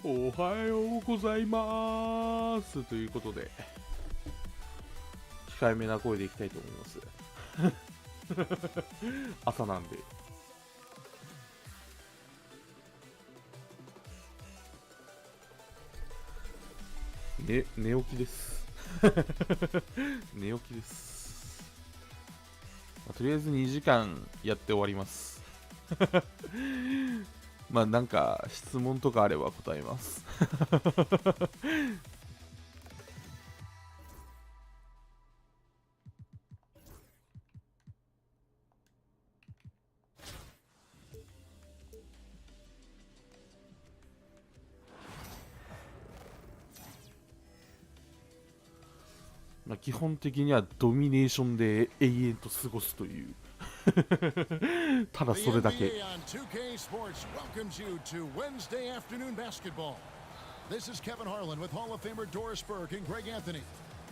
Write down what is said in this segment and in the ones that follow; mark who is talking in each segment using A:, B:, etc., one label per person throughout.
A: おはようございますということで控えめな声でいきたいと思います朝なんで寝起きです寝起きです、とりあえず2時間やって終わりますまあなんか質問とかあれば答えますまあ基本的にはドミネーションで永遠と過ごすというただそれだけ。
B: NBA2K Sports welcomes you to Wednesday afternoon basketball. This is Kevin Harlan with Hall of Famer Doris Burke and Greg Anthony,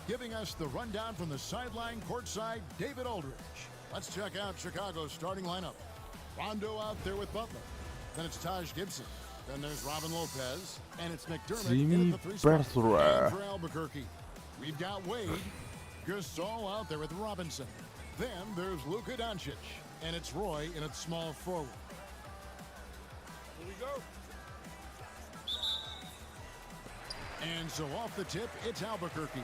B: giving us the rundown from the sideline courtside, David Aldridge. Let's check out Chicago's starting lineup. Rondo out there with Butler. Then it's Taj Gibson. Then there's Robin Lopez. And it's McDermott in at the 3 spot. And for Albuquerque, we've got Wade. Gasol out there with Robinson. Then there's Luka Doncic. And it's Roy in its small forward. Here we go. And so off the tip, it's Albuquerque.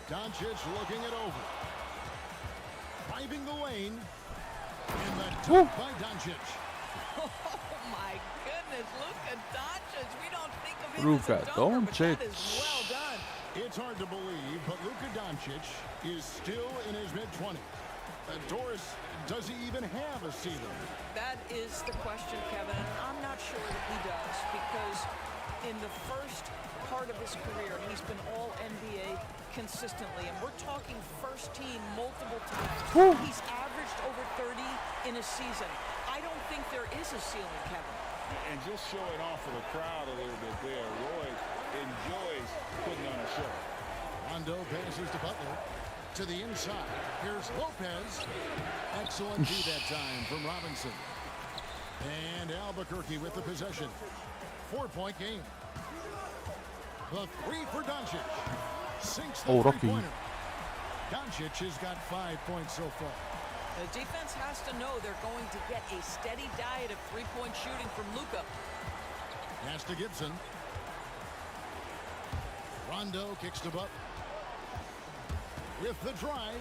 B: Doncic looking it over. Driving the lane. And the dunk by Doncic.
C: Oh my goodness, Luka Doncic. We don't think of him
A: Luka
C: as a dunker, but that
A: Doncic.
C: is well done.
B: It's hard to believe, but Luka Doncic is still in his mid-20s. Doris, does he even have a ceiling?
C: That is the question, Kevin, and I'm not sure that he does, because in the first part of his career, he's been all NBA consistently, and we're talking first team multiple times. He's averaged over 30 in a season. I don't think there is a ceiling, Kevin.
D: And just showing off for the crowd a little bit there. Roy enjoys putting on a show.
B: Rondo passes to Butler. To the inside. Here's Lopez. Excellent D that time from Robinson. And Albuquerque with the possession. 4-point game. The three for Doncic. Sinks the three-pointer. Doncic has got 5 points so far.
C: The defense has to know they're going to get a steady diet of three-point shooting from Luka.
B: Pass to Gibson. Rondo kicks to Butler. With the drive.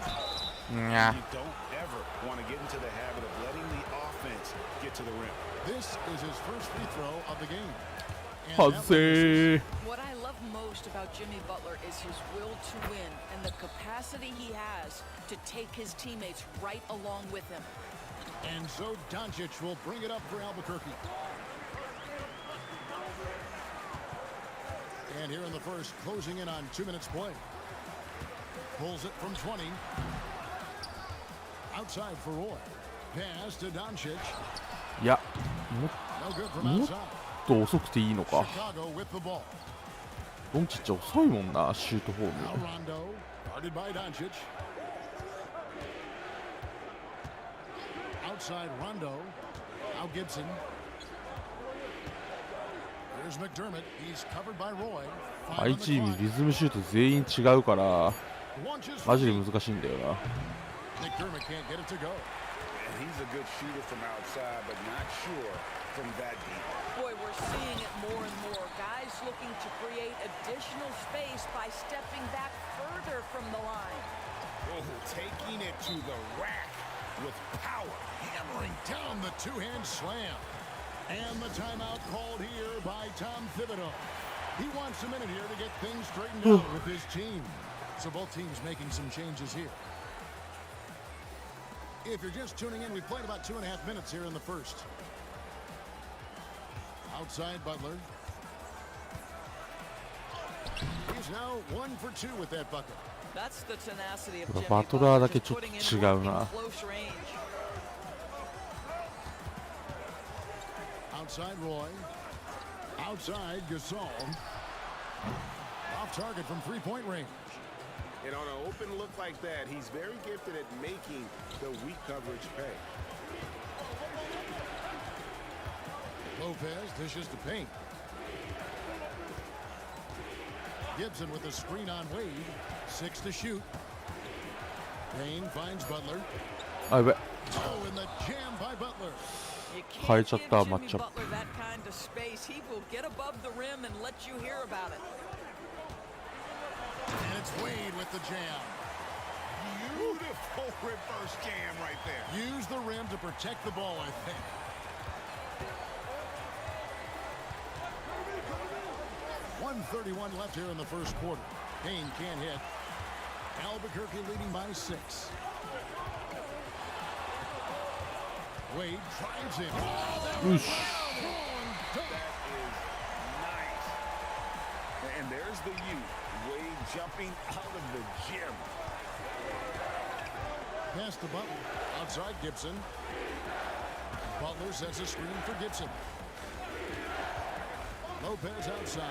A: Yeah.
D: You don't ever want to get into the habit of letting the offense get to the rim.
B: This is his first free throw of the game.
C: What I love most about Jimmy Butler is his will to win and the capacity he has to take his teammates right along with him.
B: And so Doncic will bring it up for Albuquerque. And here in the first, closing in on 2 minutes play. Pulls it from 20. Outside for Roy. Pass to Doncic.
A: いや、
B: No good from
A: もっ
B: outside.
A: と遅くていいのか。
B: Chicago with the ball.
A: ドンチッチ遅いもんな、シュートフォー
B: Now
A: ム。
B: Rondo, guarded by Doncic. Outside Rondo. Now Gibson. Here's McDermott. He's covered by Roy.
A: 相チームリズムシュート全員違うからマジで難しいんだよな。
B: McDermott can't get it to go.
D: And he's a good shooter from outside, but not sure from that deep.
C: Boy, we're seeing it more and more. Guys looking to create additional space by stepping back further from the line.
D: Oh, taking it to the rack with power.
B: Hammering down the two-hand slam. And the timeout called here by Tom Thibodeau. He wants a minute here to get things straightened out with his team. So both teams making some changes here. If you're just tuning in, we played about 2.5 minutes here in the first. Outside Butler. He's now 1 for 2 with that bucket.
C: That's the tenacity of Jimmy
A: バトラーだけ
C: Butler,
A: ちょっ
C: just
A: と
C: putting
A: 違
C: in
A: う
C: work
A: な。
C: in close range.
B: Outside Roy. Outside Gasol. Off target from three-point range.
D: And on an open look like that, he's very gifted at making the weak coverage pay.
B: Lopez dishes to Payne. Gibson with the screen on Wade. 6 to shoot. Payne finds Butler.
A: あ、やべ。
B: Oh, and the jam by Butler.
C: You
A: 変え
C: can't
A: ちゃっ
C: give
A: た、
C: Jimmy
A: マッチアッ
C: Butler that kind of space. He will get above the rim and let you hear about it.
B: And it's Wade with the jam.
D: Beautiful reverse jam right there.
B: Use the rim to protect the ball, I think. .131 left here in the first quarter. Payne can't hit. Albuquerque leading by 6. Wade drives in. Oh,
A: Oosh.
D: That is nice. And there's the youth. Wade jumping out of the gym.
B: pass to Butler. Outside Gibson. Butler sets a screen for Gibson. Lopez outside.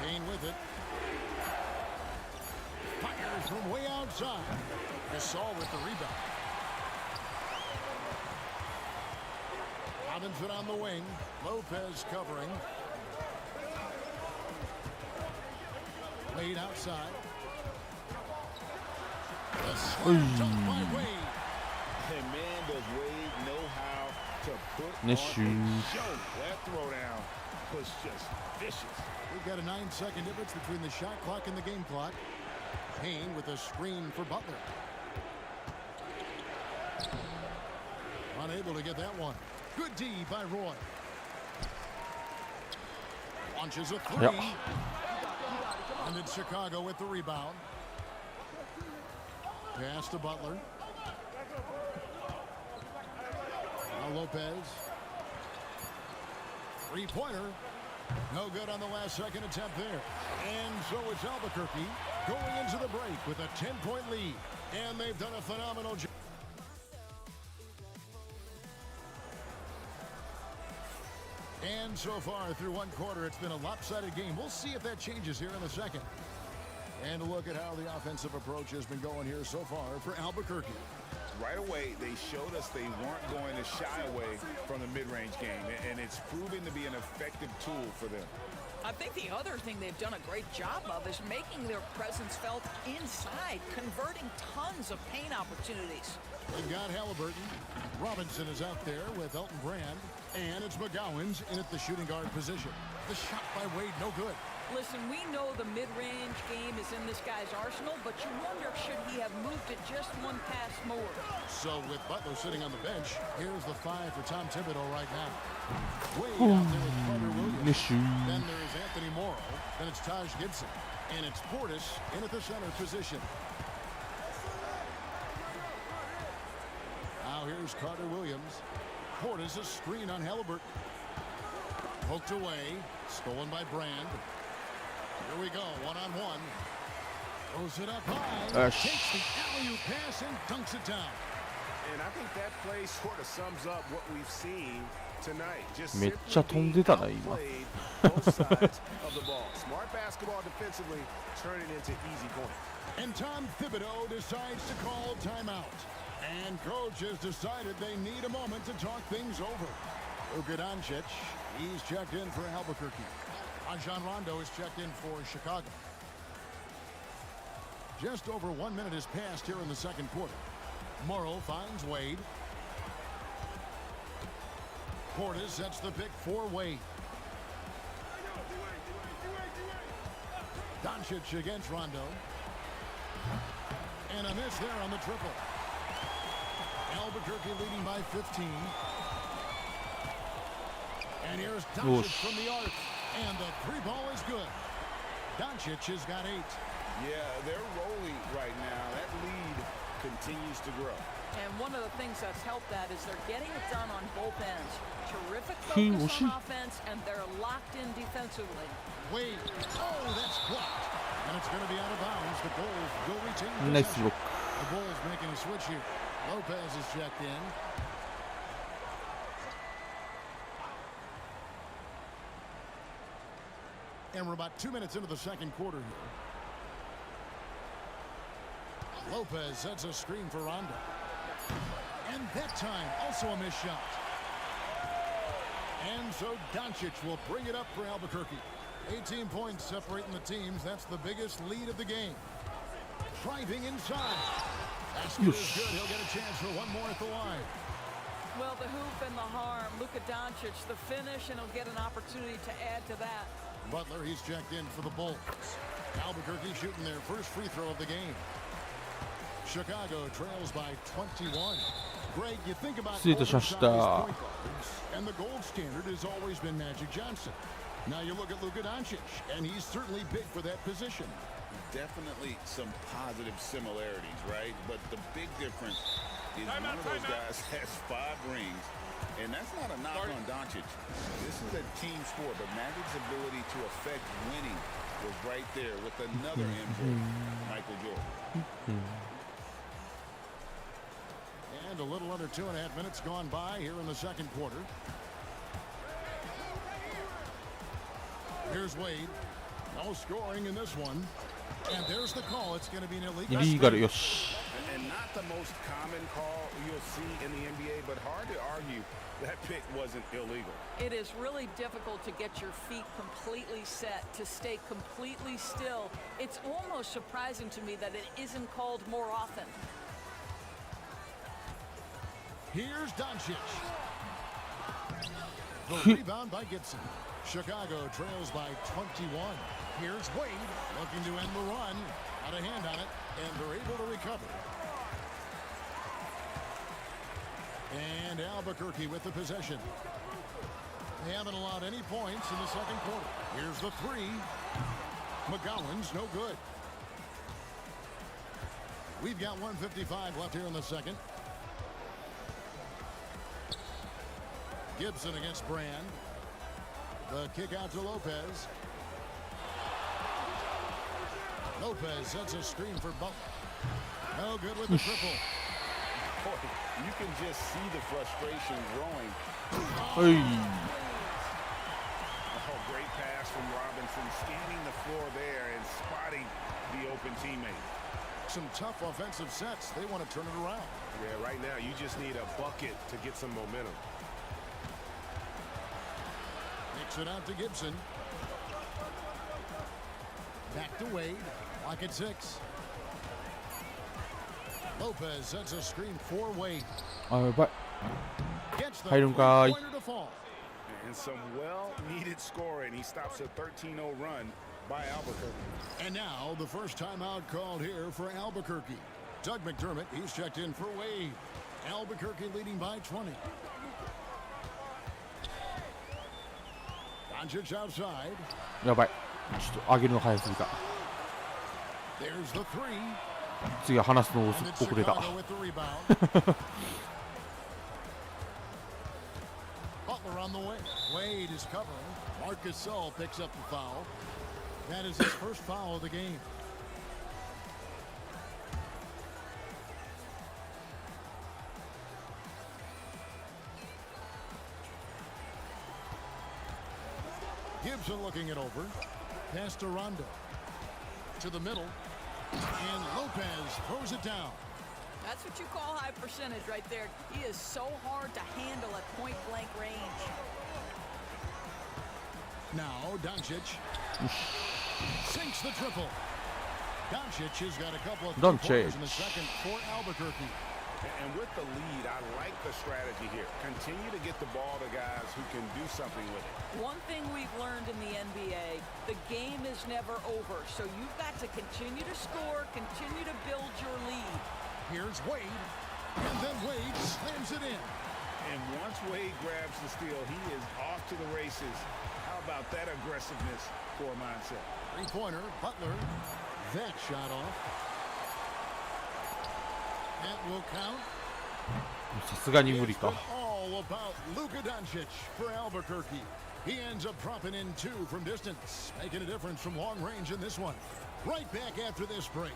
B: Payne with it. Fires from way outside. Gasol with the rebound. Robinson on the wing. Lopez covering. Wade outside. The slam dunk by Wade.
D: And man, does Wade know how to put
A: Nice
D: on
A: shoot.
D: a show. That throwdown was just vicious.
B: We've got a 9-second difference between the shot clock and the game clock. Payne with a screen for Butler. Unable to get that one. Good D by Roy. Launches a three.
A: Yep.
B: And it's Chicago with the rebound. Pass to Butler. Now Lopez. Three-pointer. No good on the last second attempt there. And so it's Albuquerque going into the break with a 10-point lead. And they've done a phenomenal job. And so far through one quarter, it's been a lopsided game. We'll see if that changes here in the second. And a look at how the offensive approach has been going here so far for Albuquerque.
D: Right away, they showed us they weren't going to shy away from the mid-range game, and it's proven to be an effective tool for them.
C: I think the other thing they've done a great job of is making their presence felt inside, converting tons of paint opportunities.
B: They've got Halliburton. Robinson is out there with Elton Brand. And it's McGowan's in at the shooting guard position. The shot by Wade, no good.
C: Listen, we know the mid-range game is in this guy's arsenal, but you wonder, should he have moved it just one pass more?
B: So with Butler sitting on the bench, here's the 5 for Tom Thibodeau right now. Wade out there with Carter Williams. Then there's Anthony Morrow. Then it's Taj Gibson. And it's Portis in at the center position. Now here's Carter Williams. Portis a screen on Halliburton. Poked away. Stolen by Brand. Here we go, one-on-one. Throws it up high. Takes the alley-oop pass and dunks it down.
E: And I think that play sort of sums up what we've seen tonight. Just
A: めっちゃ飛んでたな今。
E: played both sides of the ball. Smart basketball defensively, turning into easy points.
B: And Tom Thibodeau decides to call timeout. And coach has decided they need a moment to talk things over. Luka Doncic, he's checked in for Albuquerque. Rajon Rondo is checked in for Chicago. Just over 1 minute has passed here in the second quarter. Morrow finds Wade. Portis sets the pick for Wade. Doncic against Rondo. And a miss there on the triple. Albuquerque leading by 15. And here's Doncic from the arc. And the three ball is good. Doncic has got 8.
D: Yeah, they're rolling right now. That lead continues to grow.
C: And one of the things that's helped that is they're getting it done on both ends. Terrific focus on offense, and they're locked in defensively.
B: Wade. Oh, that's blocked. And it's going to be out of bounds. The Bulls will retain
A: Nice
B: possession.
A: look.
B: The Bulls making a switch here. Lopez is checked in. And we're about 2 minutes into the second quarter here. Lopez sets a screen for Rondo. And that time, also a missed shot. And so Doncic will bring it up for Albuquerque. 18 points separating the teams. That's the biggest lead of the game. Driving inside. Basket is good. He'll get a chance for one more at the line.
C: Well, the hoop and the harm. Luka Doncic, the finish, and he'll get an opportunity to add to that.
B: Butler, he's checked in for the Bulls. Albuquerque shooting their first free throw of the game. Chicago trails by 21. Greg, you think about oversized point guards, and the gold standard has always been Magic Johnson. Now you look at Luka Doncic, and he's certainly big for that position.
D: Definitely some positive similarities, right? But the big difference is one of those guys has 5 rings, and that's not a knock on Doncic. This is a team sport, but Magic's ability to affect winning was right there with another input, Michael Jordan.
B: And a little under 2.5 minutes gone by here in the second quarter. Here's Wade. No scoring in this one. And there's the call. It's going to be an illegal.
A: Illegal, よし。
E: And not the most common call you'll see in the NBA, but hard to argue that pick wasn't illegal.
C: It is really difficult to get your feet completely set, to stay completely still. It's almost surprising to me that it isn't called more often.
B: Here's Doncic. The rebound by Gibson. Chicago trails by 21. Here's Wade looking to end the run. Got a hand on it, and they're able to recover. And Albuquerque with the possession. They haven't allowed any points in the second quarter. Here's the three. McGowan's no good. We've got 1:55 left here in the second. Gibson against Brand. The kick out to Lopez. Lopez sets a screen for Butler. No good with the triple.
D: Boy, you can just see the frustration growing.
A: Hey.
E: Oh, great pass from Robinson, scanning the floor there and spotting the open teammate.
B: Some tough offensive sets. They want to turn it around.
E: Yeah, right now you just need a bucket to get some momentum.
B: Kicks it out to Gibson. Back to Wade. Lock at 6. Lopez sets a screen for Wade.
A: あ、やばい。
B: Gets the
A: 入るんかい。
B: pointer to fall.
E: And some well-needed scoring. He stops a 13-0 run by Albuquerque.
B: And now the first timeout called here for Albuquerque. Doug McDermott, he's checked in for Wade. Albuquerque leading by 20. Doncic outside.
A: やばい。ちょっと上げるの早すぎた。
B: There's the three.
A: 次は離すの
B: And it's
A: 遅れた。
B: Chicago with the rebound. Butler on the way. Wade is covering. Marcus Gasol picks up the foul. That is his first foul of the game. Gibson looking it over. Pass to Rondo. To the middle. And Lopez throws it down.
C: That's what you call high percentage right there. He is so hard to handle at point-blank range.
B: Now Doncic sinks the triple. Doncic has got a couple of
A: Doncic.
B: in the second for Albuquerque.
E: And with the lead, I like the strategy here. Continue to get the ball to guys who can do something with it.
C: One thing we've learned in the NBA, the game is never over. So you've got to continue to score, continue to build your lead.
B: Here's Wade, and then Wade slams it in.
E: And once Wade grabs the steal, he is off to the races. How about that aggressiveness for a mindset?
B: Three-pointer, Butler. That shot off. That will count.
A: さすがに無理
B: It's
A: か。
B: all about Luka Doncic for Albuquerque. He ends up dropping in 2 from distance, making a difference from long range in this one. Right back after this break.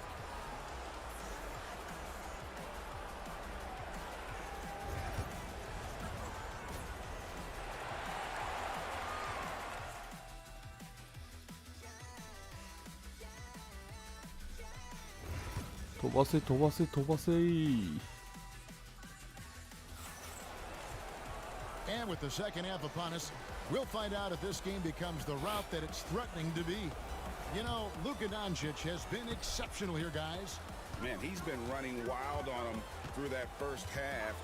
B: with the second half upon us, we'll find out if this game becomes the route that it's threatening to be. You know, Luka Doncic has been exceptional here, guys.
D: Man, he's been running wild on them through that first half.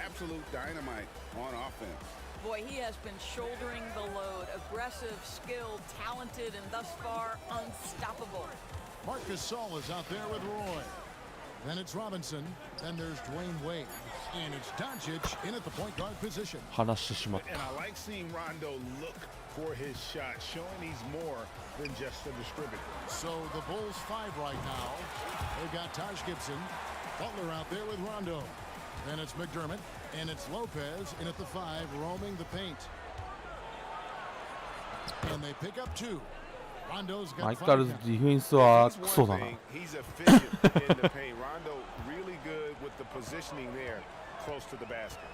D: Absolute dynamite on offense.
C: Boy, he has been shouldering the load. Aggressive, skilled, talented, and thus far, unstoppable.
B: Marcus Gasol is out there with Roy. Then it's Robinson. Then there's Dwayne Wade. And it's Doncic in at the point guard position.
A: 話してしまった。
E: And I like seeing Rondo look for his shot, showing he's more than just a distributor.
B: So the Bulls 5 right now. They've got Taj Gibson. Butler out there with Rondo. Then it's McDermott. And it's Lopez in at the 5, roaming the paint. And they pick up 2. Rondo's
A: 相
B: got
A: 変わら
B: 5
A: ず
B: count.
A: ディフェンスは
E: He's
A: クソ
E: one
A: だな。
E: thing, he's efficient in the paint. Rondo really good with the positioning there, close to the basket.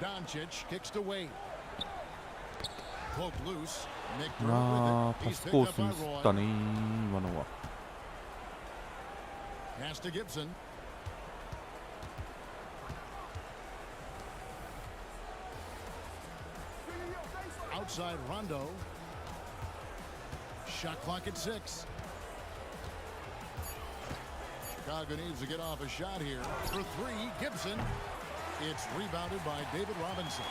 B: Doncic kicks to Wade. Poke loose.
A: な
B: McDermott
A: あ
B: with it.
A: パ
B: He's
A: ス
B: picked
A: コー
B: up
A: ス
B: by
A: ミスっ
B: Roy.
A: たね今のは。
B: Pass to Gibson. Outside Rondo. Shot clock at 6. Chicago needs to get off a shot here. For 3, Gibson. It's rebounded by David Robinson.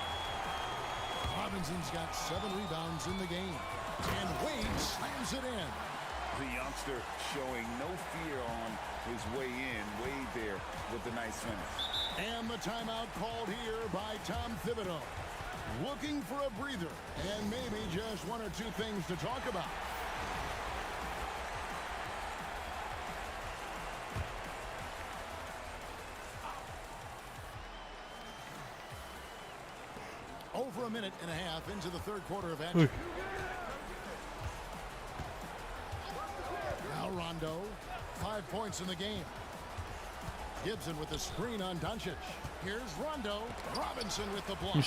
B: Robinson's got 7 rebounds in the game. And Wade slams it in.
D: The youngster showing no fear on his way in. Wade there with the nice finish.
B: And the timeout called here by Tom Thibodeau. Looking for a breather and maybe just 1 or 2 things to talk about. Over a minute and a half into the third quarter of action. Now Rondo, 5 points in the game. Gibson with the screen on Doncic. Here's Rondo. Robinson with the block.
E: And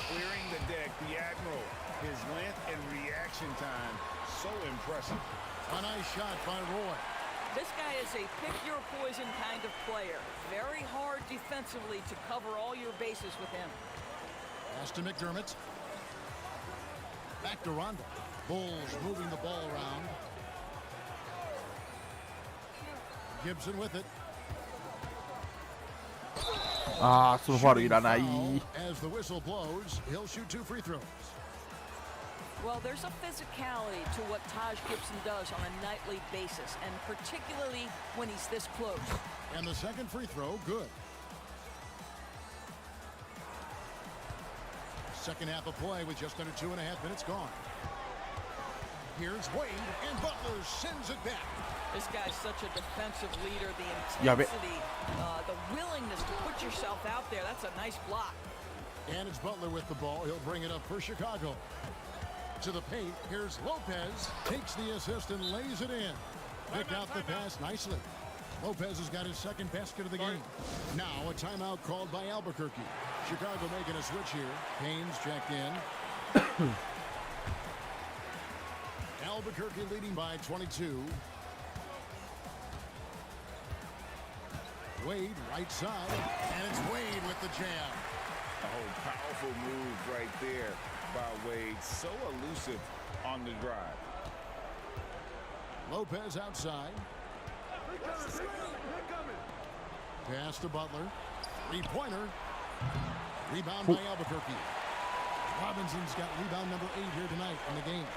E: clearing the deck, the Admiral, his length and reaction time, so impressive.
B: A nice shot by Roy.
C: This guy is a pick-your-poison kind of player. Very hard defensively to cover all your bases with him.
B: Pass to McDermott. Back to Rondo. Bulls moving the ball around. Gibson with it.
A: ああそのファウルいらない。
B: As the whistle blows, he'll shoot 2 free throws.
C: Well, there's a physicality to what Taj Gibson does on a nightly basis, and particularly when he's this close.
B: And the second free throw, good. Second half of play with just under 2.5 minutes gone. Here's Wade, and Butler sends it back.
C: This guy's such a defensive leader. The
A: やべ。
C: intensity, the willingness to put yourself out there. That's a nice block.
B: And it's Butler with the ball. He'll bring it up for Chicago. To the paint, here's Lopez. Takes the assist and lays it in. Picked out the pass nicely. Lopez has got his second basket of the game. Now a timeout called by Albuquerque. Chicago making a switch here. Haynes checked in. Albuquerque leading by 22. Wade, right side. And it's Wade with the jam.
D: Oh, powerful move right there by Wade. So elusive on the drive.
B: Lopez outside. Pass to Butler. 3-pointer. Rebound by Albuquerque. Robinson's got rebound number 8 here tonight in the game.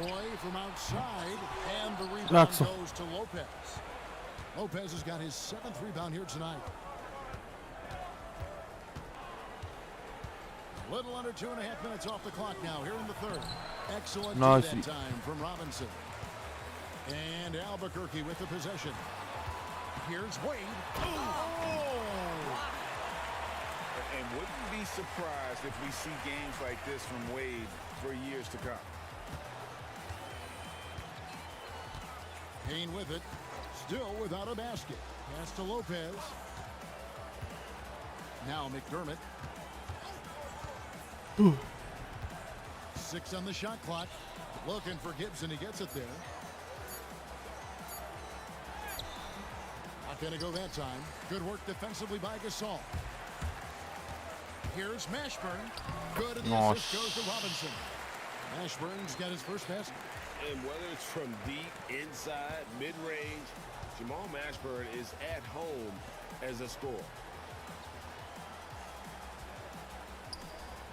B: Roy from outside, and the rebound goes to Lopez. Lopez has got his 7th rebound here tonight. Little under 2.5 minutes off the clock now here in the third. Excellent that time from Robinson. And Albuquerque with the possession. Here's Wade. Oh!
D: And wouldn't be surprised if we see games like this from Wade for years to come.
B: Payne with it. Still without a basket. Pass to Lopez. Now McDermott. 6 on the shot clock. Looking for Gibson. He gets it there. Not going to go that time. Good work defensively by Gasol. Here's Mashburn. Good, and the
A: Oh,
B: assist goes to Robinson. Mashburn's got his first basket.
E: And whether it's from deep, inside, mid-range, Jamal Mashburn is at home as a scorer.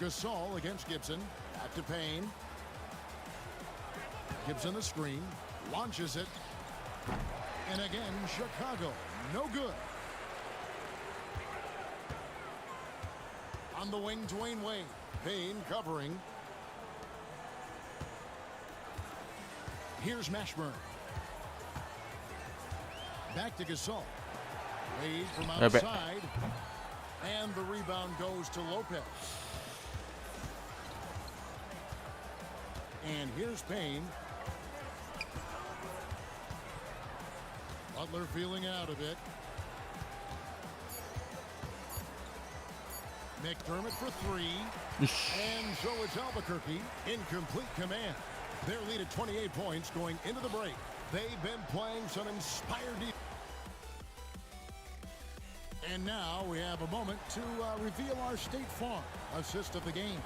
B: Gasol against Gibson. Back to Payne. Gibson the screen. Launches it. And again, Chicago. No good. On the wing, Dwayne Wade. Payne covering. Here's Mashburn. Back to Gasol. Wade from outside. And the rebound goes to Lopez. And here's Payne. Butler feeling out of it. McDermott for three. And so it's Albuquerque in complete command. Their lead at 28 points going into the break. They've been playing some inspired defense. And now we have a moment to reveal our State Farm assist of the game.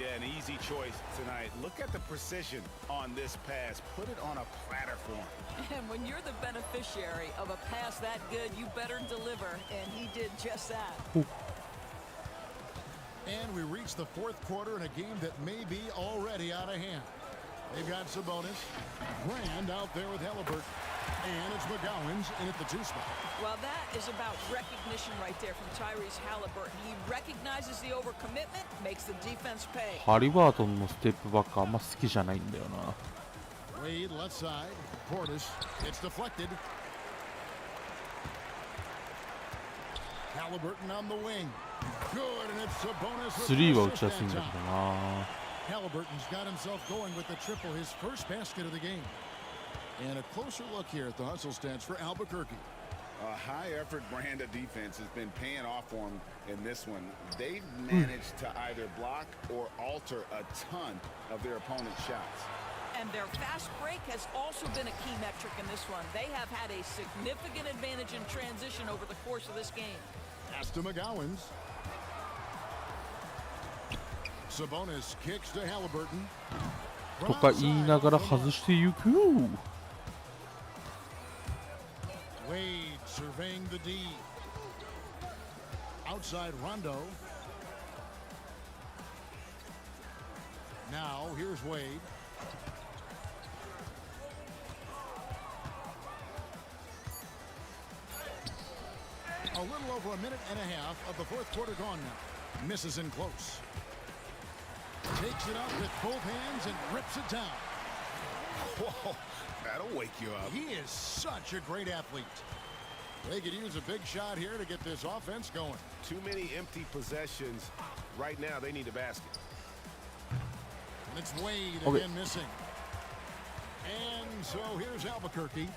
E: Yeah, an easy choice tonight. Look at the precision on this pass. Put it on a platter for him.
C: And when you're the beneficiary of a pass that good, you better deliver, and he did just that.
B: And we reach the fourth quarter in a game that may be already out of hand. They've got Sabonis, Brand out there with Halliburton, and it's McGowan's in at the two spot.
C: Well, that is about recognition right there from Tyrese Halliburton. He recognizes the overcommitment, makes the defense pay.
A: ハリバートンのステップバックあんま好きじゃないんだよな。
B: Wade left side, Portis, it's deflected. Halliburton on the wing. Good, and it's Sabonis.
A: スリーは打ちやすいんだけどな。
B: Halliburton's got himself going with the triple, his first basket of the game. And a closer look here at the hustle stats for Albuquerque.
D: A high-effort brand of defense has been paying off for them in this one. They've managed to either block or alter a ton of their opponent's shots.
C: And their fast break has also been a key metric in this one. They have had a significant advantage in transition over the course of this game.
B: Pass to McGowan's. Sabonis kicks to Halliburton.
A: とか言いながら外していく。
B: Wade surveying the D. Outside Rondo. Now here's Wade. A little over a minute and a half of the fourth quarter gone now. Misses in close. Takes it up with both hands and rips it down.
E: Whoa, that'll wake you up.
B: He is such a great athlete. They could use a big shot here to get this offense going.
E: Too many empty possessions. Right now, they need a basket.
B: And it's Wade
A: Okay.
B: again missing. And so here's Albuquerque.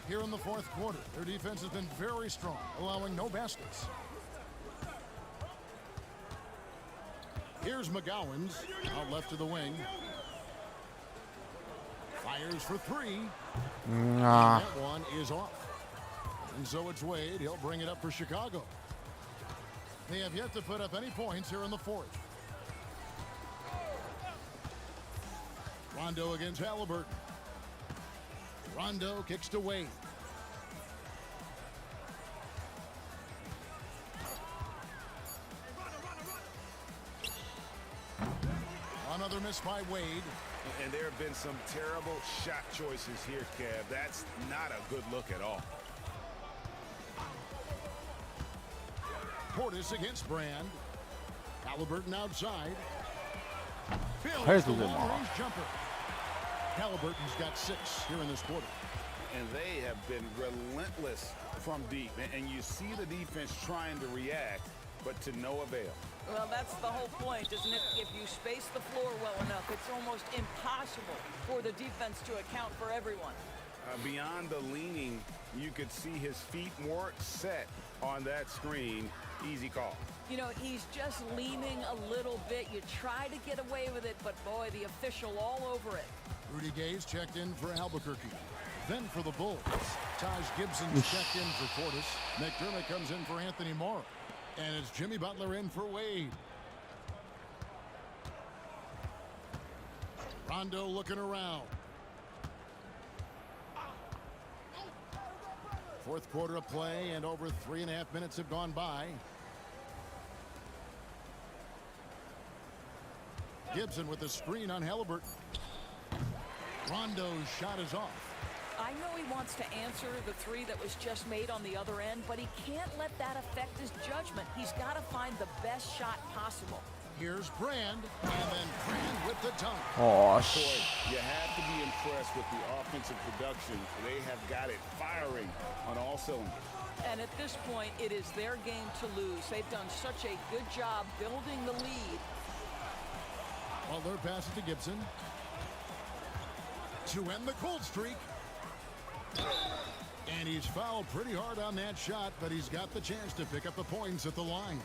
B: Here in the fourth quarter, their defense has been very strong, allowing no baskets. Here's McGowan's out left to the wing. Fires for three. That one is off. And so it's Wade. He'll bring it up for Chicago. They have yet to put up any points here in the fourth. Rondo against Halliburton. Rondo kicks to Wade. Another miss by Wade.
E: And there have been some terrible shot choices here, Kev. That's not a good look at all.
B: Portis against Brand. Halliburton outside.
A: Hayır,
B: Builds the
A: dur dedim.
B: long-range jumper. Halliburton's got 6 here in this quarter.
D: And they have been relentless from deep. And you see the defense trying to react, but to no avail.
C: Well, that's the whole point, isn't it? If you space the floor well enough, it's almost impossible for the defense to account for everyone.
E: Beyond the leaning, you could see his feet more set on that screen. Easy call.
C: You know, he's just leaning a little bit. You try to get away with it, but boy, the official all over it.
B: Rudy Gay's checked in for Albuquerque. Then for the Bulls, Taj Gibson's checked in for Portis. McDermott comes in for Anthony Morrow. And it's Jimmy Butler in for Wade. Rondo looking around. Fourth quarter of play, and over 3.5 minutes have gone by. Gibson with the screen on Halliburton. Rondo's shot is off.
C: I know he wants to answer the three that was just made on the other end, but he can't let that affect his judgment. He's got to find the best shot possible.
B: Here's Brand, and then Brand with the dunk.
A: Oh,
D: Boy, you have to be impressed with the offensive production. They have got it firing on all cylinders.
C: And at this point, it is their game to lose. They've done such a good job building the lead.
B: Butler passes to Gibson to end the cold streak. And he's fouled pretty hard on that shot, but he's got the chance to pick up the points at the line.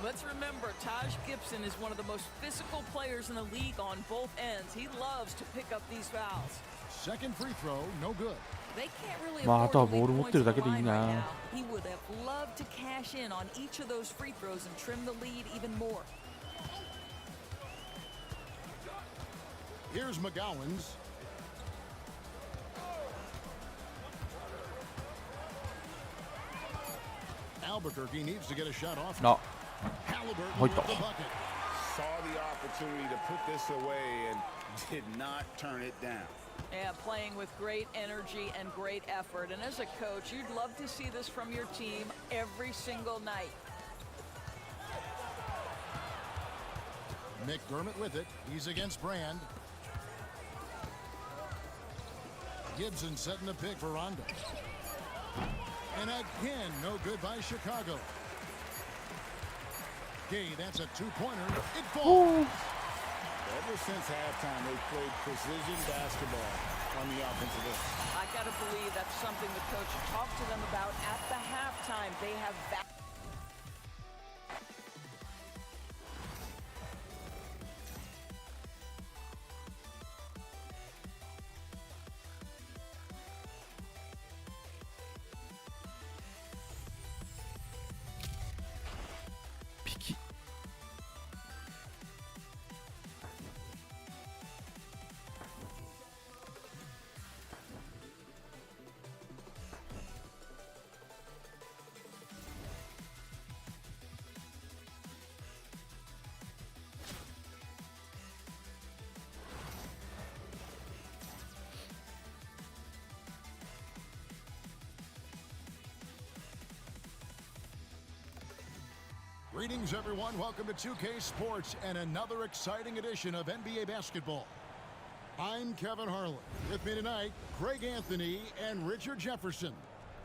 C: Let's remember, Taj Gibson is one of the most physical players in the league on both ends. He loves to pick up these fouls.
B: Second free throw, no good.
C: They can't really
A: 아,
C: afford
A: 또
C: to leave
A: 볼을 못
C: points on the
A: 들을
C: line
A: 다
C: right
A: 그랬냐.
C: now. He would have loved to cash in on each of those free throws and trim the lead even more.
B: Here's McGowan's. Albuquerque needs to get a shot off.
A: No.
B: Halliburton
A: Right
B: with the
A: off.
B: bucket.
D: Saw the opportunity to put this away and did not turn it down.
C: Yeah, playing with great energy and great effort. And as a coach, you'd love to see this from your team every single night.
B: McDermott with it. He's against Brand. Gibson setting the pick for Rondo. And again, no good by Chicago. Gay, that's a two-pointer. It falls.
D: Ever since halftime, they've played precision basketball on the offensive end.
C: I got to believe that's something the coach talked to them about at the halftime. They have
A: 피키.
B: Greetings, everyone. Welcome to 2K Sports and another exciting edition of NBA basketball. I'm Kevin Harlan. With me tonight, Craig Anthony and Richard Jefferson.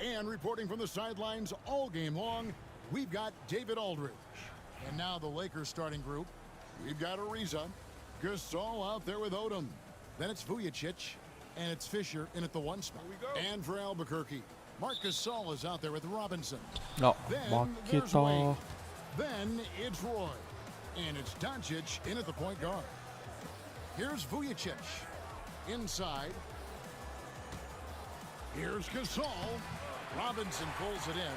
B: And reporting from the sidelines all game long, we've got David Aldridge. And now the Lakers starting group. We've got Ariza, Gasol out there with Odom. Then it's Vujacic, and it's Fisher in at the one spot. And for Albuquerque, Marc Gasol is out there with Robinson.
A: 아,
B: Then there's Wade.
A: 맞겠다.
B: Then it's Roy. And it's Doncic in at the point guard. Here's Vujacic. Inside. Here's Gasol. Robinson pulls it in.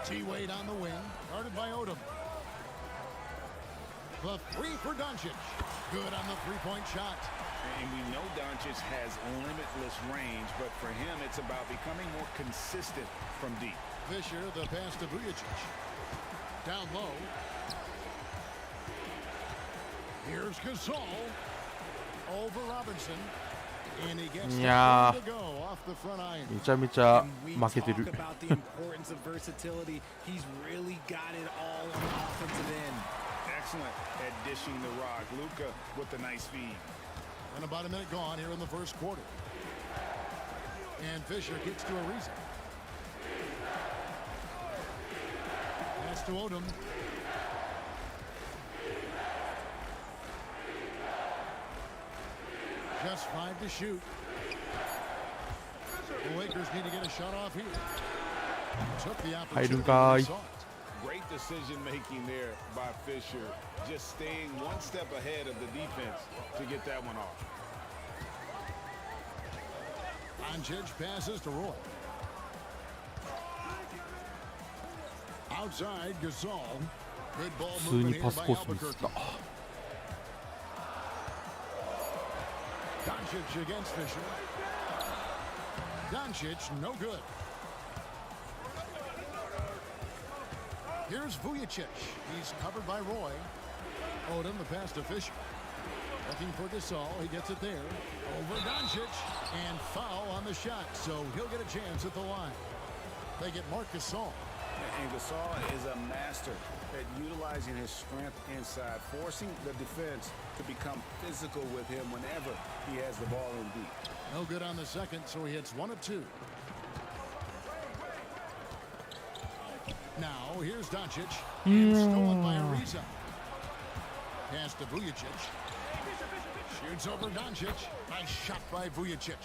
B: T-Wade on the wing. Guarded by Odom. The three for Doncic. Good on the three-point shot.
D: And we know Doncic has limitless range, but for him, it's about becoming more consistent from deep.
B: Fisher, the pass to Vujacic. Down low. Here's Gasol. Over Robinson. And he gets
A: Yeah.
B: to go off the front iron.
A: 미짜
F: And we
A: 負けて
F: talk
A: る
F: about the importance of versatility. He's really got it all on the offensive end.
D: Excellent at dishing the rock. Luka with the nice feed.
B: And about a minute gone here in the first quarter. And Fisher gets to Ariza. Pass to Odom. Just 5 to shoot. The Lakers need to get a shot off here. Took the opportunity.
A: 하이루가.
B: And saw it.
D: Great decision making there by Fisher. Just staying one step ahead of the defense to get that one off.
B: Doncic passes to Roy. Outside, Gasol. Good ball
A: 普通に
B: movement
A: パ
B: here
A: ス
B: by
A: コースミスっ
B: Albuquerque.
A: た。
B: Doncic against Fisher. Doncic, no good. Here's Vujicic. He's covered by Roy. Odom, the pass to Fisher. Looking for Gasol. He gets it there. Over Doncic. And foul on the shot. So he'll get a chance at the line. They get Marc Gasol.
E: And Gasol is a master at utilizing his strength inside, forcing the defense to become physical with him whenever he has the ball in deep.
B: No good on the second, so he hits 1 of 2. Now, here's Doncic. And stolen by Ariza. Pass to Vujicic. Shoots over Doncic. Nice shot by Vujicic.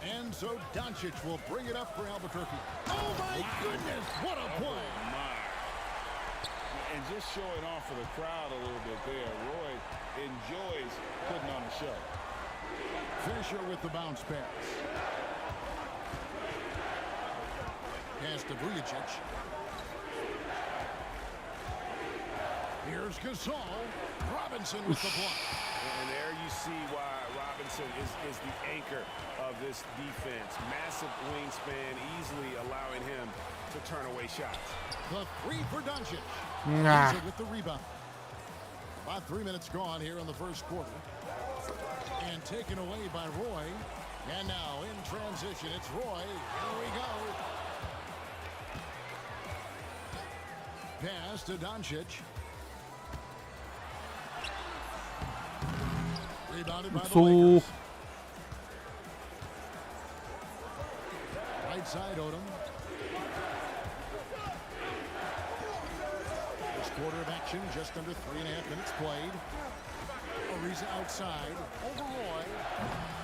B: And so Doncic will bring it up for Albuquerque. Oh my goodness, what a play!
D: My. And just showing off for the crowd a little bit there. Roy enjoys putting on the show.
B: Fisher with the bounce pass. Pass to Vujicic. Here's Gasol. Robinson with the block.
E: And there you see why Robinson is the anchor of this defense. Massive wingspan, easily allowing him to turn away shots.
B: The 3 for Doncic.
A: Nah.
B: With the rebound. About 3 minutes gone here in the first quarter. And taken away by Roy. And now in transition, it's Roy. Here we go. Pass to Doncic. Rebounded by the Lakers. Right side, Odom. First quarter of action, just under 3.5 minutes played. Ariza outside, over Roy.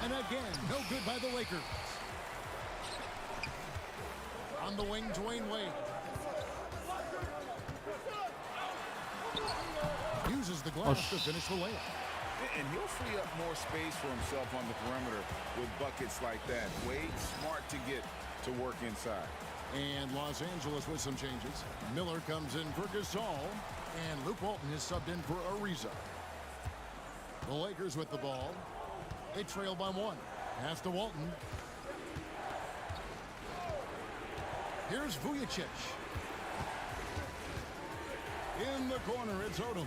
B: And again, no good by the Lakers. On the wing, Dwayne Wade. Uses the glass to finish the layup.
D: And he'll free up more space for himself on the perimeter with buckets like that. Wade smart to get to work inside.
B: And Los Angeles with some changes. Miller comes in for Gasol. And Luke Walton is subbed in for Ariza. The Lakers with the ball. They trail by 1. Pass to Walton. Here's Vujicic. In the corner, it's Odom.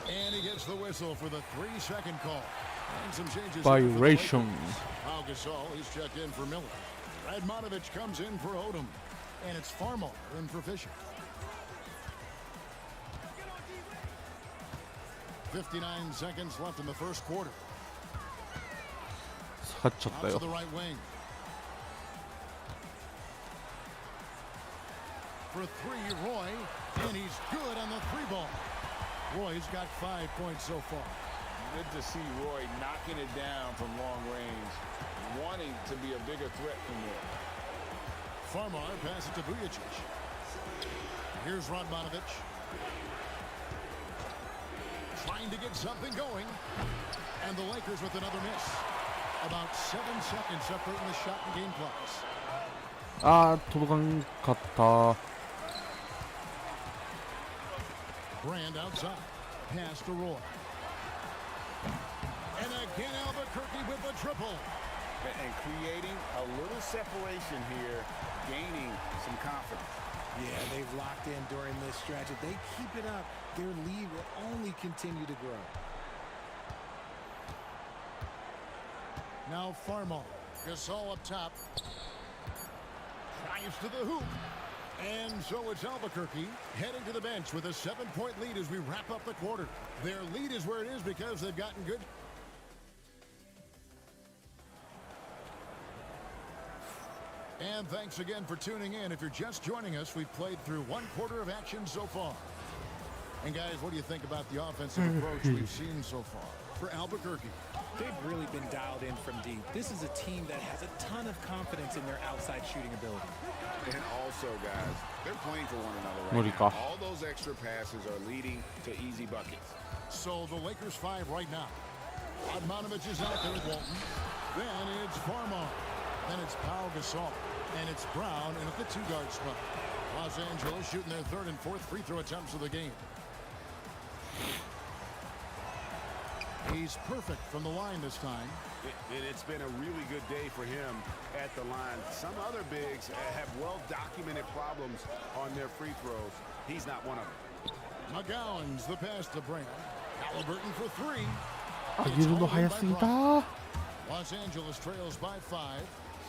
B: And he gets the whistle for the 3-second call. And some changes.
A: Violation.
B: Pau Gasol, he's checked in for Miller. Radmanovich comes in for Odom. And it's Farmar in for Fisher. 59 seconds left in the first quarter.
A: 下がっちゃった
B: Out to
A: よ
B: the right wing. For 3, Roy. And he's good on the 3-ball. Roy's got 5 points so far.
D: Good to see Roy knocking it down from long range, wanting to be a bigger threat from there.
B: Farmar passes it to Vujicic. Here's Radmanovich. Trying to get something going. And the Lakers with another miss. About 7 seconds separating the shot and game clocks.
A: あー届かんかった。
B: Brand outside. Pass to Roy. And again Albuquerque with the triple.
D: And creating a little separation here, gaining some confidence.
F: Yeah, they've locked in during this stretch. If they keep it up, their lead will only continue to grow.
B: Now Farmar. Gasol up top. Drives to the hoop. And so it's Albuquerque heading to the bench with a 7-point lead as we wrap up the quarter. Their lead is where it is because they've gotten good. And thanks again for tuning in. If you're just joining us, we've played through 1 quarter of action so far. And guys, what do you think about the offensive approach we've seen so far for Albuquerque?
F: They've really been dialed in from deep. This is a team that has a ton of confidence in their outside shooting ability.
D: And also, guys, they're playing for one another right
A: 無理
D: now.
A: か。
D: All those extra passes are leading to easy buckets.
B: So the Lakers 5 right now. Radmanovich is out there with Walton. Then it's Farmar. Then it's Pau Gasol. And it's Brown in at the two-guard spot. Los Angeles shooting their third and fourth free throw attempts of the game. He's perfect from the line this time.
E: And it's been a really good day for him at the line. Some other bigs have well-documented problems on their free throws. He's not one of them.
B: McGowan's the pass to Brown. Halliburton for three.
A: 上げるの早すぎた。
B: Los Angeles trails by 5.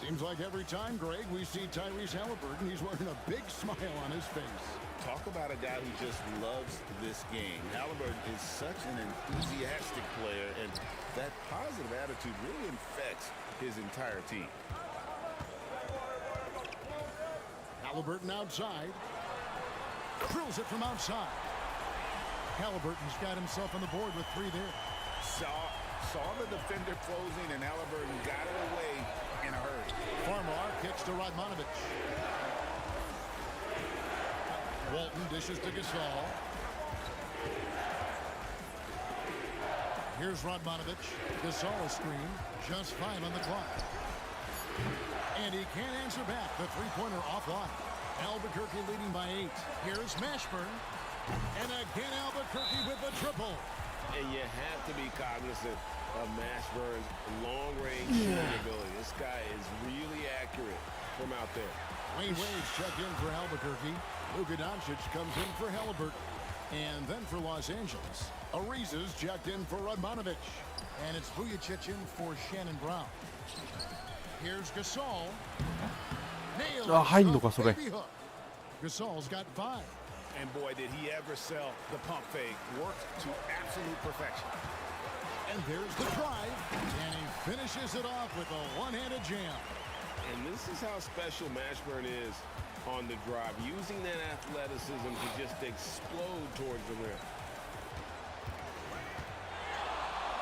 B: Seems like every time, Greg, we see Tyrese Halliburton, he's wearing a big smile on his face.
D: Talk about a guy who just loves this game. Halliburton is such an enthusiastic player, and that positive attitude really infects his entire team.
B: Halliburton outside. Drills it from outside. Halliburton's got himself on the board with 3 there.
D: Saw the defender closing, and Halliburton got it away in a hurry.
B: Farmar kicks to Radmanovich. Walton dishes to Gasol. Here's Radmanovich. Gasol a screen. Just 5 on the clock. And he can't answer back. The three-pointer offline. Albuquerque leading by 8. Here's Mashburn. And again Albuquerque with the triple.
E: And you have to be cognizant of Mashburn's long-range shooting ability. This guy is really accurate from out there.
B: Wayne Wade's checked in for Albuquerque. Luka Doncic comes in for Halliburton. And then for Los Angeles, Ariza's checked in for Radmanovich. And it's Vujicic in for Shannon Brown. Here's Gasol. Nails the baby hook. Gasol's got 5.
E: And boy, did he ever sell the pump fake. Worked to absolute perfection.
B: And there's the drive. And he finishes it off with a one-handed jam.
E: And this is how special Mashburn is on the drive, using that athleticism to just explode towards the rim.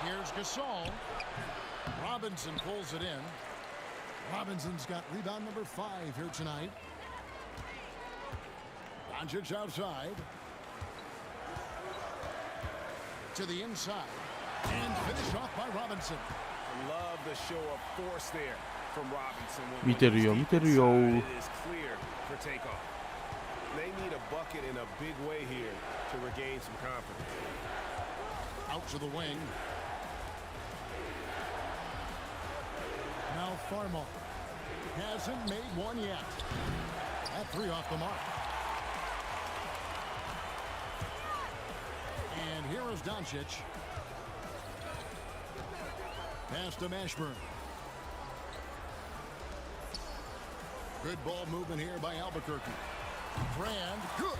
B: Here's Gasol. Robinson pulls it in. Robinson's got rebound number 5 here tonight. Doncic outside. To the inside. And finished off by Robinson.
E: Love the show of force there from Robinson.
A: 見てるよ、見てるよ。
E: It is clear for takeoff. They need a bucket in a big way here to regain some confidence.
B: Out to the wing. Now Farmar hasn't made one yet. That 3 off the mark. And here is Doncic. Pass to Mashburn. Good ball movement here by Albuquerque. Brand, good.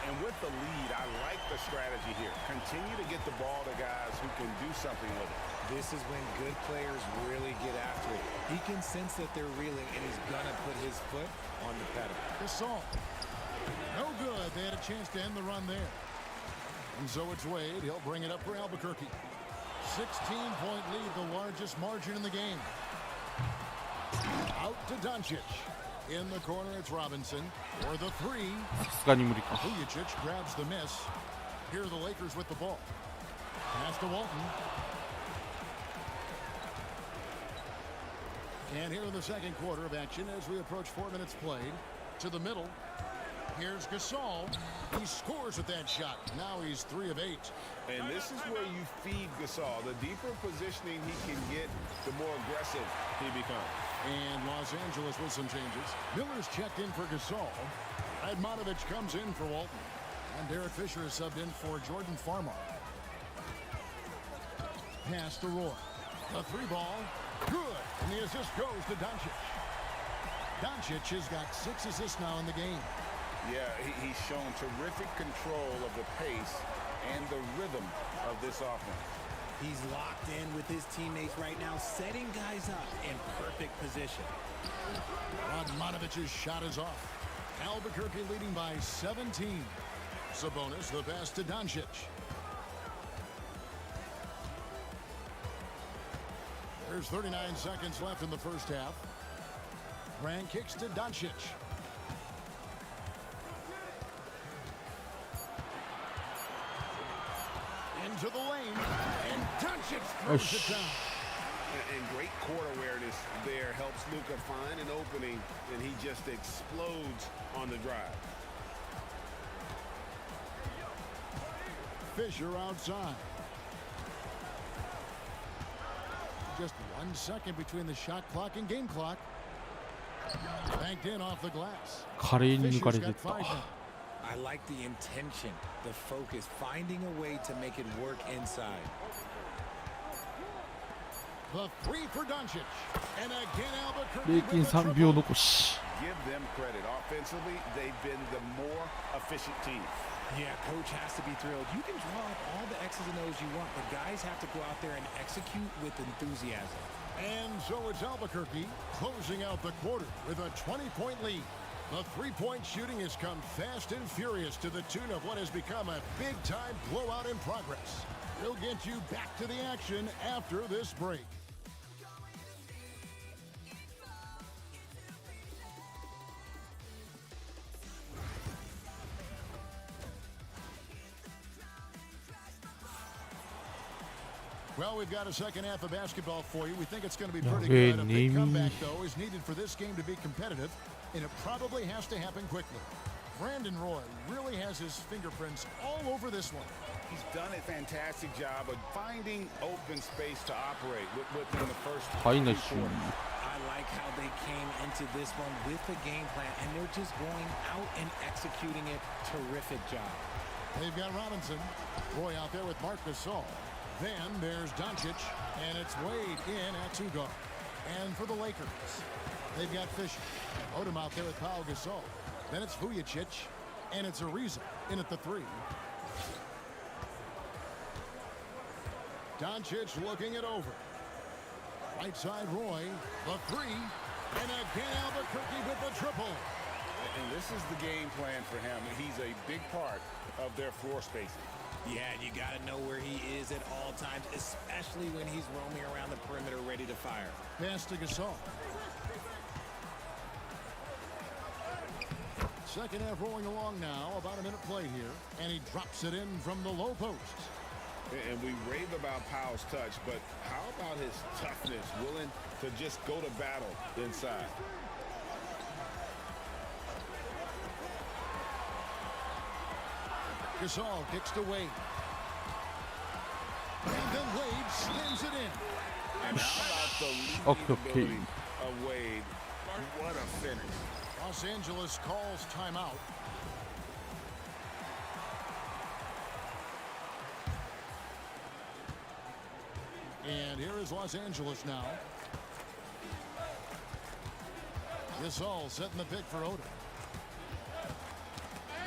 E: And with the lead, I like the strategy here. Continue to get the ball to guys who can do something with it.
F: This is when good players really get after it. He can sense that they're reeling, and he's gonna put his foot on the pedal.
B: Gasol. No good. They had a chance to end the run there. And so it's Wade. He'll bring it up for Albuquerque. 16-point lead, the largest margin in the game. Out to Doncic. In the corner, it's Robinson. For the 3.
A: さすがに無理か。
B: Vujicic grabs the miss. Here are the Lakers with the ball. Pass to Walton. And here in the second quarter of action as we approach 4 minutes played. To the middle. Here's Gasol. He scores with that shot. Now he's 3 of 8.
E: And this is where you feed Gasol. The deeper positioning he can get, the more aggressive he becomes.
B: And Los Angeles with some changes. Miller's checked in for Gasol. Radmanovich comes in for Walton. And Derek Fisher is subbed in for Jordan Farmar. Pass to Roy. The 3 ball. Good. And the assist goes to Doncic. Doncic has got 6 assists now in the game.
D: Yeah, he's shown terrific control of the pace and the rhythm of this offense.
F: He's locked in with his teammates right now, setting guys up in perfect position.
B: Radmanovich's shot is off. Albuquerque leading by 17. Sabonis, the pass to Doncic. There's 39 seconds left in the first half. Brand kicks to Doncic. Into the lane, and Doncic throws it down.
E: And great court awareness there helps Luka find an opening, and he just explodes on the drive.
B: Fisher outside. Just 1 second between the shot clock and game clock. Banked in off the glass.
A: 華麗に抜かれていっ
B: Fisher's
A: た
B: got 5 now.
F: I like the intention, the focus, finding a way to make it work inside.
B: The three for Doncic. And again Albuquerque
A: 0.3
B: with the
A: 秒
B: triple.
A: 残し
E: Give them credit. Offensively, they've been the more efficient team.
F: Yeah, coach has to be thrilled. You can draw up all the X's and O's you want, but guys have to go out there and execute with enthusiasm.
B: And so it's Albuquerque closing out the quarter with a 20-point lead. The three-point shooting has come fast and furious to the tune of what has become a big-time blowout in progress. We'll get you back to the action after this break. Well, we've got a second half of basketball for you. We think it's going to be pretty
A: Okay,
B: good. A big
A: naming.
B: comeback, though, is needed for this game to be competitive, and it probably has to happen quickly. Brandon Roy really has his fingerprints all over this one.
E: He's done a fantastic job of finding open space to operate within the first
A: はいナイ
E: three
A: ス
E: quarters.
F: I like how they came into this one with a game plan, and they're just going out and executing it. Terrific job.
B: They've got Robinson. Roy out there with Marc Gasol. Then there's Doncic, and it's Wade in at two guard. And for the Lakers, they've got Fisher. Odom out there with Pau Gasol. Then it's Vujacic, and it's Ariza in at the three. Doncic looking it over. Right side Roy, the three, and again Albuquerque with the triple.
E: And this is the game plan for him. He's a big part of their floor spacing.
F: Yeah, you got to know where he is at all times, especially when he's roaming around the perimeter ready to fire.
B: Pass to Gasol. Second half rolling along now, about a minute play here, and he drops it in from the low post.
E: And we rave about Powell's touch, but how about his toughness, willing to just go to battle inside?
B: Gasol kicks to Wade. And then Wade slams it in.
E: And how about the
A: Okay.
E: leading ability of Wade? What a finish.
B: Los Angeles calls timeout. And here is Los Angeles now. Gasol setting the pick for Odom.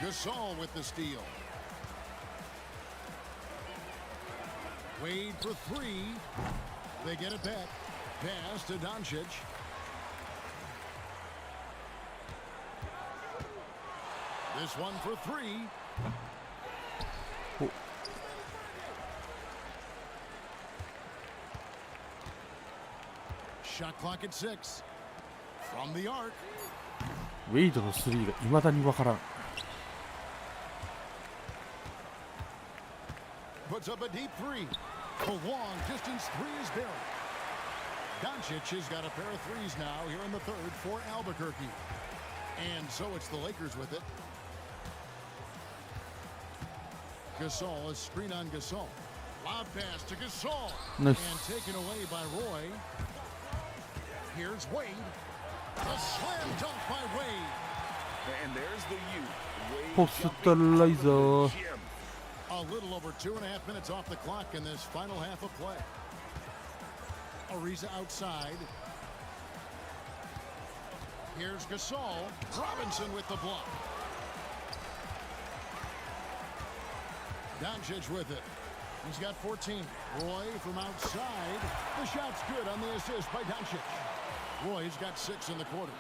B: Gasol with the steal. Wade for three. They get it back. Pass to Doncic. This one for three.
A: Oh.
B: Shot clock at 6. From the arc.
A: ウェイドのスリーが未だにわからん
B: Puts up a deep three. The long distance three is buried. Doncic has got a pair of threes now here in the third for Albuquerque. And so it's the Lakers with it. Gasol, a screen on Gasol. Lob pass to Gasol.
A: Nice.
B: And taken away by Roy. Here's Wade. A slam dunk by Wade.
E: And there's the U. Wade
A: ポスターライザー
E: jumping gym.
B: A little over 2.5 minutes off the clock in this final half of play. Ariza outside. Here's Gasol. Robinson with the block. Doncic with it. He's got 14. Roy from outside. The shot's good on the assist by Doncic. Roy's got 6 in the quarter.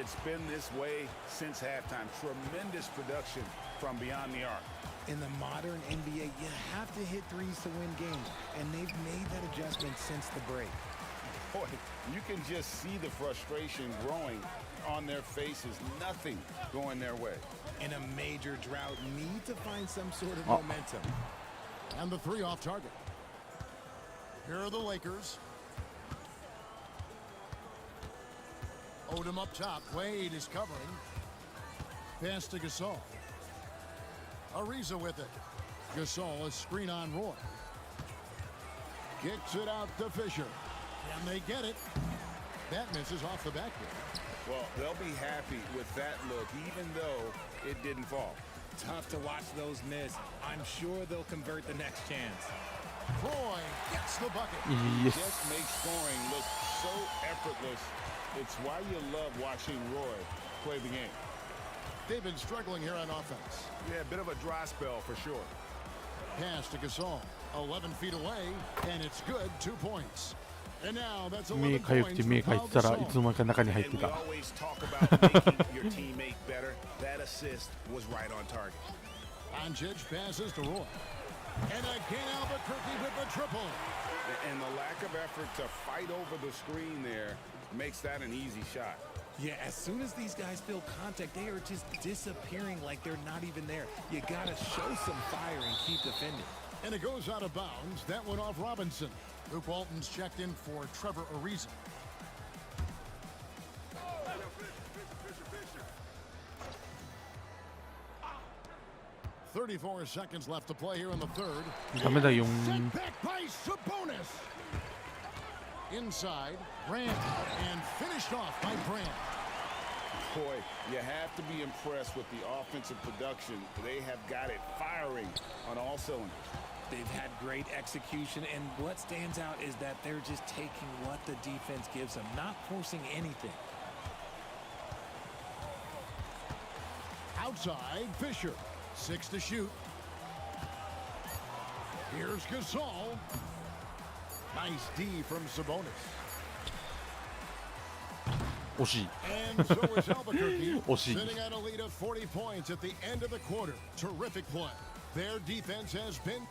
E: It's been this way since halftime. Tremendous production from beyond the arc.
F: In the modern NBA, you have to hit threes to win games, and they've made that adjustment since the break.
E: Boy, you can just see the frustration growing on their faces. Nothing going their way.
F: In a major drought, need to find some sort of
A: Oh.
F: momentum.
B: And the three off target. Here are the Lakers. Odom up top. Wade is covering. Pass to Gasol. Ariza with it. Gasol is screen on Roy. Kicks it out to Fisher. And they get it. That misses off the backboard.
E: Well, they'll be happy with that look, even though it didn't fall.
F: Tough to watch those miss. I'm sure they'll convert the next chance.
B: Roy gets the bucket.
A: Yes.
D: Just makes scoring look so effortless. It's why you love watching Roy play the game.
B: They've been struggling here on offense.
E: Yeah, a bit of a dry spell for sure.
B: Pass to Gasol. 11 feet away, and it's good. 2 points. And now that's
A: 目
B: 11
A: かゆくて
B: points
A: 目
B: for
A: かい
B: Pau
A: てたらいつ
B: Gasol.
A: の間にか中に入って
E: And we
A: た。
E: always talk about making your teammate better. That assist was right on target.
B: Doncic passes to Roy. And again Albuquerque with the triple.
E: And the lack of effort to fight over the screen there makes that an easy shot.
F: Yeah, as soon as these guys feel contact, they are just disappearing like they're not even there. You gotta show some fire and keep defending.
B: And it goes out of bounds. That went off Robinson. Luke Walton's checked in for Trevor Ariza. "34 seconds left to play here in the third.
A: ダメだよ。
B: Sent back by Sabonis. Inside, Brand, and finished off by Brand.
D: Boy, you have to be impressed with the offensive production. They have got it firing on all cylinders.
F: They've had great execution, and what stands out is that they're just taking what the defense gives them, not forcing anything.
B: Outside, Fisher. 6 to shoot. Here's Gasol. Nice D from Sabonis.
A: 惜しい。
B: And so is Albuquerque,
A: 惜しい。
B: sitting at a lead of 40 points at the end of the quarter. Terrific play. Their defense has been...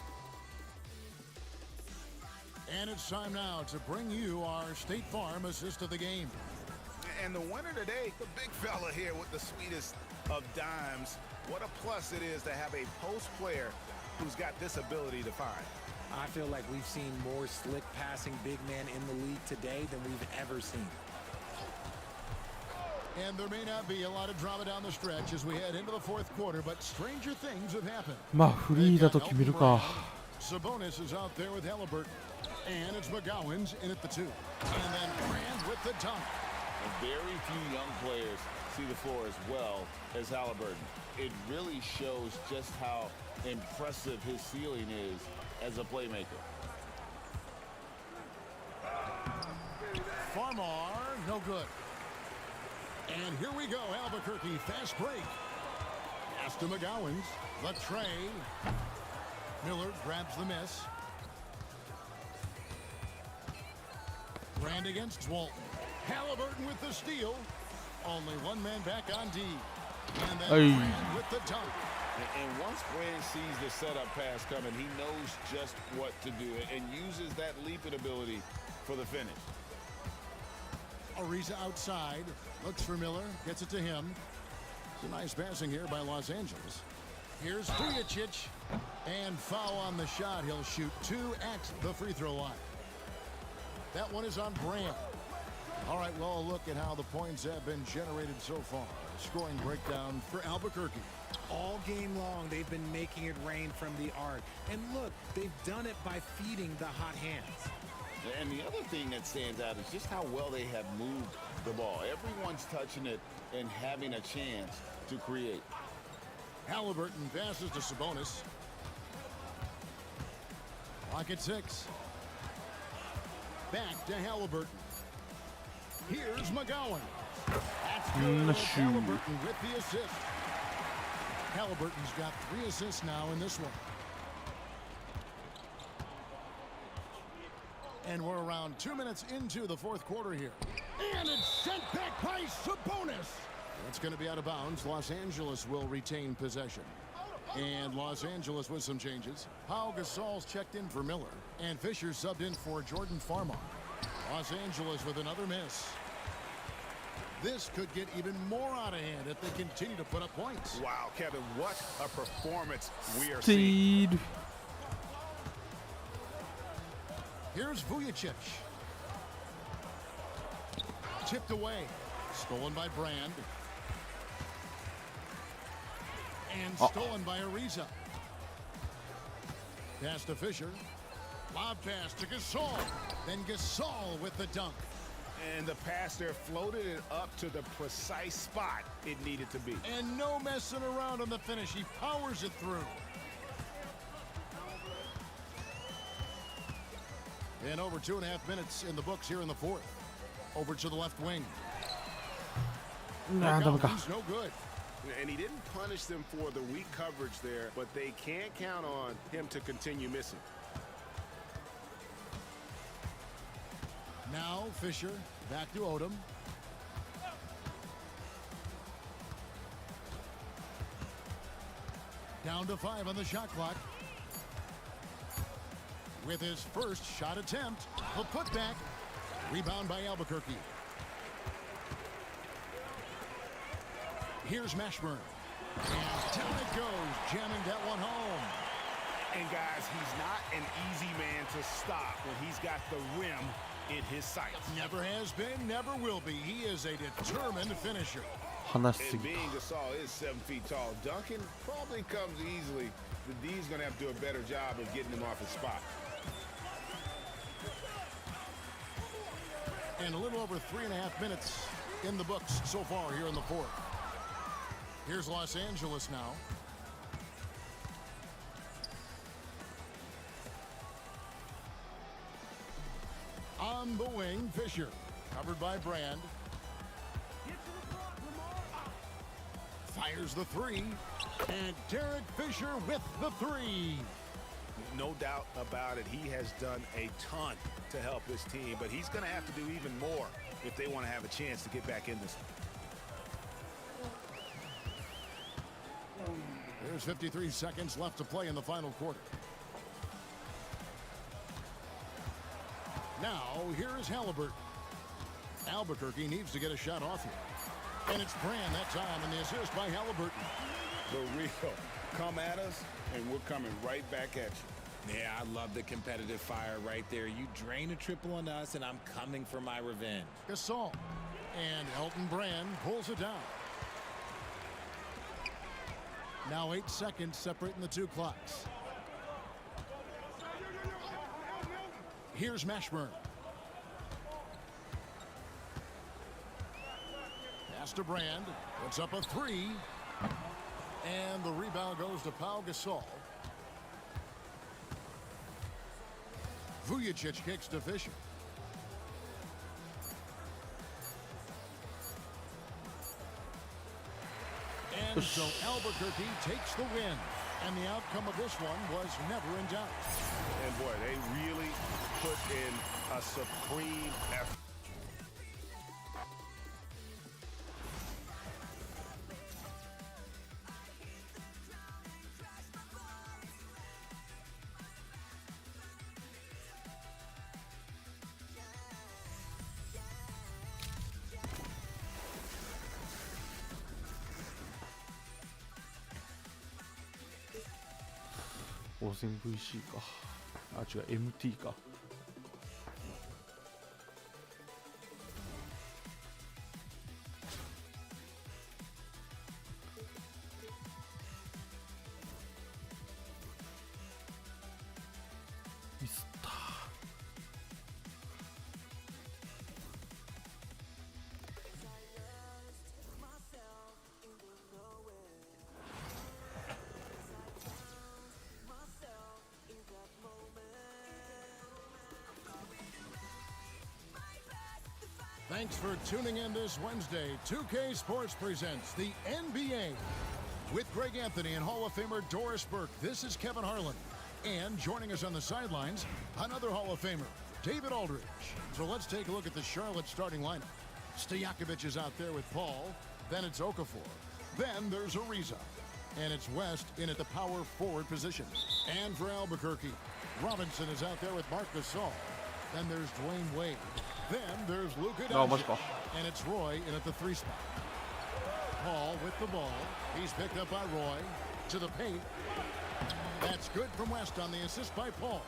B: And it's time now to bring you our State Farm assist of the game.
E: And the winner today, the big fella here with the sweetest of dimes. What a plus it is to have a post player who's got this ability to find.
F: I feel like we've seen more slick passing big men in the league today than we've ever seen.
B: And there may not be a lot of drama down the stretch as we head into the fourth quarter, but stranger things have happened.
A: まあフリーだと決めるか。
B: Sabonis is out there with Halliburton. And it's McGowan's in at the 2. And then Brand with the dunk.
D: And very few young players see the floor as well as Halliburton. It really shows just how impressive his ceiling is as a playmaker.
B: Farmar, no good. And here we go, Albuquerque, fast break. Pass to McGowan's, the tray. Miller grabs the miss. Brand against Walton. Halliburton with the steal. Only one man back on D. And then
A: Hey.
B: Brand with the dunk.
D: And once Brand sees the setup pass coming, he knows just what to do and uses that leaping ability for the finish.
B: Ariza outside, looks for Miller, gets it to him. It's a nice passing here by Los Angeles. Here's Vujicic, and foul on the shot. He'll shoot 2 at the free throw line. That one is on Brand. All right, well, a look at how the points have been generated so far. Scoring breakdown for Albuquerque.
F: All game long, they've been making it rain from the arc. And look, they've done it by feeding the hot hands.
D: And the other thing that stands out is just how well they have moved the ball. Everyone's touching it and having a chance to create.
B: Halliburton passes to Sabonis. Clock at 6. Back to Halliburton. Here's McGowan. That's good. Halliburton with the assist. Halliburton's got 3 assists now in this one. And we're around 2 minutes into the fourth quarter here. And it's sent back by Sabonis. That's going to be out of bounds. Los Angeles will retain possession. And Los Angeles with some changes. Pau Gasol's checked in for Miller. And Fisher subbed in for Jordan Farmar. Los Angeles with another miss. This could get even more out of hand if they continue to put up points.
E: Wow, Kevin, what a performance we are seeing.
A: Steed.
B: Here's Vujicic. Tipped away. Stolen by Brand. And stolen by Ariza. Pass to Fisher. Lob pass to Gasol. Then Gasol with the dunk.
E: And the pass there floated it up to the precise spot it needed to be.
B: And no messing around on the finish. He powers it through. And over 2.5 minutes in the books here in the fourth. Over to the left wing. He's no good.
E: And he didn't punish them for the weak coverage there, but they can't count on him to continue missing.
B: Now Fisher back to Odom. Down to 5 on the shot clock. With his first shot attempt, the putback. Rebound by Albuquerque. Here's Mashburn. And down it goes, jamming that one home.
E: And guys, he's not an easy man to stop when he's got the rim in his sights.
B: Never has been, never will be. He is a determined finisher.
E: And being Gasol is 7 feet tall, Duncan probably comes easily. The D's going to have to do a better job of getting him off his spot.
B: And a little over 3.5 minutes in the books so far here in the fourth. Here's Los Angeles now. On the wing, Fisher. Covered by Brand. Fires the three. And Derek Fisher with the three.
E: No doubt about it. He has done a ton to help his team, but he's going to have to do even more if they want to have a chance to get back in this.
B: There's 53 seconds left to play in the final quarter. Now, here is Halliburton. Albuquerque needs to get a shot off here. And it's Brand that time, and the assist by Halliburton.
E: The real come at us, and we're coming right back at you.
F: Yeah, I love the competitive fire right there. You drain a triple on us, and I'm coming for my revenge.
B: Gasol. And Elton Brand pulls it down. Now 8 seconds separating the two clocks. Here's Mashburn. Pass to Brand. Puts up a three. And the rebound goes to Pau Gasol. Vujicic kicks to Fisher. And so Albuquerque takes the win. And the outcome of this one was never in doubt.
E: And boy, they really put in a supreme effort.
A: OSMVC か。あ、違う、MT か。ミスった。
B: Thanks for tuning in this Wednesday. 2K Sports presents the NBA. With Greg Anthony and Hall of Famer Doris Burke, this is Kevin Harlan. And joining us on the sidelines, another Hall of Famer, David Aldridge. So let's take a look at the Charlotte starting lineup. Stojakovic is out there with Paul. Then it's Okafor. Then there's Ariza. And it's West in at the power forward position. And for Albuquerque, Robinson is out there with Marc Gasol. Then there's Dwayne Wade. Then there's Luka Doncic. And it's Roy in at the 3 spot. Paul with the ball. He's picked up by Roy. To the paint. That's good from West on the assist by Paul.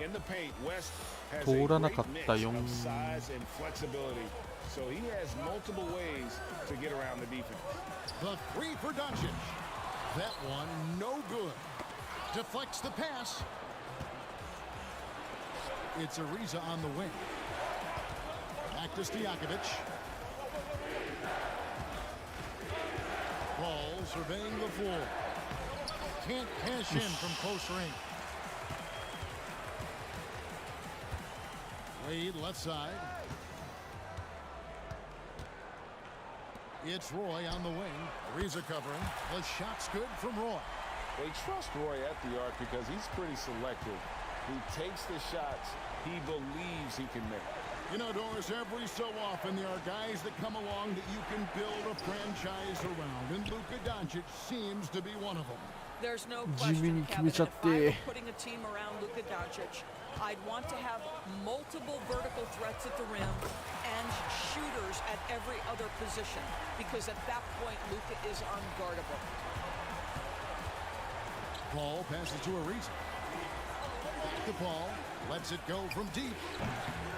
E: In the paint, West has a great mix of size and flexibility So he has multiple ways to get around the defense.
B: The three for Doncic. That one no good. Deflects the pass. It's Ariza on the wing. Back to Stojakovic. Ball surveying the floor. Can't cash in from close range. Wade left side. It's Roy on the wing. Ariza covering. The shot's good from Roy.
E: They trust Roy at the arc because he's pretty selective. He takes the shots he believes he can make.
B: You know, Doris, every so often there are guys that come along that you can build a franchise around, and Luka Doncic seems to be one of them.
C: There's no question, Kevin, if I were putting a team around Luka Doncic, I'd want to have multiple vertical threats at the rim and shooters at every other position, because at that point, Luka is unguardable.
B: Paul passes to Ariza. Back to Paul, lets it go from deep.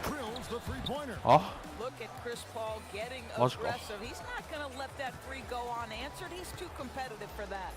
B: Drills the three-pointer.
C: Look at Chris Paul getting
A: Let's go.
C: aggressive. He's not going to let that three go unanswered. He's too competitive for that.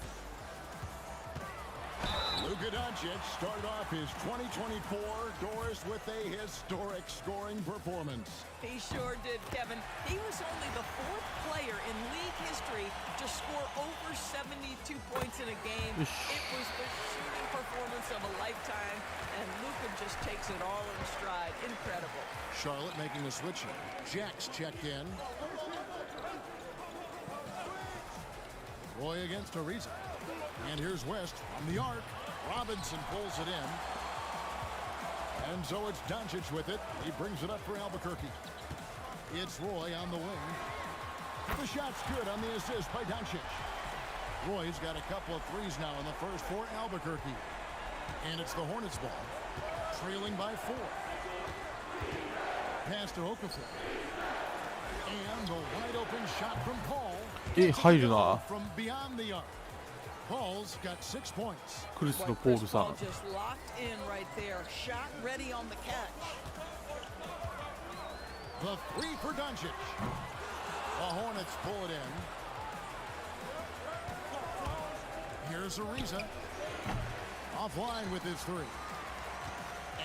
B: Luka Doncic started off his 2024 Doris with a historic scoring performance.
C: He sure did, Kevin. He was only the fourth player in league history to score over 72 points in a game. It was the shooting performance of a lifetime, and Luka just takes it all in stride. Incredible.
B: Charlotte making a switch in. Jack's checked in. Roy against Ariza. And here's West from the arc. Robinson pulls it in. And so it's Doncic with it. He brings it up for Albuquerque. It's Roy on the wing. The shot's good on the assist by Doncic. Roy's got a couple of threes now in the first for Albuquerque. And it's the Hornets ball. Trailing by 4. Pass to Okafor. And the wide open shot from Paul.
A: 入るな。
B: From beyond the arc. Paul's got 6 points.
A: クリスの
C: But
A: ポー
C: Chris
A: ルさ
C: Paul
A: ん。
C: just locked in right there. Shot ready on the catch.
B: The three for Doncic. The Hornets pull it in. Here's Ariza. Offline with his three.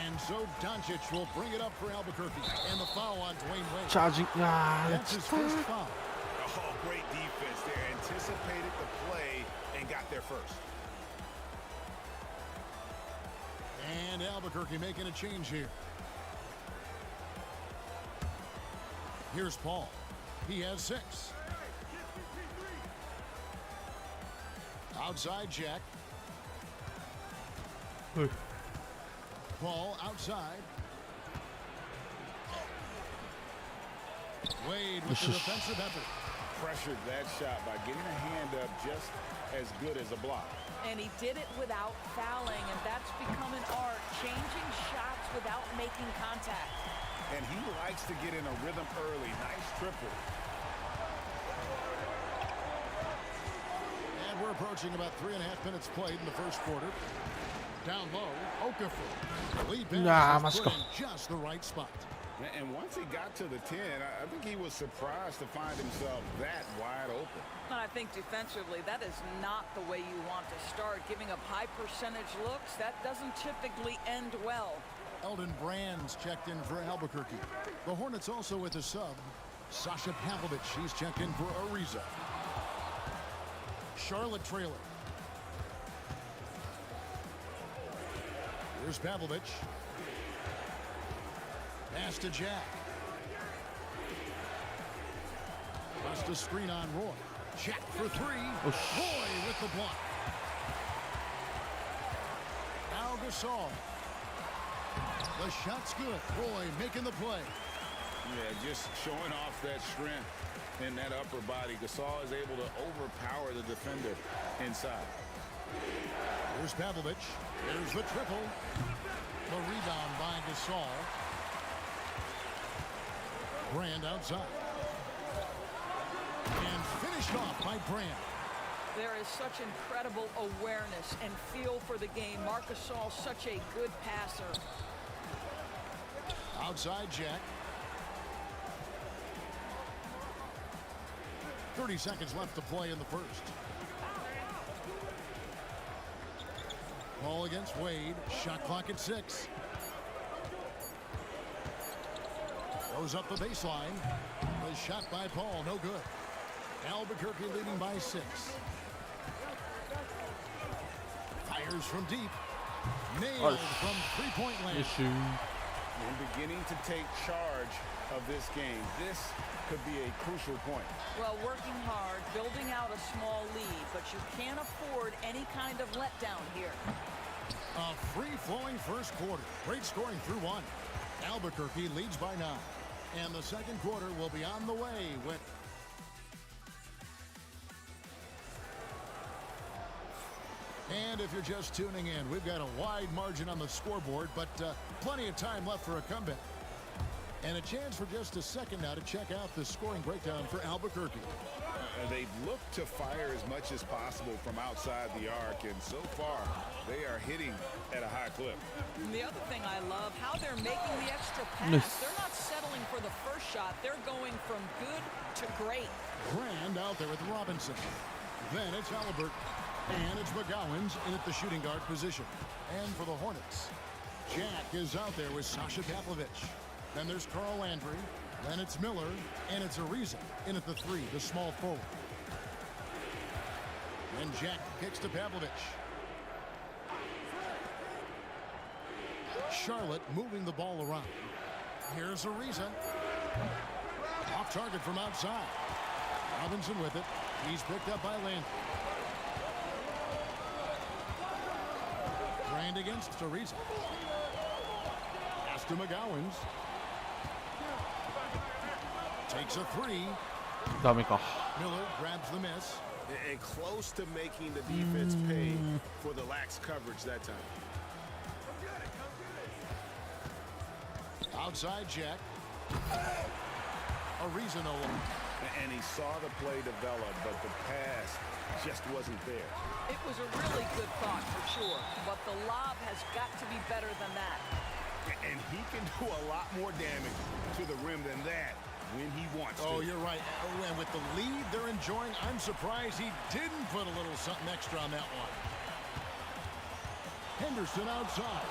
B: And so Doncic will bring it up for Albuquerque. And the foul on Dwayne Wade.
A: チャージ。
B: That's his first foul.
E: Oh, great defense there. Anticipated the play and got there first.
B: And Albuquerque making a change here. Here's Paul. He has 6. Outside Jack. Paul outside. Wade with the defensive effort.
E: Pressured that shot by getting a hand up just as good as a block.
C: And he did it without fouling, and that's become an art, changing shots without making contact.
E: And he likes to get in a rhythm early. Nice triple.
B: And we're approaching about 3.5 minutes played in the first quarter. Down low, Okafor. Lead pass is put in just the right spot.
E: And once he got to the 10, I think he was surprised to find himself that wide open.
C: And I think defensively, that is not the way you want to start. Giving up high percentage looks, that doesn't typically end well.
B: Eldon Brand's checked in for Albuquerque. The Hornets also with a sub. Sasha Pavlovich, he's checked in for Ariza. Charlotte trailer. Here's Pavlovich. Pass to Jack. Just a screen on Roy. Jack for 3. Roy with the block. Al Gasol. The shot's good. Roy making the play.
E: Yeah, just showing off that strength in that upper body. Gasol is able to overpower the defender inside.
B: Here's Pavlovich. There's the triple. The rebound by Gasol. Brand outside. And finished off by Brand.
C: There is such incredible awareness and feel for the game. Marc Gasol, such a good passer.
B: Outside Jack. 30 seconds left to play in the first. Ball against Wade. Shot clock at 6. Goes up the baseline. The shot by Paul, no good. Albuquerque leading by 6. Fires from deep. Nailed from three-point land.
E: And beginning to take charge of this game. This could be a crucial point.
C: Well, working hard, building out a small lead, but you can't afford any kind of letdown here.
B: A free-flowing first quarter. Great scoring through 1. Albuquerque leads by 9. And the second quarter will be on the way with... And if you're just tuning in, we've got a wide margin on the scoreboard, but plenty of time left for a comeback. And a chance for just a second now to check out the scoring breakdown for Albuquerque.
E: They've looked to fire as much as possible from outside the arc, and so far, they are hitting at a high clip.
C: And the other thing I love, how they're making the extra pass. They're not settling for the first shot. They're going from good to great.
B: Grand out there with Robinson. Then it's Albert. And it's McGowan's in at the shooting guard position. And for the Hornets, Jack is out there with Sasha Pavlovich. Then there's Carl Landry. Then it's Miller. And it's Ariza in at the 3, the small forward. Then Jack kicks to Pavlovich. Charlotte moving the ball around. Here's Ariza. Off target from outside. Robinson with it. He's picked up by Landry. Grand against Ariza. Pass to McGowan's. Takes a 3.
A: ダメか。
B: Miller grabs the miss.
E: And close to making the defense pay for the lax coverage that time.
B: Outside Jack. Ariza no longer.
E: And he saw the play develop, but the pass just wasn't there.
C: It was a really good thought for sure, but the lob has got to be better than that.
E: And he can do a lot more damage to the rim than that when he wants to.
B: Oh, you're right. Oh, and with the lead they're enjoying, I'm surprised he didn't put a little something extra on that one. Henderson outside.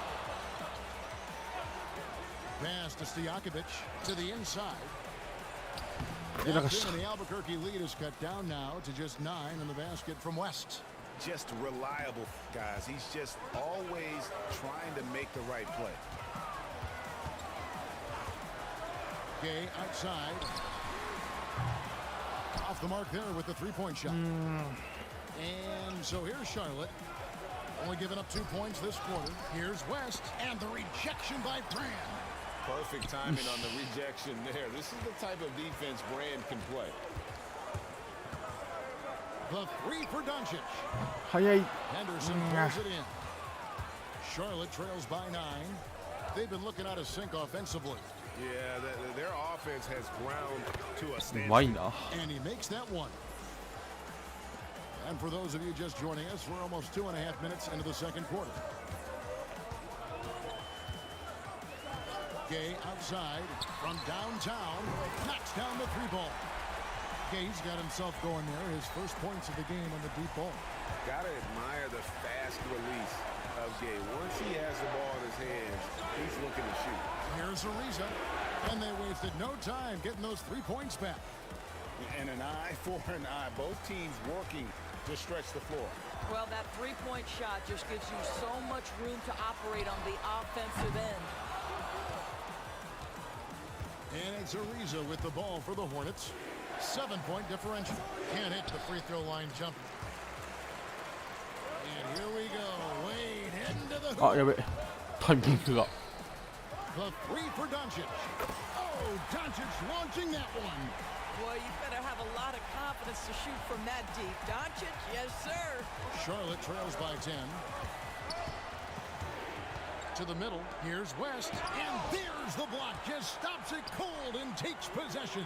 B: Pass to Stojakovic to the inside. And the Albuquerque lead is cut down now to just 9 in the basket from West.
E: Just reliable, guys. He's just always trying to make the right play.
B: Okay, outside. Off the mark there with the three-point shot. And so here's Charlotte. Only giving up 2 points this quarter. Here's West. And the rejection by Brand.
E: Perfect timing on the rejection there. This is the type of defense Brand can play.
B: The 3 for Doncic.
A: 早い。
B: Henderson pulls it in. Charlotte trails by 9. They've been looking out of sync offensively.
E: Yeah, their offense has ground to a
A: う
E: standstill.
A: まいな。
B: And he makes that one. And for those of you just joining us, we're almost 2.5 minutes into the second quarter. Gay outside from downtown, knocks down the 3 ball. Gay's got himself going there. His first points of the game on the deep ball.
E: Gotta admire the fast release of Gay. Once he has the ball in his hands, he's looking to shoot.
B: Here's Ariza, and they wasted no time getting those 3 points back.
E: And an eye for an eye. Both teams working to stretch the floor.
C: Well, that three-point shot just gives you so much room to operate on the offensive end.
B: And it's Ariza with the ball for the Hornets. 7-point differential. Can't hit the free throw line jumper. And here we go. Wade heading to the
A: あ、や
B: hoop.
A: べ。タイミングが。
B: The 3 for Doncic. Oh, Doncic launching that one.
C: Boy, you better have a lot of confidence to shoot from that deep. Doncic, yes, sir.
B: Charlotte trails by 10. To the middle. Here's West. And there's the block. Just stops it cold and takes possession.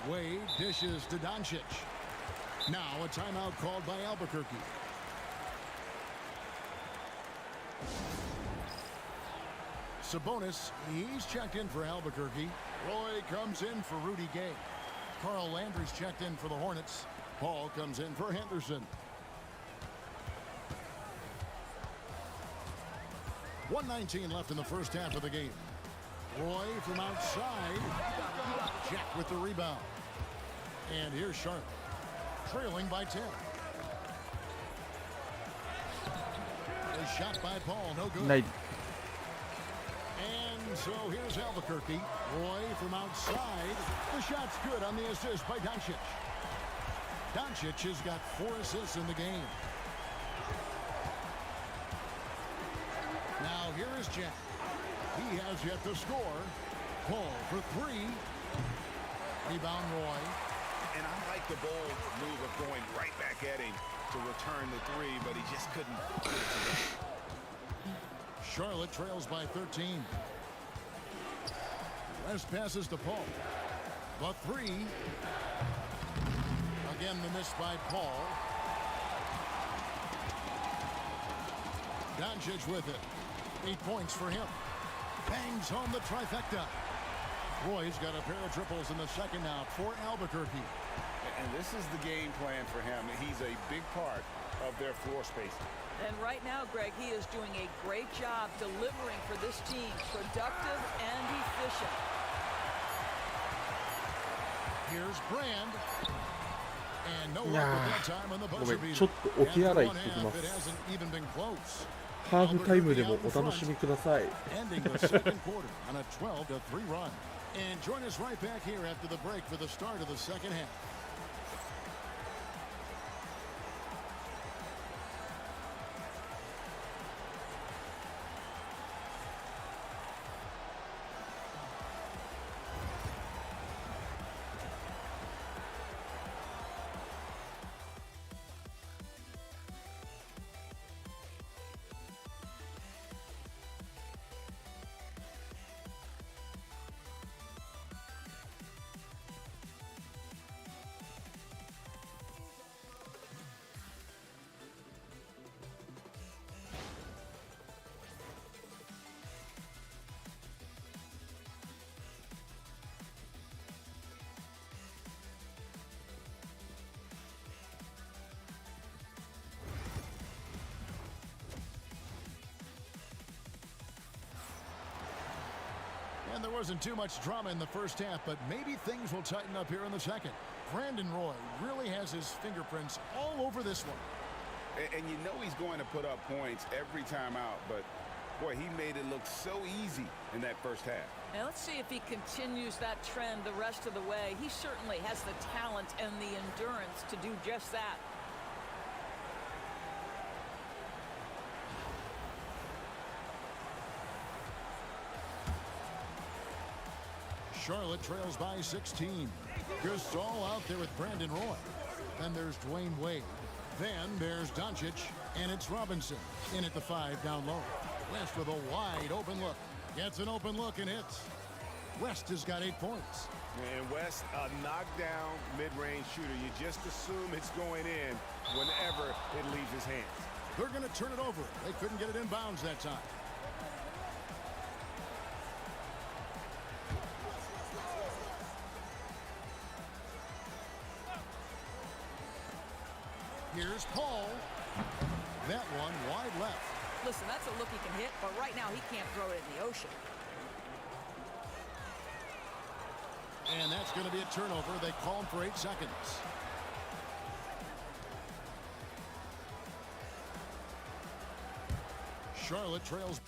B: Wade dishes to Doncic. Now a timeout called by Albuquerque. Sabonis, he's checked in for Albuquerque. Roy comes in for Rudy Gay. Carl Landry's checked in for the Hornets. Paul comes in for Henderson. 1:19 left in the first half of the game. Roy from outside. Jack with the rebound. And here's Sharp, trailing by 10. A shot by Paul, no good.
A: Nice.
B: And so here's Albuquerque. Roy from outside. The shot's good on the assist by Doncic. Doncic has got 4 assists in the game. Now here is Jack. He has yet to score. Paul for 3. Rebound Roy.
E: And I like the bold move of going right back at him to return the 3, but he just couldn't get it to him.
B: Charlotte trails by 13. West passes to Paul. The 3. Again, the miss by Paul. Doncic with it. 8 points for him. Bangs home the trifecta. Roy's got a pair of triples in the second now for Albuquerque.
E: And this is the game plan for him. He's a big part of their floor spacing.
C: And right now, Greg, he is doing a great job delivering for this team, productive and efficient.
B: Here's Brand. And no luck with that time on the buzzer
A: ごめん、
B: beater.
A: ちょっとお手洗い行ってき
B: After
A: ま
B: one half, it
A: す。
B: hasn't even been close.
A: ハーフタイムでもお楽しみください。
B: Ending the second quarter on a 12-3 run. And join us right back here after the break for the start of the second half. And there wasn't too much drama in the first half, but maybe things will tighten up here in the second. Brandon Roy really has his fingerprints all over this one.
E: And you know he's going to put up points every time out, but boy, he made it look so easy in that first half.
C: Now let's see if he continues that trend the rest of the way. He certainly has the talent and the endurance to do just that.
B: Charlotte trails by 16. Gasol out there with Brandon Roy. Then there's Dwayne Wade. Then there's Doncic, and it's Robinson in at the 5 down low. West with a wide open look. Gets an open look and hits. West has got 8 points.
E: And West, a knockdown mid-range shooter. You just assume it's going in whenever it leaves his hands.
B: They're going to turn it over. They couldn't get it in bounds that time. Here's Paul. That one wide left.
C: Listen, that's a look he can hit, but right now he can't throw it in the ocean.
B: And that's going to be a turnover. They call him for 8 seconds. Charlotte trails.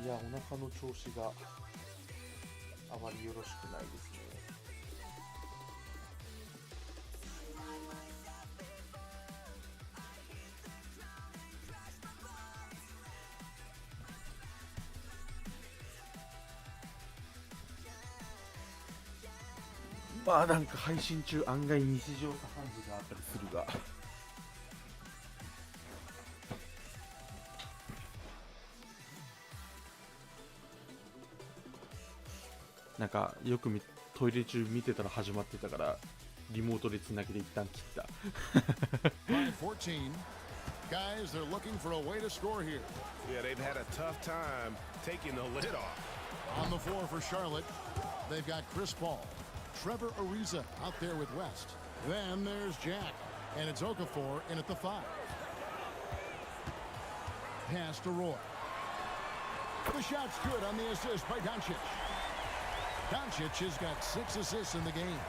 A: や、お腹の調子があまりよろしくないですね。まあなんか配信中案外日常茶飯事があったりするが、なんかよくトイレ中見てたら始まってたからリモートでつなげて一旦切った。
B: 14. Guys, they're looking for a way to score here.
E: Yeah, they've had a tough time taking the lid off.
B: On the floor for Charlotte, they've got Chris Paul, Trevor Ariza out there with West. Then there's Jack, and it's Okafor in at the 5. Pass to Roy. The shot's good on the assist by Doncic. Doncic has got 6 assists in the game.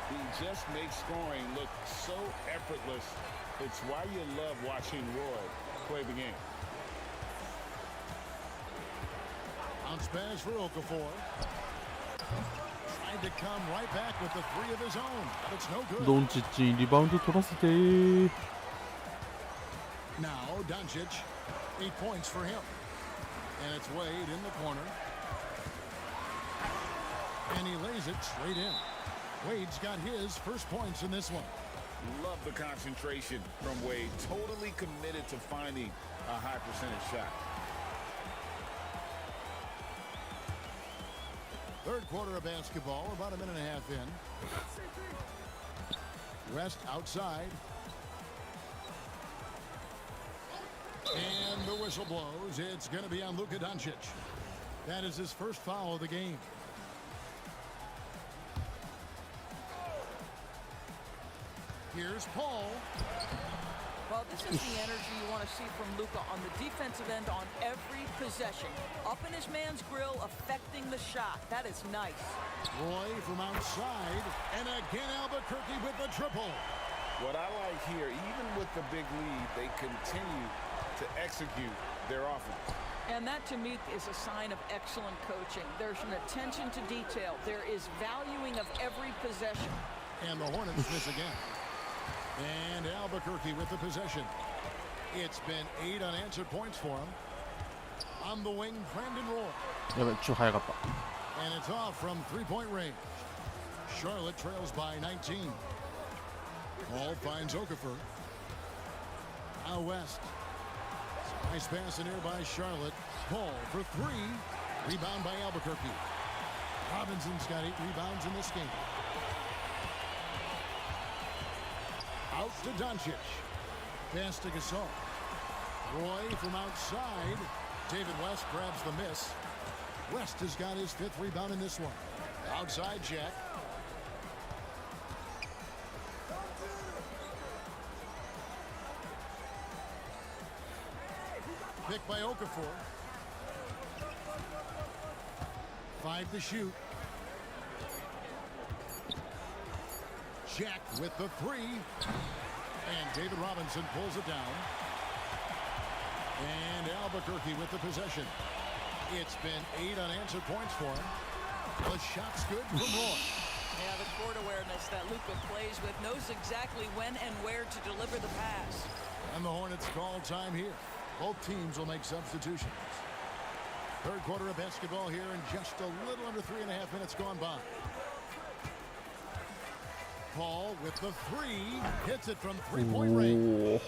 D: He just makes scoring look so effortless. It's why you love watching Roy play the game.
B: Bounce pass for Okafor. Tried to come right back with the 3 of his own, but it's no good.
A: ドンチッチにリバウンド取らせて。
B: Now Doncic, 8 points for him. And it's Wade in the corner. And he lays it straight in. Wade's got his first points in this one.
D: Love the concentration from Wade. Totally committed to finding a high percentage shot.
B: Third quarter of basketball, about a minute and a half in. West outside. And the whistle blows. It's going to be on Luka Doncic. That is his first foul of the game. Here's Paul.
C: Well, this is the energy you want to see from Luka on the defensive end on every possession. Up in his man's grill, affecting the shot. That is nice.
B: Roy from outside. And again, Albuquerque with the triple.
D: What I like here, even with the big lead, they continue to execute their offense.
C: And that, to me, is a sign of excellent coaching. There's an attention to detail. There is valuing of every possession.
B: And the Hornets miss again. And Albuquerque with the possession. It's been 8 unanswered points for him. On the wing, Brandon Roy.
A: やべ、ちょっと早かった。
B: And it's off from 3-point range. Charlotte trails by 19. Paul finds Okafor. Now West. Nice pass in here by Charlotte. Paul for 3. Rebound by Albuquerque. Robinson's got 8 rebounds in this game. Out to Doncic. Pass to Gasol. Roy from outside. David West grabs the miss. West has got his 5th rebound in this one. Outside Jack. Picked by Okafor. 5 to shoot. Jack with the 3. And David Robinson pulls it down. And Albuquerque with the possession. It's been 8 unanswered points for him. The shot's good from Roy.
C: Yeah, the court awareness that Luka plays with, knows exactly when and where to deliver the pass.
B: And the Hornets call time here. Both teams will make substitutions. Third quarter of basketball here in just a little under 3.5 minutes gone by. Paul with the 3. Hits it from 3-point range.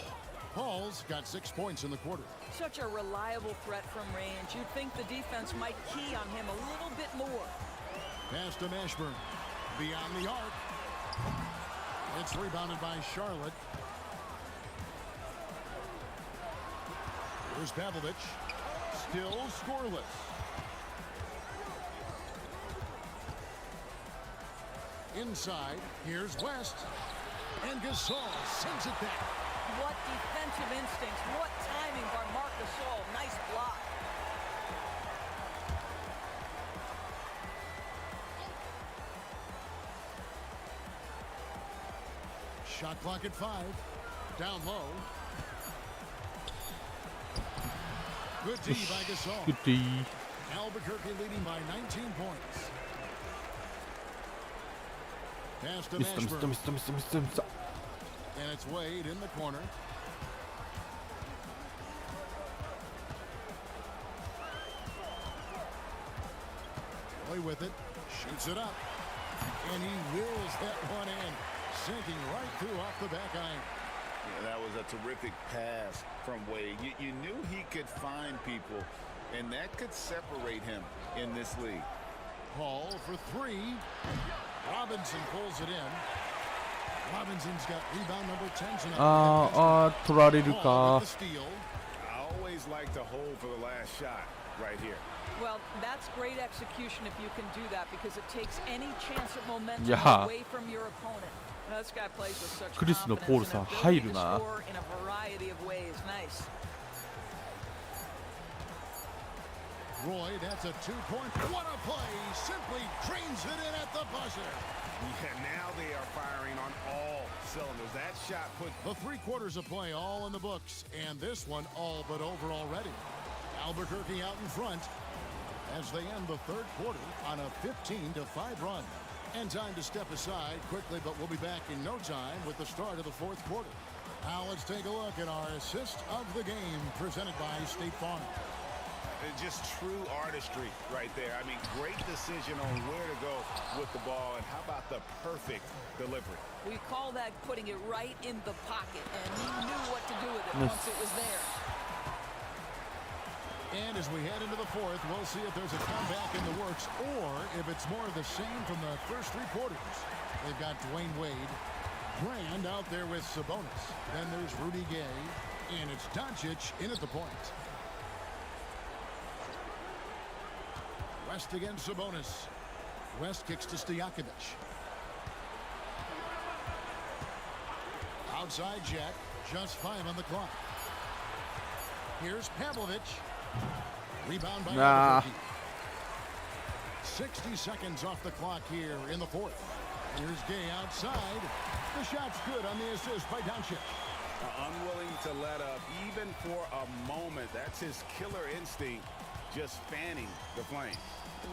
B: Paul's got 6 points in the quarter.
C: Such a reliable threat from range. You'd think the defense might key on him a little bit more.
B: Pass to Mashburn. Beyond the arc. It's rebounded by Charlotte. Here's Pavlovich. Still scoreless. Inside, here's West. And Gasol sends it back.
C: What defensive instincts. What timing by Marc Gasol. Nice block.
B: Shot clock at 5. Down low. Good D by Gasol.
A: Good D.
B: Albuquerque leading by 19 points. Pass to
A: ミスったミスった
B: Mashburn.
A: ミスったミスったミスったミスった。
B: And it's Wade in the corner. Play with it. Shoots it up. And he wills that one in. Sinking right through off the back iron.
D: Yeah, that was a terrific pass from Wade. You knew he could find people, and that could separate him in this league.
B: Paul for three. Robinson pulls it in. Robinson's got rebound number 10 tonight.
A: 取られる
B: Paul
A: か
B: with the steal.
E: I always like to hold for the last shot right here.
C: Well, that's great execution if you can do that because it takes any chance at momentum
A: Yeah.
C: away from your opponent. Now, this guy plays with such
A: クリスの
C: confidence
A: ポール
C: and
A: さん
C: ability
A: 入る
C: to
A: な。
C: score in a variety of ways. Nice.
B: Roy, that's a two-point. What a play! Simply drains it in at the buzzer.
E: Yeah, now they are firing on all cylinders. That shot put
B: The 3 quarters of play all in the books, and this one all but over already. Albuquerque out in front as they end the third quarter on a 15-5 run. And time to step aside quickly, but we'll be back in no time with the start of the fourth quarter. Now let's take a look at our assist of the game presented by State Farm.
E: just true artistry right there. I mean, great decision on where to go with the ball, and how about the perfect delivery?
C: We call that putting it right in the pocket, and he knew what to do with it once it was there.
B: And as we head into the fourth, we'll see if there's a comeback in the works or if it's more of the same from the first 3 quarters. They've got Dwayne Wade, Brand out there with Sabonis. Then there's Rudy Gay, and it's Doncic in at the point. West against Sabonis. West kicks to Stojakovic. Outside Jack, just 5 on the clock. Here's Pavlovic. Rebound by Albuquerque. 60 seconds off the clock here in the fourth. Here's Gay outside. The shot's good on the assist by Doncic.
E: Unwilling to let up even for a moment. That's his killer instinct, just fanning the flame.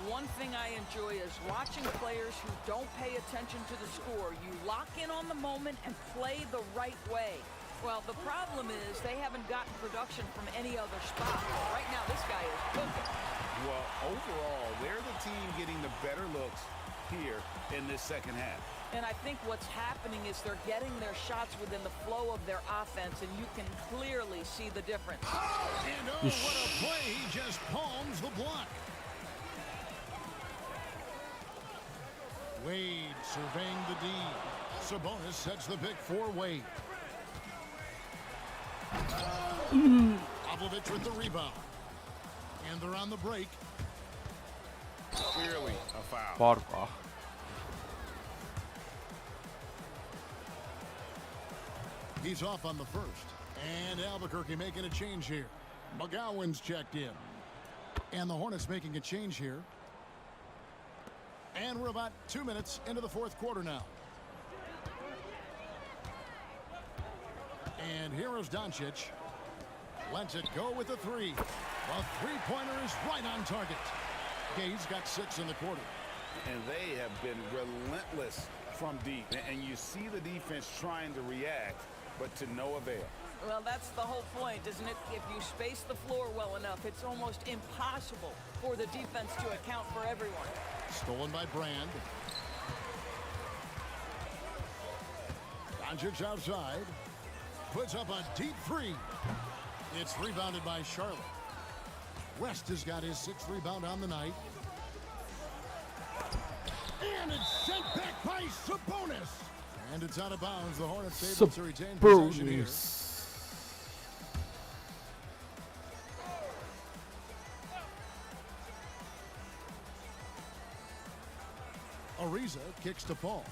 C: One thing I enjoy is watching players who don't pay attention to the score. You lock in on the moment and play the right way. Well, the problem is they haven't gotten production from any other spot. Right now, this guy is cooking.
E: Well, overall, they're the team getting the better looks here in this second half.
C: And I think what's happening is they're getting their shots within the flow of their offense, and you can clearly see the difference.
B: And oh, what a play. He just palms the block. Wade surveying the D. Sabonis sets the pick for Wade. Pavlovic with the rebound. And they're on the break.
E: Clearly a foul.
A: ファウルか。
B: He's off on the first. And Albuquerque making a change here. McGowan's checked in. And the Hornets making a change here. And we're about 2 minutes into the fourth quarter now. And here is Doncic. Lets it go with the three. The three-pointer is right on target. Gay's got 6 in the quarter.
E: And they have been relentless from deep. And you see the defense trying to react, but to no avail.
C: Well, that's the whole point, isn't it? If you space the floor well enough, it's almost impossible for the defense to account for everyone.
B: Stolen by Brand. Doncic outside. Puts up a deep three. It's rebounded by Charlotte. West has got his 6th rebound on the night. And it's sent back by Sabonis. And it's out of bounds. The Hornets able to retain possession here. Ariza kicks to Paul.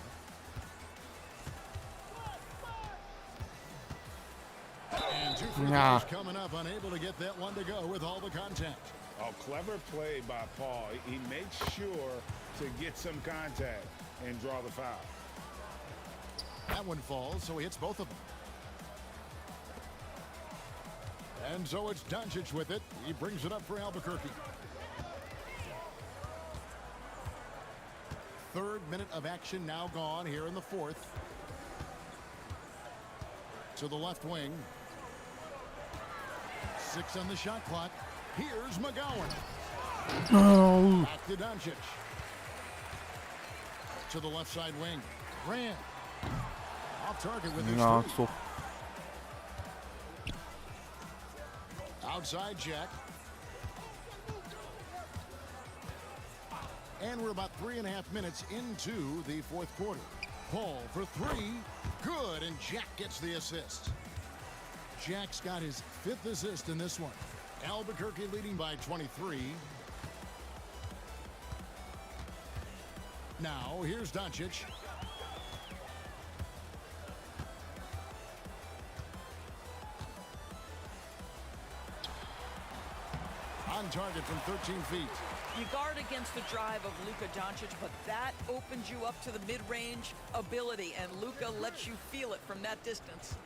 B: And 2 free throws coming up, unable to get that one to go with all the contact.
E: A clever play by Paul. He makes sure to get some contact and draw the foul.
B: That one falls, so he hits both of them. And so it's Doncic with it. He brings it up for Albuquerque. third minute of action now gone here in the fourth. To the left wing. 6 on the shot clock. Here's McGowan. Back to Doncic. To the left side wing. Grant. Off target with his three. Outside Jack. And we're about 3.5 minutes into the fourth quarter. Paul for 3. Good, and Jack gets the assist. Jack's got his 5th assist in this one. Albuquerque leading by 23. Now, here's Doncic. On target from 13 feet.
C: You guard against the drive of Luka Doncic, but that opens you up to the mid-range ability, and Luka lets you feel it from that distance.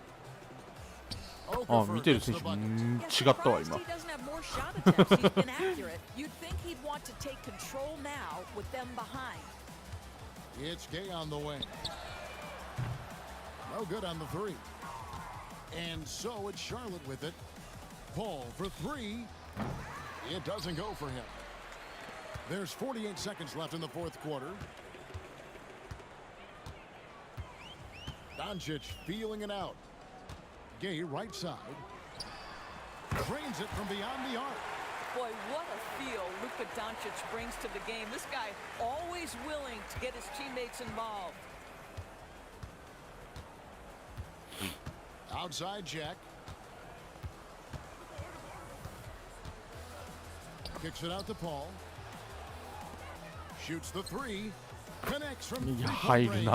A: あ、見てる選手違ったわ今。
C: He doesn't have more shot attempts. He's been accurate. You'd think he'd want to take control now with them behind.
B: It's Gay on the wing. No good on the 3. And so it's Charlotte with it. Paul for 3. It doesn't go for him. There's 48 seconds left in the fourth quarter. Doncic feeling it out. Gay right side. Drains it from beyond the arc.
C: Boy, what a feel Luka Doncic brings to the game. This guy always willing to get his teammates involved.
B: Outside Jack. Kicks it out to Paul. Shoots the 3. Connects from 3-point range.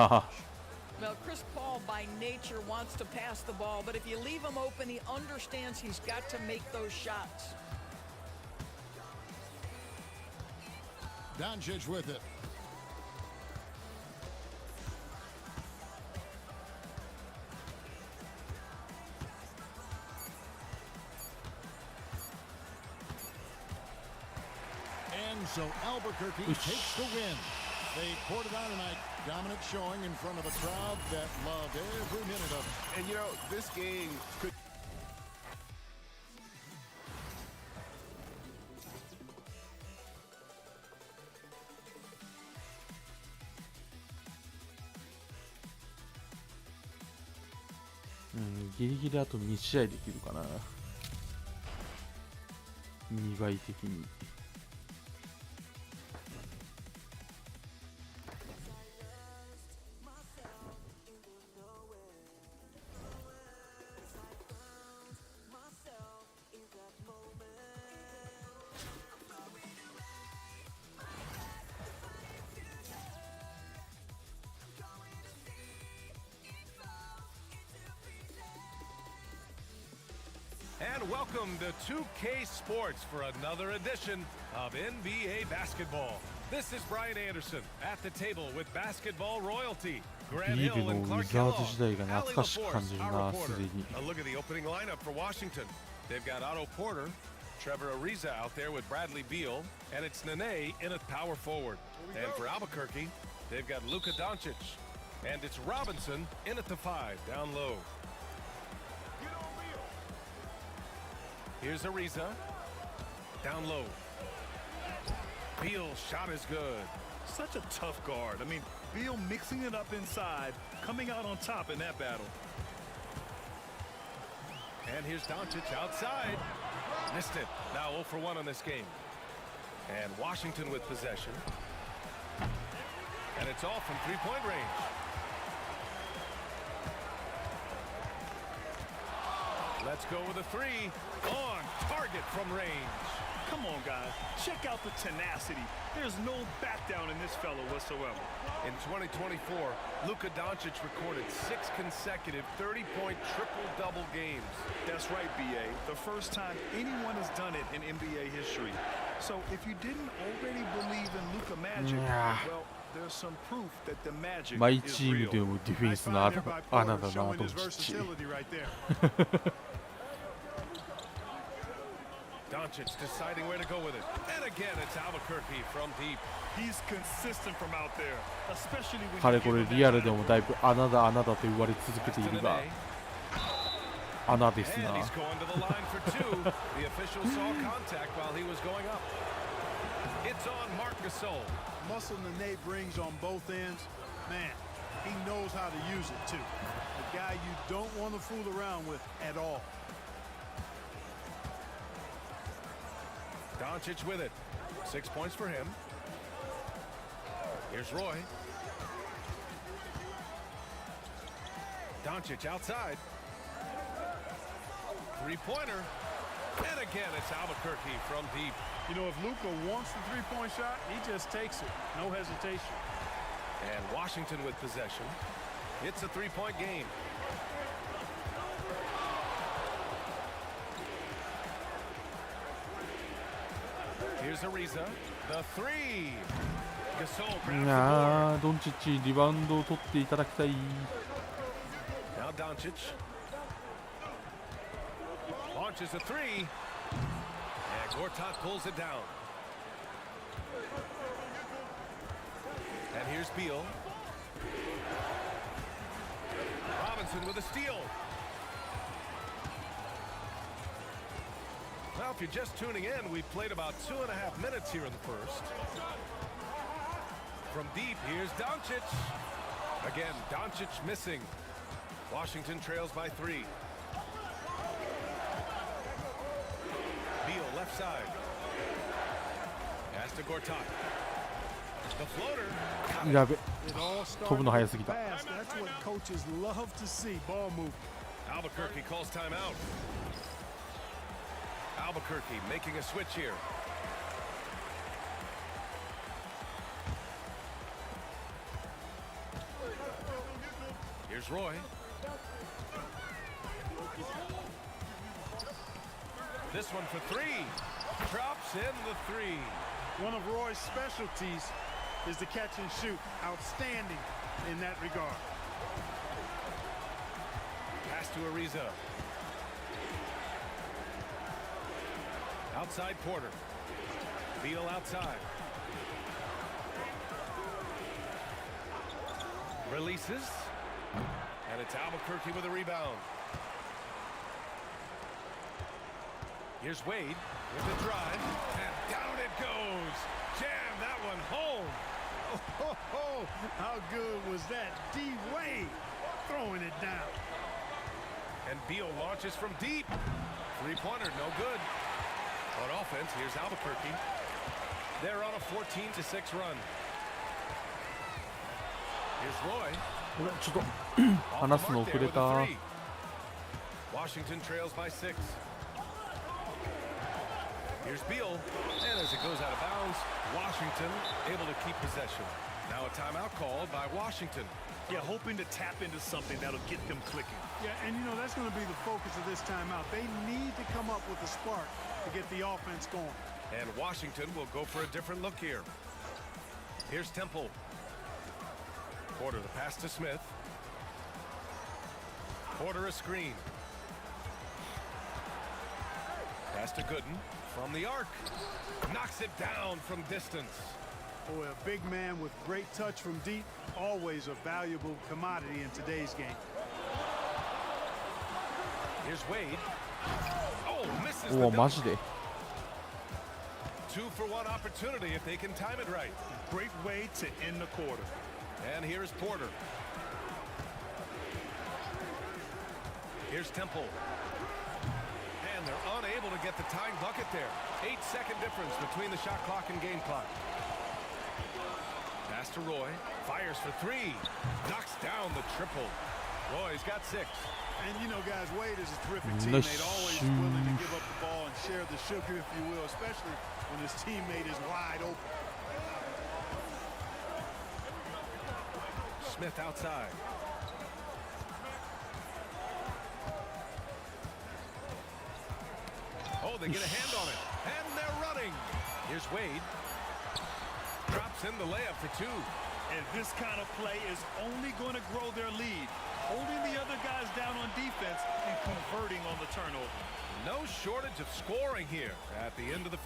C: Well, Chris Paul by nature wants to pass the ball, but if you leave him open, he understands he's got to make those shots.
B: Doncic with it. And so Albuquerque takes the win. They poured it on tonight. Dominant showing in front of a crowd that loved every minute of it.
E: And you know, this game could...
A: ギリギリあと2試合できるかな。2倍的に。
G: And welcome to 2K Sports for another edition of NBA basketball. This is Brian Anderson at the table with basketball royalty. Grant Hill and Clark Kellogg, Ali LaForce, our reporter. A look at the opening lineup for Washington. They've got Otto Porter, Trevor Ariza out there with Bradley Beal, and it's Nene in at power forward. And for Albuquerque, they've got Luka Doncic, and it's Robinson in at the 5 down low. Here's Ariza. Down low. Beal's shot is good.
H: Such a tough guard. I mean, Beal mixing it up inside, coming out on top in that battle.
G: And here's Doncic outside. Missed it. Now 0 for 1 on this game. And Washington with possession. And it's all from three-point range. Let's go with a 3. On target from range.
H: Come on, guys. Check out the tenacity. There's no back down in this fellow whatsoever.
G: In 2024, Luka Doncic recorded 6 consecutive 30-point triple-double games.
H: That's right, B.A. The first time anyone has done it in NBA history. So if you didn't already believe in Luka magic, well, there's some proof that the magic
A: マイ
H: is
A: チームで
H: real.
A: もディフェンスの穴だな、ドンチッチ。
G: Doncic deciding where to go with it. And again, it's Albuquerque from deep.
H: He's consistent from out there, especially when
A: 彼これリアルでもだいぶ穴だ穴だと言われ続けているが穴ですな。
G: And he's going to the line for two. The official saw contact while he was going up. It's on Marc Gasol.
E: Muscle Nene brings on both ends. Man, he knows how to use it too. A guy you don't want to fool around with at all.
G: Doncic with it. 6 points for him. Here's Roy. Doncic outside. Three-pointer. And again, it's Albuquerque from deep.
E: You know, if Luka wants the three-point shot, he just takes it. No hesitation.
G: And Washington with possession. It's a three-point game. Here's Ariza. The three. Gasol grabs the
A: あードンチッチリバウンドを取っていただきたい。
G: board. Now Doncic. Launches a three. And Gortat pulls it down. And here's Beal. Robinson with a steal. Well, if you're just tuning in, we've played about 2.5 minutes here in the first. From deep, here's Doncic. Again, Doncic missing. Washington trails by 3. Beal left side. Pass to Gortat. The floater.
A: やべ
E: It all
A: 飛ぶの
E: started
A: 早すぎた。
E: fast. That's what coaches love to see. Ball movement.
G: Albuquerque calls timeout. Albuquerque making a switch here. Here's Roy. This one for three. Drops in the three.
E: One of Roy's specialties is the catch and shoot. Outstanding in that regard.
G: Pass to Ariza. Outside Porter. Beal outside. Releases. And it's Albuquerque with a rebound. Here's Wade with the drive. And down it goes. Jam that one home.
E: Oh, how good was that? D-Wade throwing it down.
G: And Beal launches from deep. Three-pointer, no good. On offense, here's Albuquerque. They're on a 14-6 run. Here's Roy.
A: ちょっと
G: Off the
A: 話すの
G: mark
A: 遅
G: there
A: れ
G: with
A: た。
G: a three. Washington trails by 6. Here's Beal. And as it goes out of bounds, Washington able to keep possession. Now a timeout called by Washington.
H: Yeah, hoping to tap into something that'll get them clicking.
E: Yeah, and you know, that's going to be the focus of this timeout. They need to come up with a spark to get the offense going.
G: And Washington will go for a different look here. Here's Temple. Porter the pass to Smith. Porter a screen. Pass to Gooden from the arc. Knocks it down from distance.
E: Boy, a big man with great touch from deep, always a valuable commodity in today's game.
G: Here's Wade. Oh, misses
A: おお
G: the
A: マ
G: dunk.
A: ジで
G: 2 for 1 opportunity if they can time it right.
H: Great way to end the quarter.
G: And here's Porter. Here's Temple. And they're unable to get the tying bucket there. 8-second difference between the shot clock and game clock. Pass to Roy. Fires for 3. Knocks down the triple. Roy's got 6.
E: And you know, guys, Wade is a terrific teammate, always willing to give up the ball and share the sugar, if you will, especially when his teammate is wide open.
G: Smith outside. Oh, they get a hand on it. And they're running. Here's Wade. Drops in the layup for 2.
H: And this kind of play is only going to grow their lead, holding the other guys down on defense and converting on the turnover.
G: No shortage of scoring here at the end of the.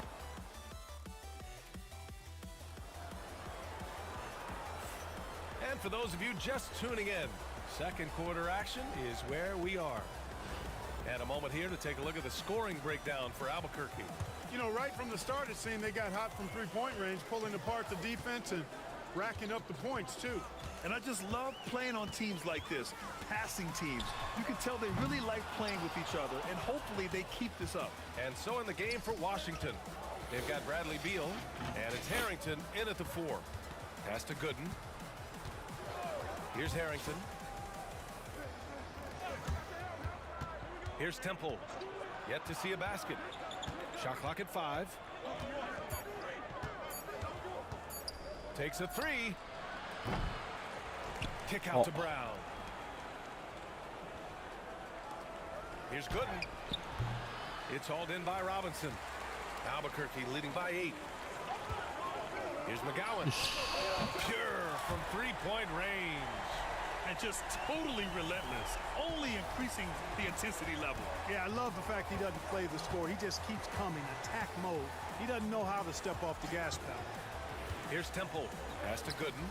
G: And for those of you just tuning in, second quarter action is where we are. And a moment here to take a look at the scoring breakdown for Albuquerque.
I: You know, right from the start, it seemed they got hot from three-point range, pulling apart the defense and racking up the points, too.
H: And I just love playing on teams like this, passing teams. You can tell they really like playing with each other, and hopefully they keep this up.
G: And so in the game for Washington, they've got Bradley Beal, and it's Harrington in at the 4. Pass to Gooden. Here's Harrington. Here's Temple. Yet to see a basket. Shot clock at 5. Takes a 3. Kick out to Brown. Here's Gooden. It's hauled in by Robinson. Albuquerque leading by 8. Here's McGowan. Pure from three-point range.
H: And just totally relentless, only increasing the intensity level.
I: Yeah, I love the fact he doesn't play the score. He just keeps coming, attack mode. He doesn't know how to step off the gas pedal.
G: Here's Temple. Pass to Gooden.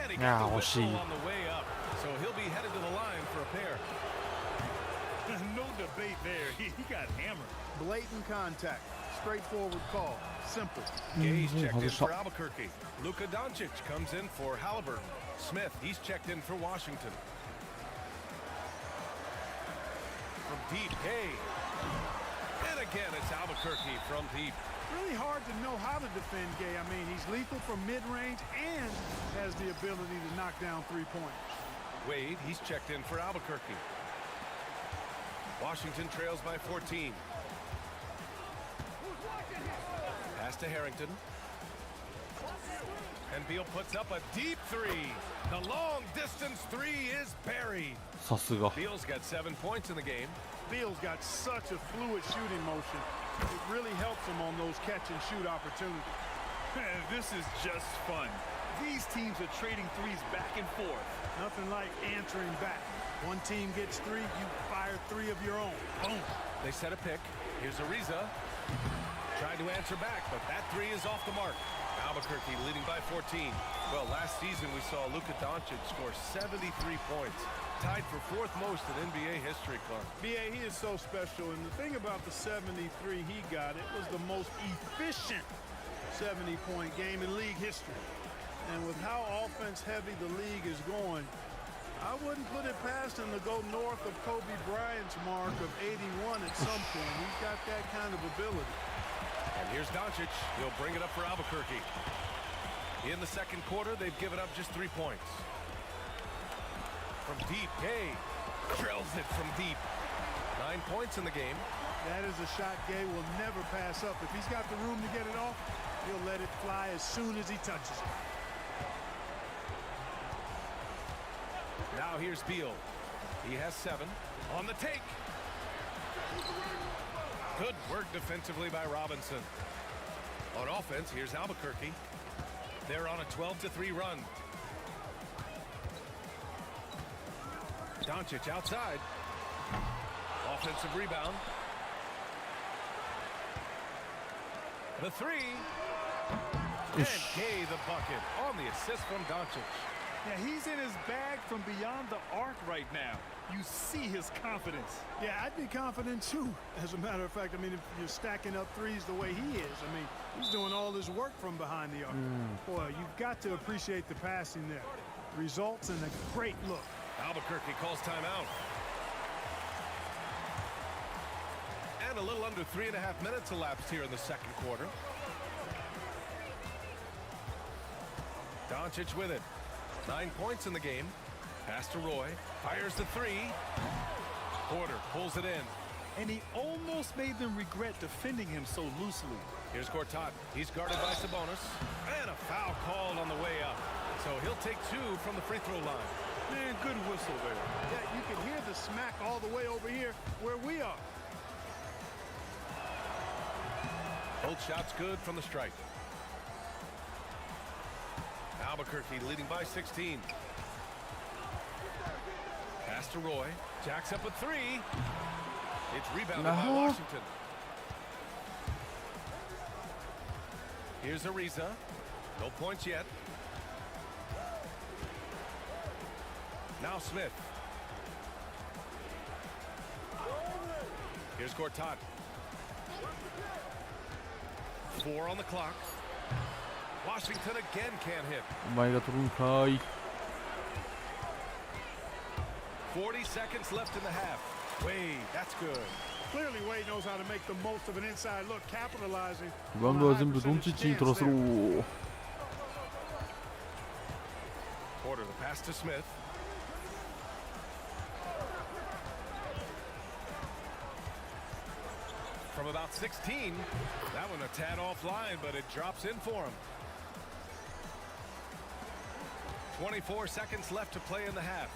G: And he got the whistle on the way up. So he'll be headed to the line for a pair.
H: No debate there. He got hammered.
I: Blatant contact. Straightforward call. Simple.
G: Gay's checked in for Albuquerque. Luka Doncic comes in for Halliburton. Smith, he's checked in for Washington. From deep, Gay. And again, it's Albuquerque from deep.
I: Really hard to know how to defend Gay. I mean, he's lethal from mid-range and has the ability to knock down three-pointers.
G: Wade, he's checked in for Albuquerque. Washington trails by 14. Pass to Harrington. And Beal puts up a deep 3. The long distance 3 is buried. Beal's got 7 points in the game.
I: Beal's got such a fluid shooting motion. It really helps him on those catch and shoot opportunities.
H: This is just fun. These teams are trading threes back and forth.
I: Nothing like answering back. One team gets 3, you fire 3 of your own. Boom.
G: They set a pick. Here's Ariza. Trying to answer back, but that 3 is off the mark. Albuquerque leading by 14. Well, last season we saw Luka Doncic score 73 points. Tied for 4th most in NBA history, Clark.
I: BA, he is so special, and the thing about the 73 he got, it was the most efficient 70-point game in league history. And with how offense-heavy the league is going, I wouldn't put it past him to go north of Kobe Bryant's mark of 81 at some point. He's got that kind of ability.
G: And here's Doncic. He'll bring it up for Albuquerque. In the second quarter, they've given up just 3 points. From deep, Gay drills it from deep. 9 points in the game.
I: That is a shot Gay will never pass up. If he's got the room to get it off, he'll let it fly as soon as he touches it.
G: Now here's Beal. He has 7. On the take. Good work defensively by Robinson. On offense, here's Albuquerque. They're on a 12-3 run. Doncic outside. Offensive rebound. The 3. And Gay the bucket on the assist from Doncic.
H: Yeah, he's in his bag from beyond the arc right now. You see his confidence.
I: Yeah, I'd be confident too. As a matter of fact, I mean, if you're stacking up threes the way he is, I mean, he's doing all his work from behind the arc. Boy, you've got to appreciate the passing there. Results in a great look.
G: Albuquerque calls timeout. And a little under 3.5 minutes elapsed here in the second quarter. Doncic with it. 9 points in the game. Pass to Roy. Fires the 3. Porter pulls it in.
H: And he almost made them regret defending him so loosely.
G: Here's Gortat. He's guarded by Sabonis. And a foul called on the way up. So he'll take 2 from the free throw line.
H: Man, good whistle there.
I: Yeah, you can hear the smack all the way over here where we are.
G: Both shots good from the stripe. Albuquerque leading by 16. Pass pass to Roy. Jacks up a three. It's rebounded by Washington. Here's Ariza. No points yet. Now Smith. Here's Gortat. 4 on the clock. Washington again can't hit.
A: お前が取るんかい。
G: 40 seconds left in the half. Wade, that's good.
I: Clearly, Wade knows how to make the most of an inside look, capitalizing.
A: リバウンドは全部ドンチッチに取らせろ。
G: Porter, the pass to Smith. From about 16, that one a tad offline, but it drops in for him. 24 seconds left to play in the half.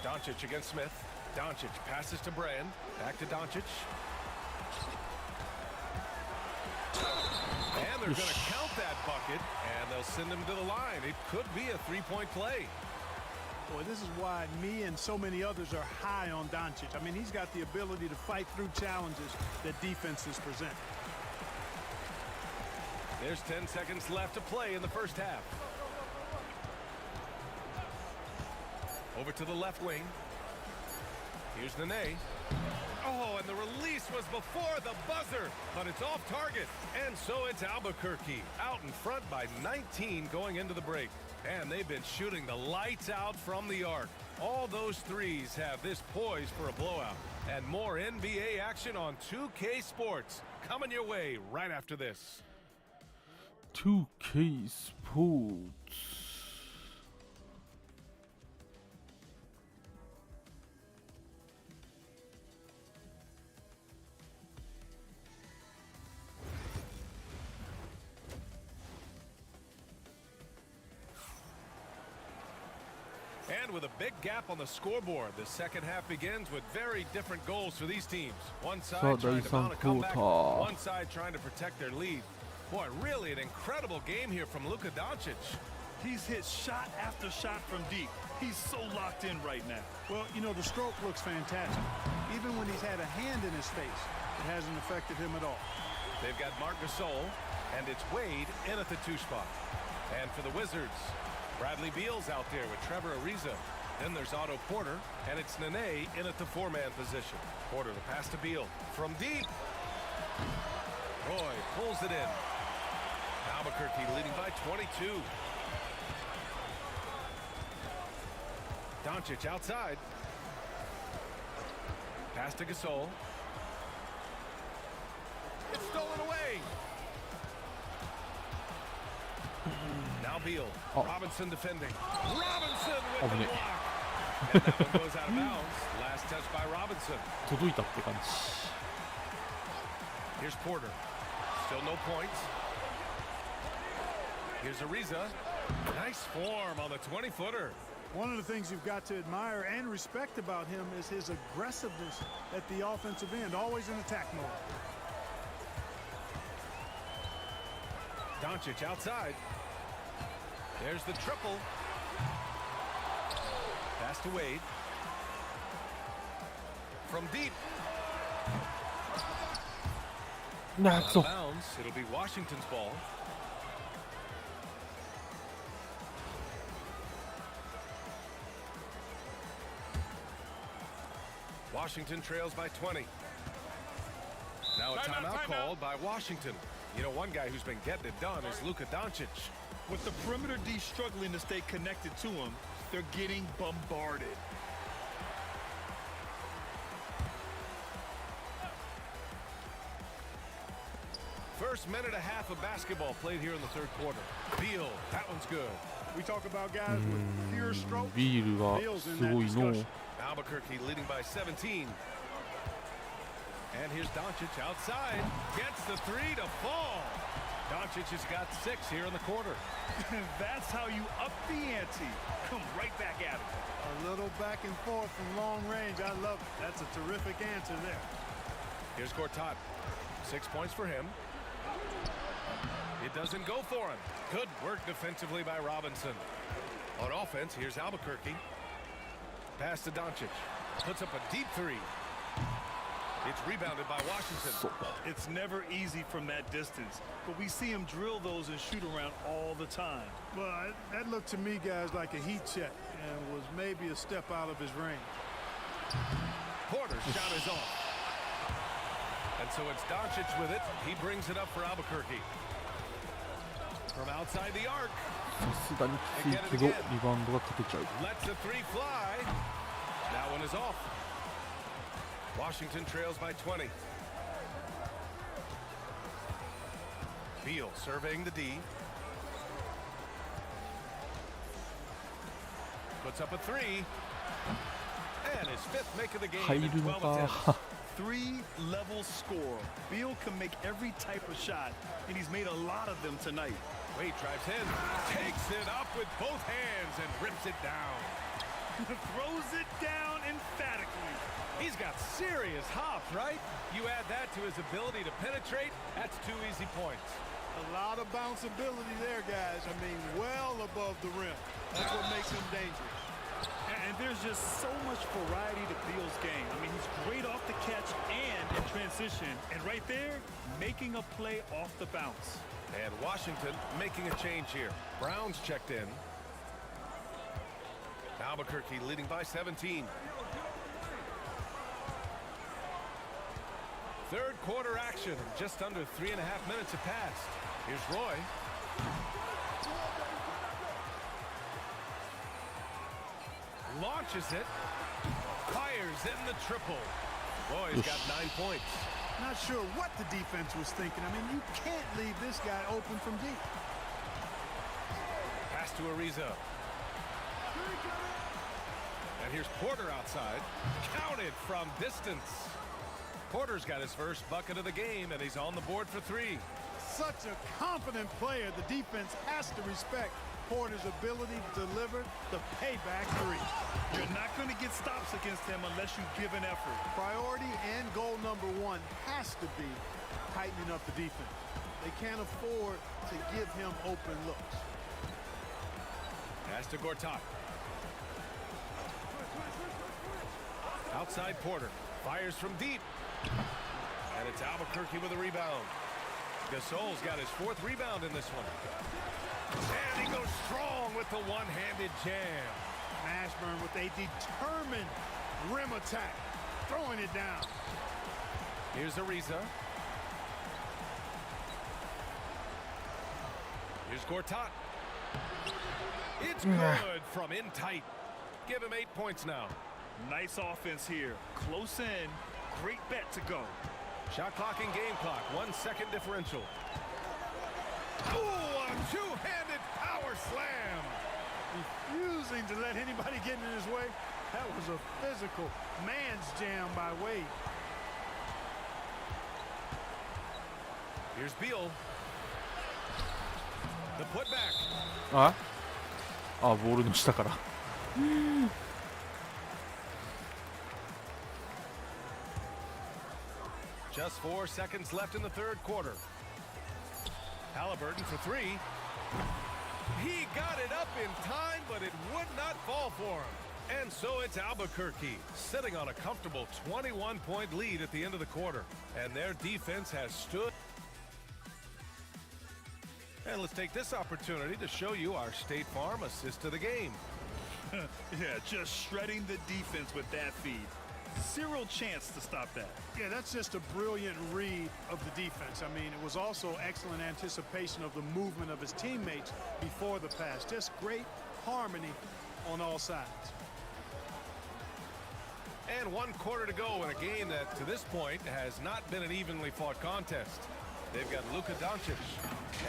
G: Doncic against Smith. Doncic passes to Brand. Back to Doncic. And they're going to count that bucket, and they'll send him to the line. It could be a three-point play.
I: Boy, this is why me and so many others are high on Doncic. I mean, he's got the ability to fight through challenges that defenses present.
G: There's 10 seconds left to play in the first half. Over to the left wing. Here's Nene. Oh, and the release was before the buzzer, but it's off target. And so it's Albuquerque out in front by 19 going into the break. And they've been shooting the lights out from the arc. All those threes have this poised for a blowout. And more NBA action on 2K Sports coming your way right after this.
A: 2K Sports。And
G: with a big gap on the scoreboard, the second half begins with very different goals for these teams. One side trying to mount a comeback, one side trying to protect their lead. Boy, really an incredible game here from Luka Doncic.
H: He's hit shot after shot from deep. He's so locked in right now.
I: Well, you know, the stroke looks fantastic. Even when he's had a hand in his face, it hasn't affected him at all.
G: They've got Marc Gasol, and it's Wade in at the 2 spot. And for the Wizards, Bradley Beal's out there with Trevor Ariza. Then there's Otto Porter, and it's Nene in at the 4-man position. Porter, the pass to Beal. From deep. Roy pulls it in. Albuquerque leading by 22. Doncic outside. Pass to Gasol. It's stolen away. Now Beal. Robinson defending. Robinson with the block. And that one goes out of bounds. Last touch by Robinson.
A: 届いたって感じ。
G: Here's Porter. Still no points. Here's Ariza. Nice form on the 20-footer.
I: One of the things you've got to admire and respect about him is his aggressiveness at the offensive end, always in attack mode.
G: Doncic outside. There's the triple. Pass to Wade. From deep.
A: Out
G: of bounds. It'll be Washington's ball. Washington trails by 20. Now a timeout called by Washington. You know, one guy who's been getting it done is Luka Doncic.
H: With the perimeter D struggling to stay connected to him, they're getting bombarded.
G: First minute and a half of basketball played here in the third quarter. Beal, that one's good.
I: We talk about guys with pure stroke.
A: ビールがすごいの。
G: Albuquerque leading by 17. And here's Doncic outside. Gets the three to fall. Doncic has got 6 here in the quarter.
H: That's how you up the ante. Come right back at it.
I: A little back and forth from long range. I love it. That's a terrific answer there.
G: Here's Gortat. 6 points for him. It doesn't go for him. Good work defensively by Robinson. On offense, here's Albuquerque. Pass to Doncic. Puts up a deep three. It's rebounded by Washington.
H: It's never easy from that distance, but we see him drill those and shoot around all the time.
I: Well, that looked to me, guys, like a heat check and was maybe a step out of his range.
G: Porter's shot is off. And so it's Doncic with it. He brings it up for Albuquerque. From outside the arc.
A: さすがにきついけどリバウンドが勝てちゃう。
G: Lets the three fly. That one is off. Washington trails by 20. Beal surveying the D. Puts up a three. And his fifth make of the game.
A: 入るのか。
H: Three-level score. Beal can make every type of shot, and he's made a lot of them tonight.
G: Wade drives in, takes it up with both hands and rips it down.
H: Throws it down emphatically.
G: He's got serious hop, right? You add that to his ability to penetrate, that's 2 easy points.
I: A lot of bounceability there, guys. I mean, well above the rim. That's what makes him dangerous.
H: And there's just so much variety to Beal's game. I mean, he's great off the catch and in transition. And right there, making a play off the bounce.
G: And Washington making a change here. Brown's checked in. Albuquerque leading by 17. Third quarter action. Just under 3.5 minutes have passed. Here's Roy. Launches it. Fires in the triple. Roy's got 9 points.
I: Not sure what the defense was thinking. I mean, you can't leave this guy open from deep.
G: Pass to Ariza. And here's Porter outside. Counted from distance. Porter's got his first bucket of the game, and he's on the board for 3.
I: Such a confident player. The defense has to respect Porter's ability to deliver the payback 3.
H: You're not going to get stops against him unless you give an effort.
I: Priority and goal number 1 has to be tightening up the defense. They can't afford to give him open looks.
G: Pass to Gortat. Outside Porter. Fires from deep. And it's Albuquerque with a rebound. Gasol's got his 4th rebound in this one. And he goes strong with the one-handed jam.
I: Mashburn with a determined rim attack, throwing it down.
G: Here's Ariza. Here's Gortat. It's good from in tight. Give him 8 points now.
H: Nice offense here. Close in. Great bet to go.
G: Shot clock and game clock. 1 second differential. Ooh, a two-handed power slam.
I: Refusing to let anybody get in his way. That was a physical man's jam by Wade.
G: Here's Beal. The putback.
A: ボールの下から。
G: Just 4 seconds left in the third quarter. Halliburton for 3. He got it up in time, but it would not fall for him. And so it's Albuquerque sitting on a comfortable 21-point lead at the end of the quarter. And their defense has stood. And let's take this opportunity to show you our State Farm assist to the game.
H: Yeah, just shredding the defense with that feed. Zero chance to stop that.
I: Yeah, that's just a brilliant read of the defense. I mean, it was also excellent anticipation of the movement of his teammates before the pass. Just great harmony on all sides.
G: And 1 quarter to go in a game that, to this point, has not been an evenly fought contest. They've got Luka Doncic,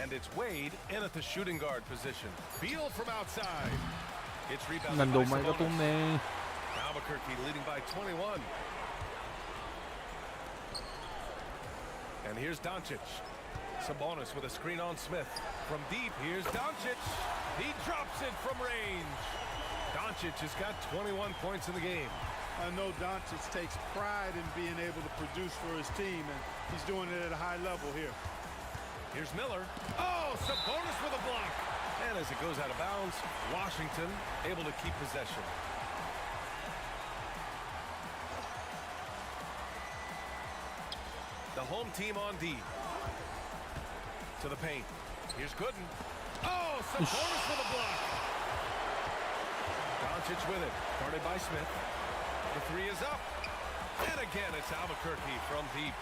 G: and it's Wade in at the shooting guard position. Beal from outside. It's rebounded by Sabonis. Albuquerque leading by 21. And here's Doncic. Sabonis with a screen on Smith. From deep, here's Doncic. He drops it from range. Doncic has got 21 points in the game.
I: I know Doncic takes pride in being able to produce for his team, and he's doing it at a high level here.
G: Here's Miller. Oh, Sabonis with a block. And as it goes out of bounds, Washington able to keep possession. The home team on D. To the paint. Here's Gooden. Oh, Sabonis for the block. Doncic with it. Guarded by Smith. The three is up. And again, it's Albuquerque from deep.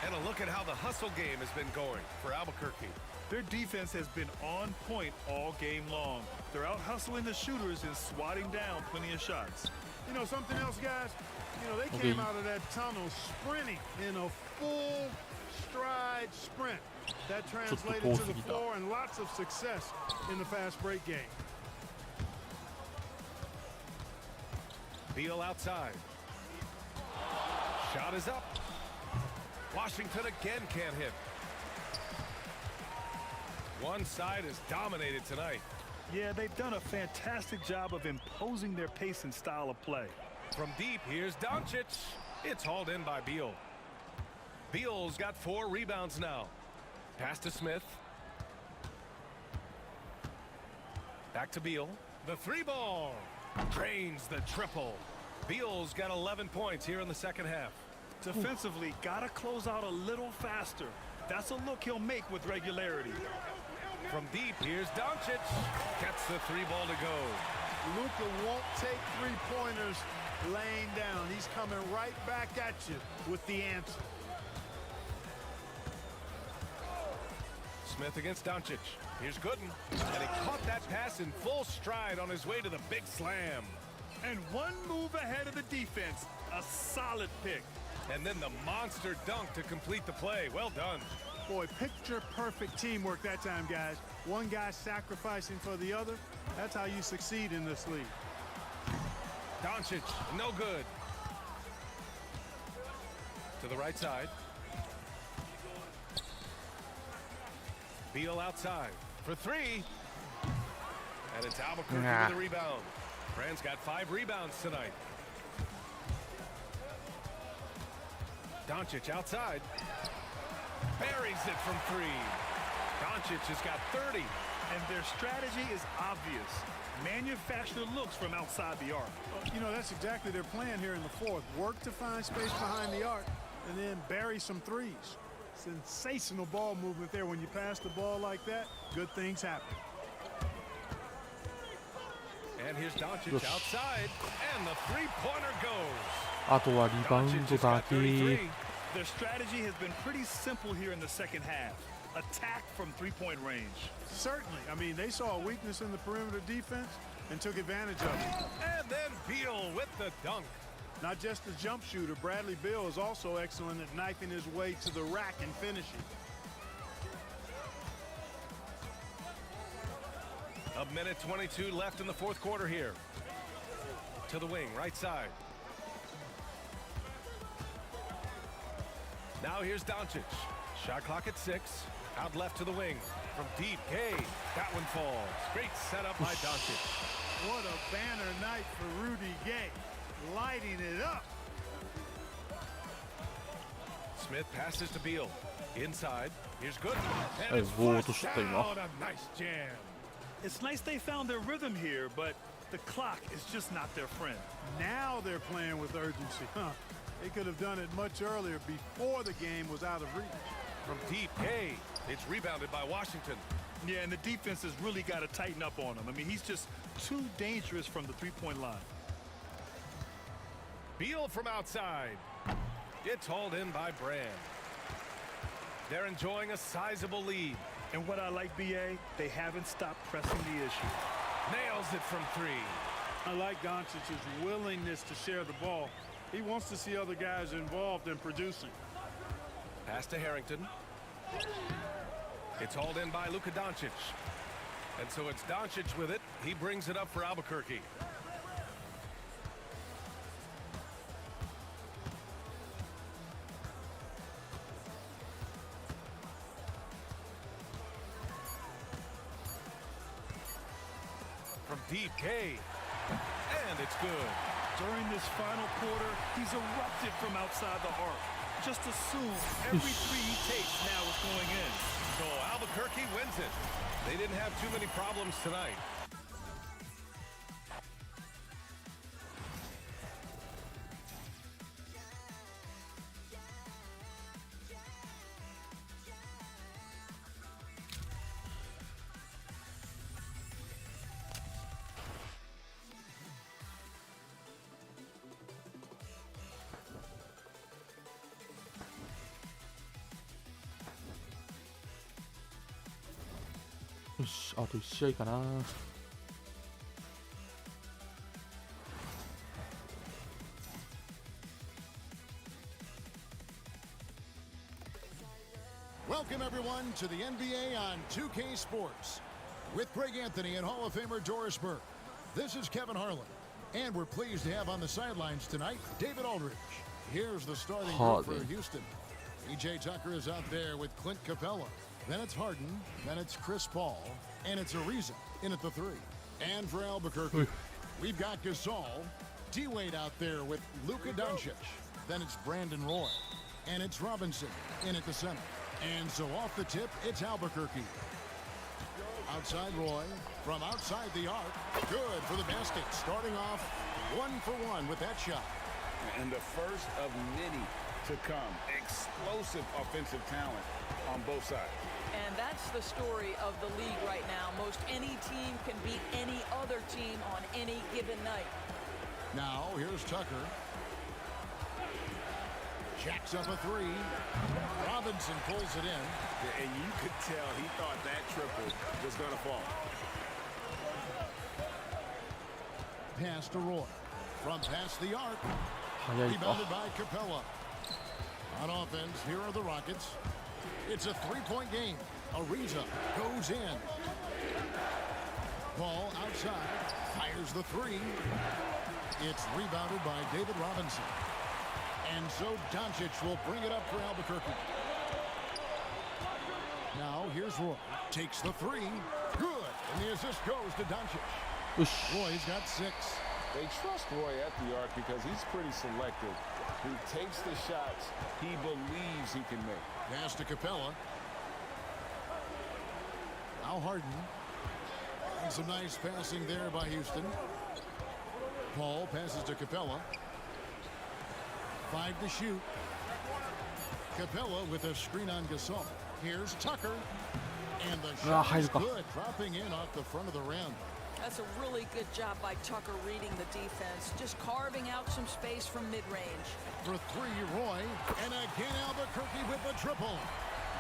G: And a look at how the hustle game has been going for Albuquerque.
H: Their defense has been on point all game long. They're out hustling the shooters and swatting down plenty of shots.
I: You know something else, guys? You know, they came out of that tunnel sprinting in a full stride sprint. That translated to the floor and lots of success in the fast break game.
G: Beal outside. Shot is up. Washington again can't hit. One side is dominated tonight.
H: Yeah, they've done a fantastic job of imposing their pace and style of play.
G: From deep, here's Doncic. It's hauled in by Beal. Beal's got 4 rebounds now. Pass to Smith. Back to Beal. The 3 ball. Drains the triple. Beal's got 11 points here in the second half.
H: Defensively, gotta close out a little faster. That's a look he'll make with regularity.
G: From deep, here's Doncic. Gets the 3 ball to go.
I: Luka won't take three-pointers laying down. He's coming right back at you with the answer.
G: Smith against Doncic. Here's Gooden. And he caught that pass in full stride on his way to the big slam.
H: And one move ahead of the defense. A solid pick.
G: And then the monster dunk to complete the play. Well done.
I: Boy, picture-perfect teamwork that time, guys. One guy sacrificing for the other. That's how you succeed in this league.
G: Doncic, no good. To the right side. Beal outside for 3. And it's Albuquerque with the rebound. Brand's got 5 rebounds tonight. Doncic outside. Buries it from 3. Doncic has got 30.
H: And their strategy is obvious. Manufacture looks from outside the arc.
I: You know, that's exactly their plan here in the fourth. Work to find space behind the arc and then bury some threes. Sensational ball movement there. When you pass the ball like that, good things happen.
G: And here's Doncic outside. And the 3-pointer goes.
A: あとはリバウンドだけ。
H: Their strategy has been pretty simple here in the second half. Attack from 3-point range.
I: Certainly. I mean, they saw a weakness in the perimeter defense and took advantage of it.
G: And then Beal with the dunk.
I: Not just a jump shooter, Bradley Beal is also excellent at knifing his way to the rack and finishing.
G: A minute 22 left in the fourth quarter here. To the wing, right side. Now here's Doncic. Shot clock at 6. Out left to the wing. From deep, Gay. That one falls. Great setup by Doncic.
I: What a banner night for Rudy Gay. Lighting it up.
G: Smith passes to Beal. Inside. Here's Gooden. And
A: Hey,
G: it's
A: whoa,
G: flushed
A: to stay
G: out. A nice jam.
H: It's nice they found their rhythm here, but the clock is just not their friend.
I: Now they're playing with urgency. They could have done it much earlier before the game was out of reach.
G: From deep, Gay. It's rebounded by Washington.
H: Yeah, and the defense has really got to tighten up on him. I mean, he's just too dangerous from the 3-point line.
G: Beal from outside. It's hauled in by Brand. They're enjoying a sizable lead.
H: And what I like, BA, they haven't stopped pressing the issue.
G: Nails it from 3.
I: I like Doncic's willingness to share the ball. He wants to see other guys involved in producing.
G: Pass to Harrington. It's hauled in by Luka Doncic. And so it's Doncic with it. He brings it up for Albuquerque. From deep, Gay. And it's good.
H: During this final quarter, he's erupted from outside the arc. just assume every three he takes now is going in.
G: So Albuquerque wins it. They didn't have too many problems tonight.
A: よし、あと1試合かな。
B: Welcome, everyone, to the NBA on 2K Sports. With Greg Anthony and Hall of Famer Doris Burke, this is Kevin Harlan. And we're pleased to have on the sidelines tonight, David Aldridge. Here's the starting group for Houston. E.J. Tucker is out there with Clint Capella. Then it's Harden, then it's Chris Paul, and it's Ariza in at the three. And for Albuquerque, we've got Gasol, D-Wade out there with Luka Doncic. Then it's Brandon Roy, and it's Robinson in at the center. And so off the tip, it's Albuquerque. Outside Roy, from outside the arc, good for the basket. Starting off 1 for 1 with that shot.
D: And the first of many to come. Explosive offensive talent on both sides.
C: And that's the story of the league right now. Most any team can beat any other team on any given night.
B: Now, here's Tucker. Jacks up a three. Robinson pulls it in.
E: And you could tell he thought that triple was going to fall.
B: Pass to Roy. From past the arc. Rebounded by Capella. On offense, here are the Rockets. It's a three-point game. Ariza goes in. Ball outside. Fires the three. It's rebounded by David Robinson. And so Doncic will bring it up for Albuquerque. Now here's Roy. Takes the three. Good. And the assist goes to Doncic. Roy's got 6.
E: They trust Roy at the arc because he's pretty selective. He takes the shots he believes he can make.
B: Pass to Capella. Now Harden. And some nice passing there by Houston. Paul passes to Capella. 5 to shoot. Capella with a screen on Gasol. Here's Tucker. And the shot is good, dropping in off the front of the rim.
C: That's a really good job by Tucker reading the defense, just carving out some space from mid-range.
B: For 3, Roy, and again Albuquerque with the triple.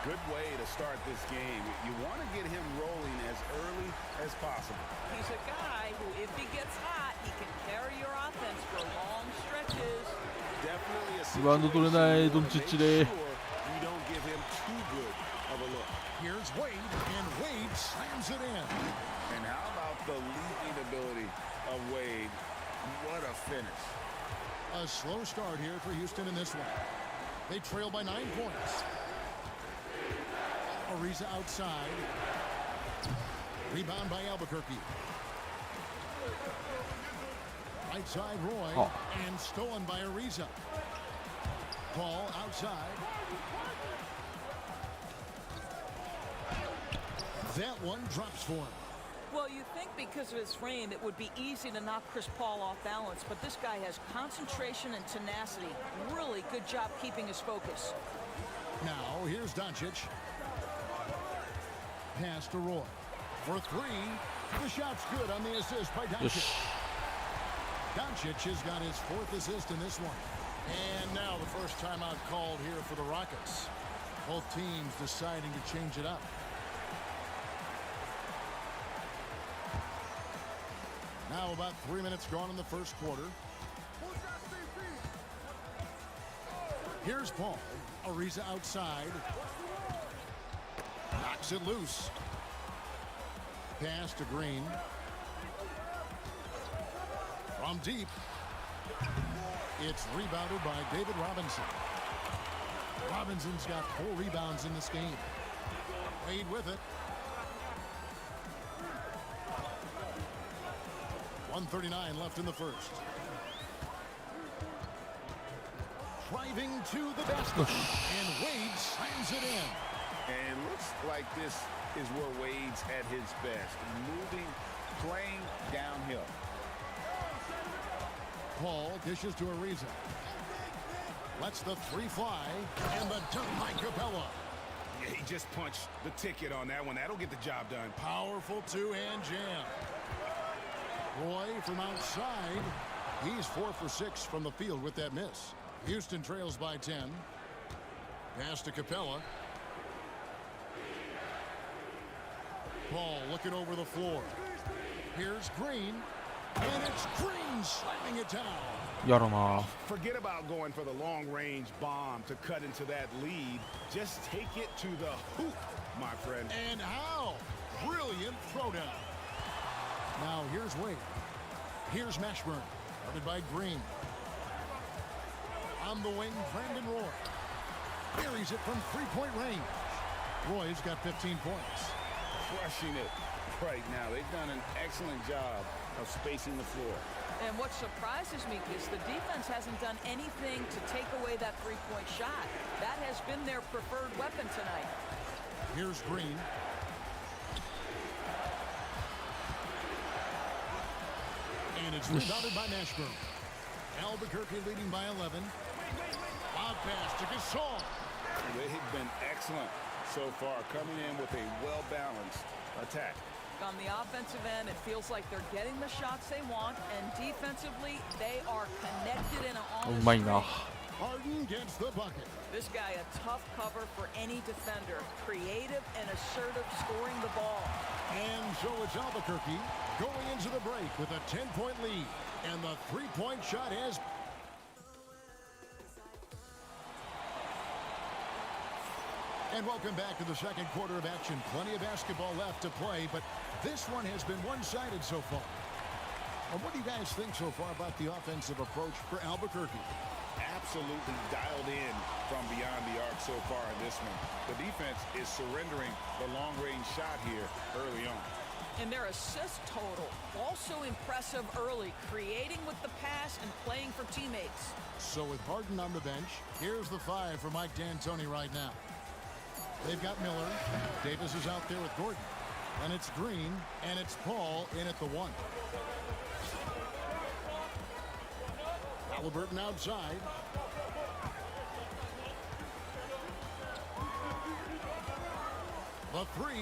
D: Good way to start this game. You want to get him rolling as early as possible.
C: He's a guy who, if he gets hot, he can carry your offense for long stretches.
D: Definitely a
A: situation to make sure
D: you don't give him too good of a look.
B: Here's Wade, and Wade slams it in.
D: And how about the leaping ability of Wade? What a finish.
B: A slow start here for Houston in this one. They trail by 9 points. Ariza outside. Rebound by Albuquerque. Right side Roy, and stolen by Ariza. Ball outside. That one drops for him.
C: Well, you think because of his frame, it would be easy to knock Chris Paul off balance, but this guy has concentration and tenacity. Really good job keeping his focus.
B: Now, here's Doncic. Pass to Roy. For 3. The shot's good on the assist by Doncic. Doncic has got his 4th assist in this one. And now the first timeout called here for the Rockets. Both teams deciding to change it up. Now about 3 minutes gone in the first quarter. Here's Paul. Ariza outside. Knocks it loose. Pass to Green. From deep. It's rebounded by David Robinson. Robinson's got 4 rebounds in this game. Wade with it. 1:39 left in the first. driving to the basket, and Wade slams it in.
D: And looks like this is where Wade's at his best, moving, playing downhill.
B: Paul dishes to Ariza. Lets the three fly, and the dunk by Capella.
E: Yeah, he just punched the ticket on that one. That'll get the job done.
B: Powerful two-hand jam. Roy from outside. He's 4 for 6 from the field with that miss. Houston trails by 10. Pass to Capella. Paul looking over the floor. Here's Green. And it's Green slamming it down.
A: やるな。
E: Forget about going for the long-range bomb to cut into that lead. Just take it to the hoop, my friend.
B: And how? Brilliant throwdown. Now here's Wade. Here's Mashburn. Guarded by Green. On the wing, Brandon Roy. Buries it from three-point range. Roy's got 15 points.
D: Crushing it right now. They've done an excellent job of spacing the floor.
C: And what surprises me is the defense hasn't done anything to take away that three-point shot. That has been their preferred weapon tonight.
B: Here's Green. And it's rebounded by Mashburn. Albuquerque leading by 11. Lob pass to Gasol.
D: They've been excellent so far, coming in with a well-balanced attack.
C: On the offensive end, it feels like they're getting the shots they want, and defensively, they are connected in an
A: Oh,
B: Harden gets the bucket.
C: This guy, a tough cover for any defender. Creative and assertive scoring the ball.
B: And so it's Albuquerque going into the break with a 10-point lead. And the three-point shot has... And welcome back to the second quarter of action. Plenty of basketball left to play, but this one has been one-sided so far. And what do you guys think so far about the offensive approach for Albuquerque?
D: Absolutely dialed in from beyond the arc so far in this one. The defense is surrendering the long-range shot here early on.
C: And their assist total, also impressive early, creating with the pass and playing for teammates.
B: So with Harden on the bench, here's the 5 for Mike D'Antoni right now. They've got Miller. Davis is out there with Gordon. And it's Green, and it's Paul in at the 1. Halliburton outside. The 3.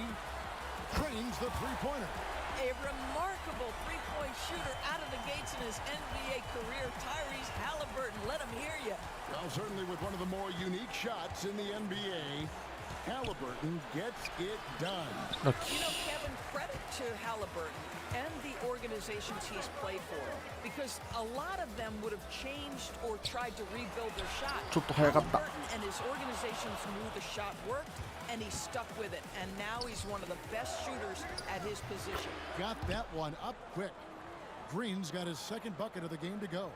B: Trains the three-pointer.
C: A remarkable three-point shooter out of the gates in his NBA career, Tyrese Halliburton. Let him hear you.
B: Well, certainly with one of the more unique shots in the NBA, Halliburton gets it done.
C: You know, Kevin, credit to Halliburton and the organizations he's played for, because a lot of them would have changed or tried to rebuild their shot. Halliburton and his organizations knew the shot worked, and he stuck with it, and now he's one of the best shooters at his position.
B: Got that one up quick. Green's got his second bucket of the game to go.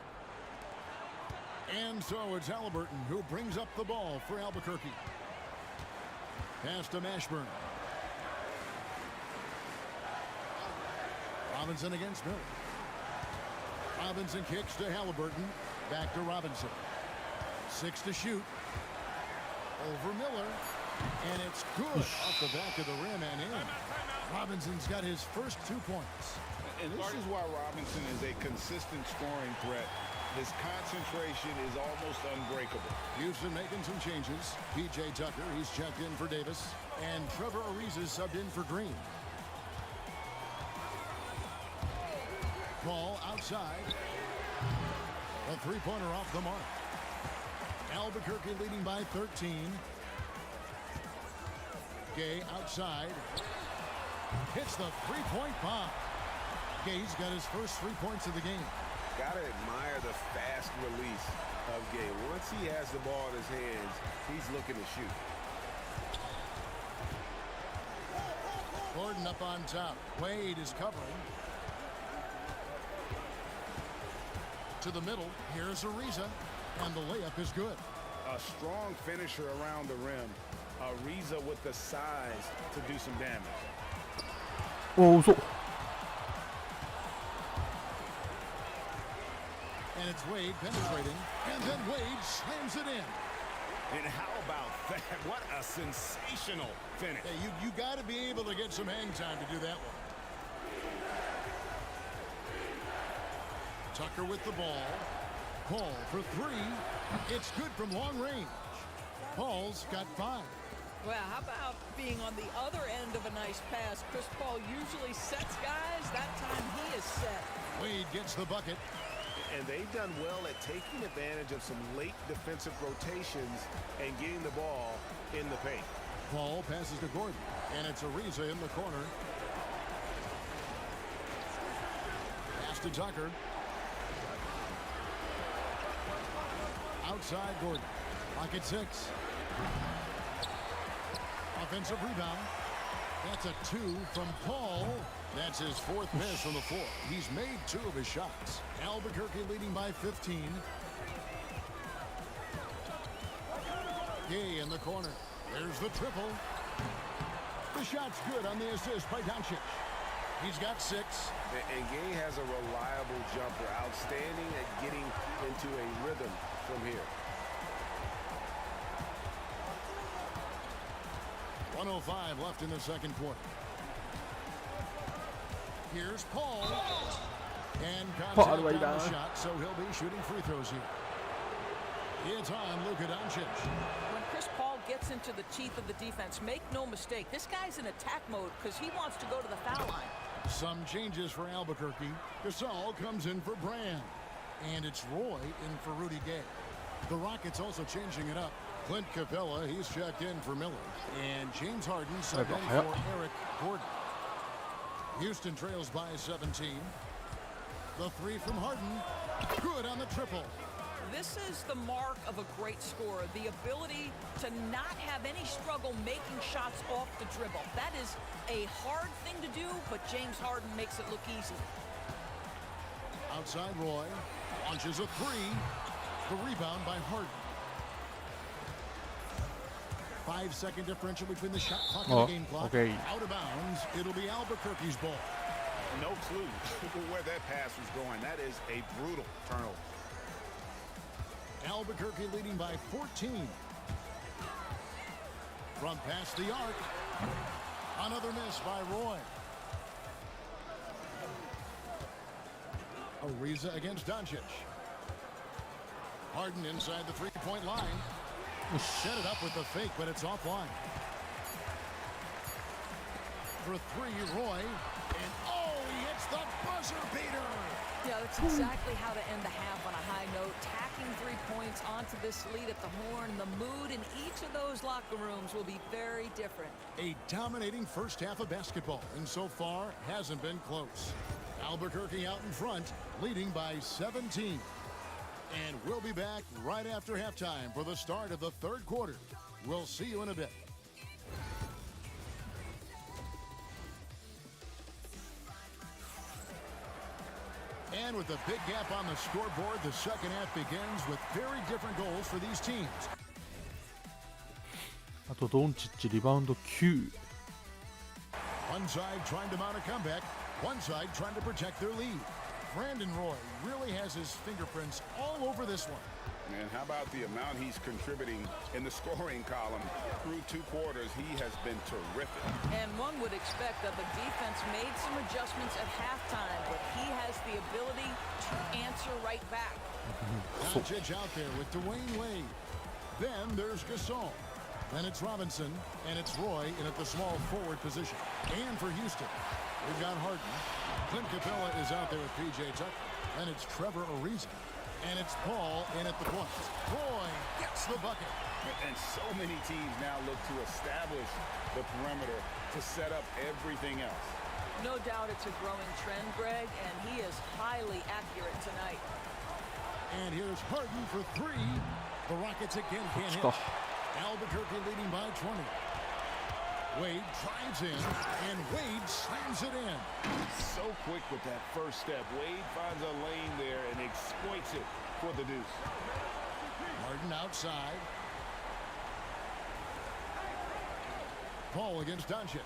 B: And so it's Halliburton who brings up the ball for Albuquerque. Pass to Mashburn. Robinson against Miller. Robinson kicks to Halliburton. Back to Robinson. 6 to shoot. Over Miller. And it's good off the back of the rim and in. Robinson's got his first 2 points.
D: And this is why Robinson is a consistent scoring threat. His concentration is almost unbreakable.
B: Houston making some changes. P.J. Tucker, he's checked in for Davis. And Trevor Ariza subbed in for Green. Ball outside. A three-pointer off the mark. Albuquerque leading by 13. Gay outside. Hits the three-point bomb. Gay's got his first 3 points of the game.
E: Gotta admire the fast release of Gay. Once he has the ball in his hands, he's looking to shoot.
B: Gordon up on top. Wade is covering. To the middle. Here's Ariza. And the layup is good.
E: A strong finisher around the rim. Ariza with the size to do some damage.
A: Oh, so.
B: And And it's Wade penetrating. And then Wade slams it in.
E: And how about that? What a sensational finish.
B: Hey, you got to be able to get some hang time to do that one. Tucker with the ball. Paul for three. It's good from long range. Paul's got 5.
C: Well, how about being on the other end of a nice pass? Chris Paul usually sets guys. That time he is set.
B: Wade gets the bucket.
E: And they've done well at taking advantage of some late defensive rotations and getting the ball in the paint.
B: Paul passes to Gordon, and it's Ariza in the corner. Pass to Tucker. Outside Gordon. Pocket 6. Offensive rebound. That's a 2 from Paul. That's his 4th miss from the floor. He's made 2 of his shots. Albuquerque leading by 15. Gay in the corner. There's the triple. The shot's good on the assist by Doncic. He's got 6.
E: And Gay has a reliable jumper, outstanding at getting into a rhythm from here.
B: 1:05 left in the second quarter. Here's Paul. And contact on the shot, so he'll be shooting free throws here. It's on Luka Doncic.
C: When Chris Paul gets into the teeth of the defense, make no mistake, this guy's in attack mode because he wants to go to the foul line.
B: Some changes for Albuquerque. Gasol comes in for Brand. And it's Roy in for Rudy Gay. The Rockets also changing it up. Clint Capella, he's checked in for Miller. And James Harden subbed in for Eric Gordon. Houston trails by 17. The 3 from Harden. Good on the triple.
C: This is the mark of a great scorer, the ability to not have any struggle making shots off the dribble. That is a hard thing to do, but James Harden makes it look easy.
B: Outside Roy. Launches a 3. The rebound by Harden. 5-second differential between the shot clock and the game clock.
A: Okay.
B: Out of bounds. It'll be Albuquerque's ball.
E: No clue where that pass was going. That is a brutal turnover.
B: Albuquerque leading by 14. From past the arc. Another miss by Roy. Ariza against Doncic. Harden inside the three-point line. Set it up with the fake, but it's offline. For 3, Roy. And oh, he hits the buzzer beater.
C: Yeah, that's exactly how to end the half on a high note. Tacking 3 points onto this lead at the horn. The mood in each of those locker rooms will be very different.
B: A dominating first half of basketball, and so far hasn't been close. Albuquerque out in front, leading by 17. And we'll be back right after halftime for the start of the third quarter. We'll see you in a bit. And with a big gap on the scoreboard, the second half begins with very different goals for these teams.
A: あとドンチッチリバウンド9。
B: One side trying to mount a comeback, one side trying to protect their lead. Brandon Roy really has his fingerprints all over this one.
E: And how about the amount he's contributing in the scoring column? Through 2 quarters, he has been terrific.
C: And one would expect that the defense made some adjustments at halftime, but he has the ability to answer right back.
B: Doncic out there with Dwayne Wade. Then there's Gasol. Then it's Robinson, and it's Roy in at the small forward position. And for Houston, we've got Harden. Clint Capella is out there with P.J. Tucker. Then it's Trevor Ariza. And it's Paul in at the point. Roy gets the bucket.
E: And so many teams now look to establish the perimeter to set up everything else.
C: No doubt it's a growing trend, Greg, and he is highly accurate tonight.
B: And here's Harden for 3. The Rockets again can't hit. Albuquerque leading by 20. Wade drives in, and Wade slams it in.
E: So quick with that first step. Wade finds a lane there and exploits it for the deuce.
B: Harden outside. Paul against Doncic.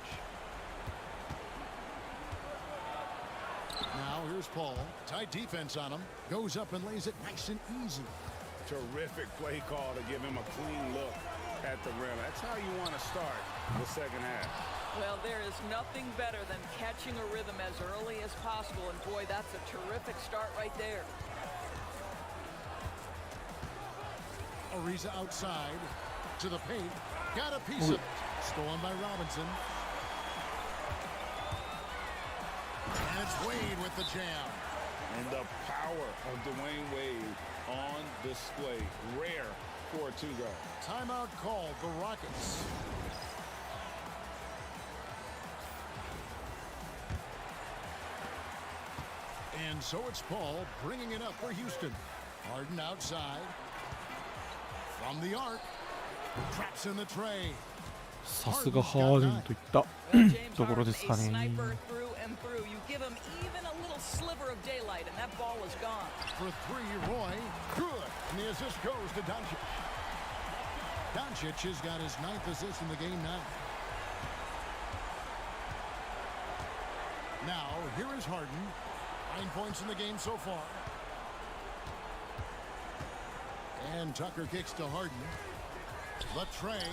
B: Now Now here's Paul. Tight defense on him. Goes up and lays it nice and easy.
E: Terrific play call to give him a clean look at the rim. That's how you want to start the second half.
C: Well, there is nothing better than catching a rhythm as early as possible, and boy, that's a terrific start right there.
B: Ariza outside to the paint. Got a piece of it. Stolen by Robinson. And it's Wade with the jam.
E: And the power of Dwayne Wade on display. Rare for a two-guard.
B: Timeout called the Rockets. And so it's Paul bringing it up for Houston. Harden outside. From the arc. Traps in the tray.
A: さすがハーデンといったところですかね。
C: You give him even a little sliver of daylight, and that ball is gone.
B: For three, Roy. Good. And the assist goes to Doncic. Doncic has got his 9th assist in the game now. Now, here is Harden. 9 points in the game so far. And Tucker kicks to Harden. The tray.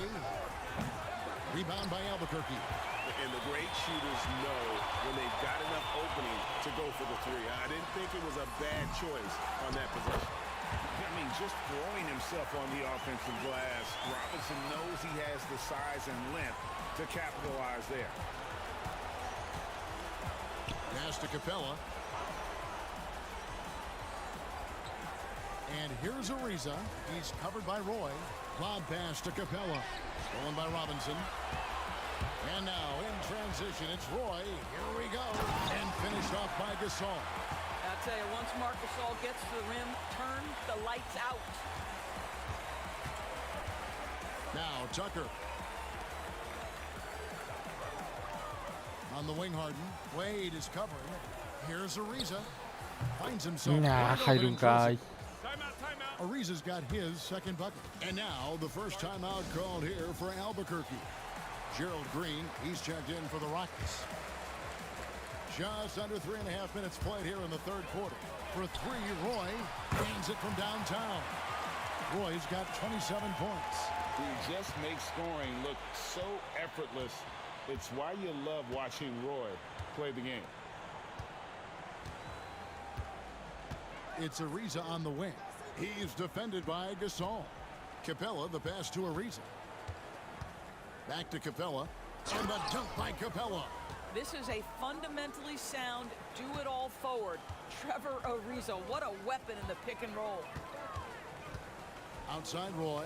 B: Rebound by Albuquerque.
E: And the great shooters know when they've got enough opening to go for the three. I didn't think it was a bad choice on that possession. I mean, just throwing himself on the offensive glass, Robinson knows he has the size and length to capitalize there.
B: Pass to Capella. And here's Ariza. He's covered by Roy. Lob pass to Capella. Stolen by Robinson. And now in transition, it's Roy. Here we go. And finished off by Gasol.
C: I'll tell you, once Marc Gasol gets to the rim, turn the lights out.
B: Now Tucker. On the wing, Harden. Wade is covering. Here's Ariza. Finds himself.
A: 入るんかい。
B: Ariza's got his second bucket. And now the first timeout called here for Albuquerque. Gerald Green, he's checked in for the Rockets. Just under 3.5 minutes played here in the third quarter. For three, Roy gains it from downtown. Roy's got 27 points.
E: He just makes scoring look so effortless. It's why you love watching Roy play the game.
B: It's Ariza on the wing. He's defended by Gasol. Capella, the pass to Ariza. Back to Capella. And the dunk by Capella.
C: This is a fundamentally sound, do-it-all forward. Trevor Ariza, what a weapon in the pick and roll.
B: Outside Roy.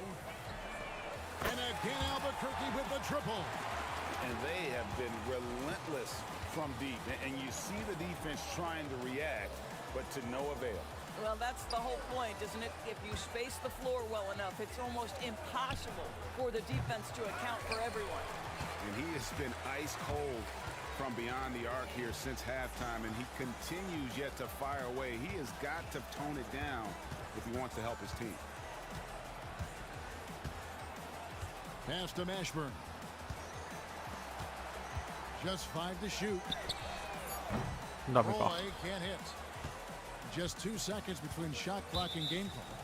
B: And again Albuquerque with the triple.
E: And they have been relentless from deep. And you see the defense trying to react, but to no avail.
C: Well, that's the whole point, isn't it? If you space the floor well enough, it's almost impossible for the defense to account for everyone.
E: And he has been ice cold from beyond the arc here since halftime, and he continues yet to fire away. He has got to tone it down if he wants to help his team.
B: Pass to Mashburn. Just 5 to shoot. Roy can't hit. Just 2 seconds between shot clock and game clock.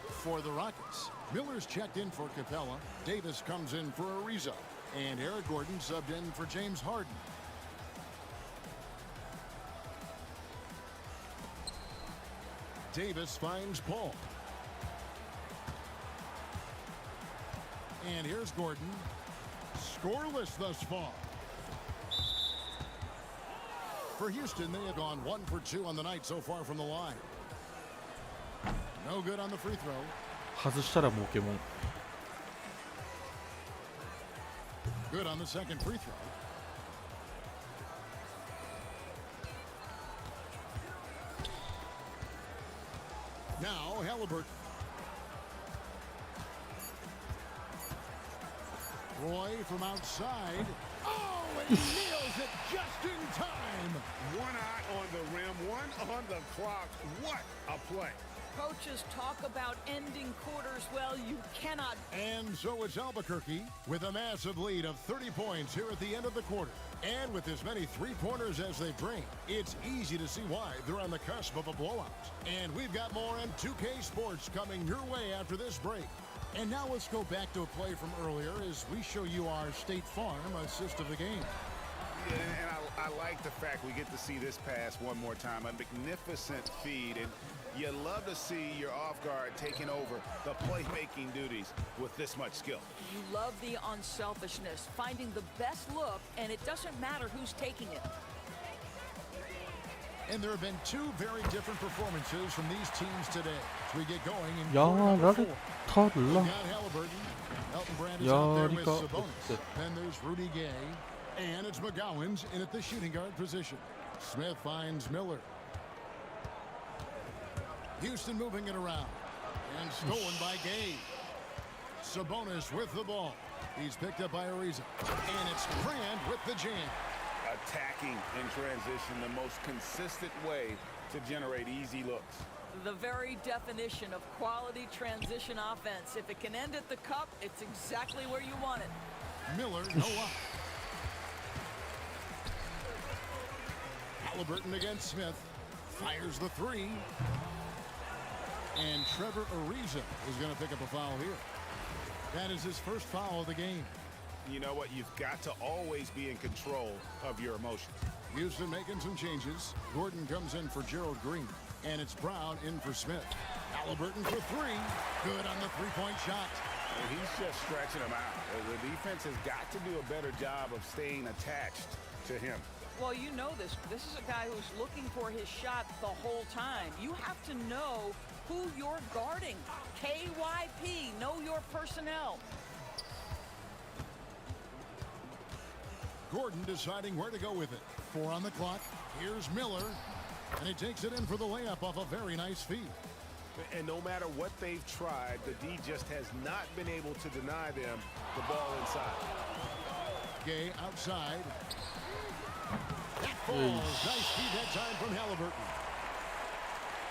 B: For the Rockets, Miller's checked in for Capella. Davis comes in for Ariza. And Eric Gordon subbed in for James Harden. Davis finds Paul. And here's Gordon. Scoreless thus far. For Houston, they have gone 1 for 2 on the night so far from the line. No good on the free throw.
A: 外したらもうけもん。
B: Good on the second free throw. Now Halliburton. Roy from outside. Oh, and he nails it just in time.
E: One eye on the rim, one on the clock. What a play.
C: Coaches talk about ending quarters. Well, you cannot.
B: And so it's Albuquerque with a massive lead of 30 points here at the end of the quarter. And with as many three-pointers as they bring, it's easy to see why they're on the cusp of a blowout. And we've got more M2K Sports coming your way after this break. And now let's go back to a play from earlier as we show you our State Farm assist of the game.
D: Yeah, and I like the fact we get to see this pass one more time. A magnificent feed, and you love to see your off guard taking over the playmaking duties with this much skill.
C: You love the unselfishness, finding the best look, and it doesn't matter who's taking it.
B: And there have been two very different performances from these teams today. As we get going in
A: 야,
B: quarter number
A: 나를
B: 4.
A: 달라.
B: We got Halliburton. Elton Brand is out there with
A: 야리가
B: Sabonis.
A: 없대.
B: Then there's Rudy Gay. And it's McGowan's in at the shooting guard position. Smith finds Miller. Houston moving it around. And stolen by Gay. Sabonis with the ball. He's picked up by Ariza. And it's Brand with the jam.
D: Attacking in transition, the most consistent way to generate easy looks.
C: The very definition of quality transition offense. If it can end at the cup, it's exactly where you want it.
B: Miller, no up. Halliburton against Smith. Fires the three. And Trevor Ariza is going to pick up a foul here. That is his first foul of the game.
D: You know what? You've got to always be in control of your emotions.
B: Houston making some changes. Gordon comes in for Gerald Green. And it's Brown in for Smith. Halliburton for three. Good on the three-point shot.
D: And he's just stretching them out. The defense has got to do a better job of staying attached to him.
C: Well, you know this. This is a guy who's looking for his shot the whole time. You have to know who you're guarding. KYP, know your personnel.
B: Gordon deciding where to go with it. 4 on the clock. Here's Miller. And he takes it in for the layup off a very nice feed.
E: And no matter what they've tried, the D just has not been able to deny them the ball inside.
B: Gay outside. That falls. Nice feed that time from Halliburton.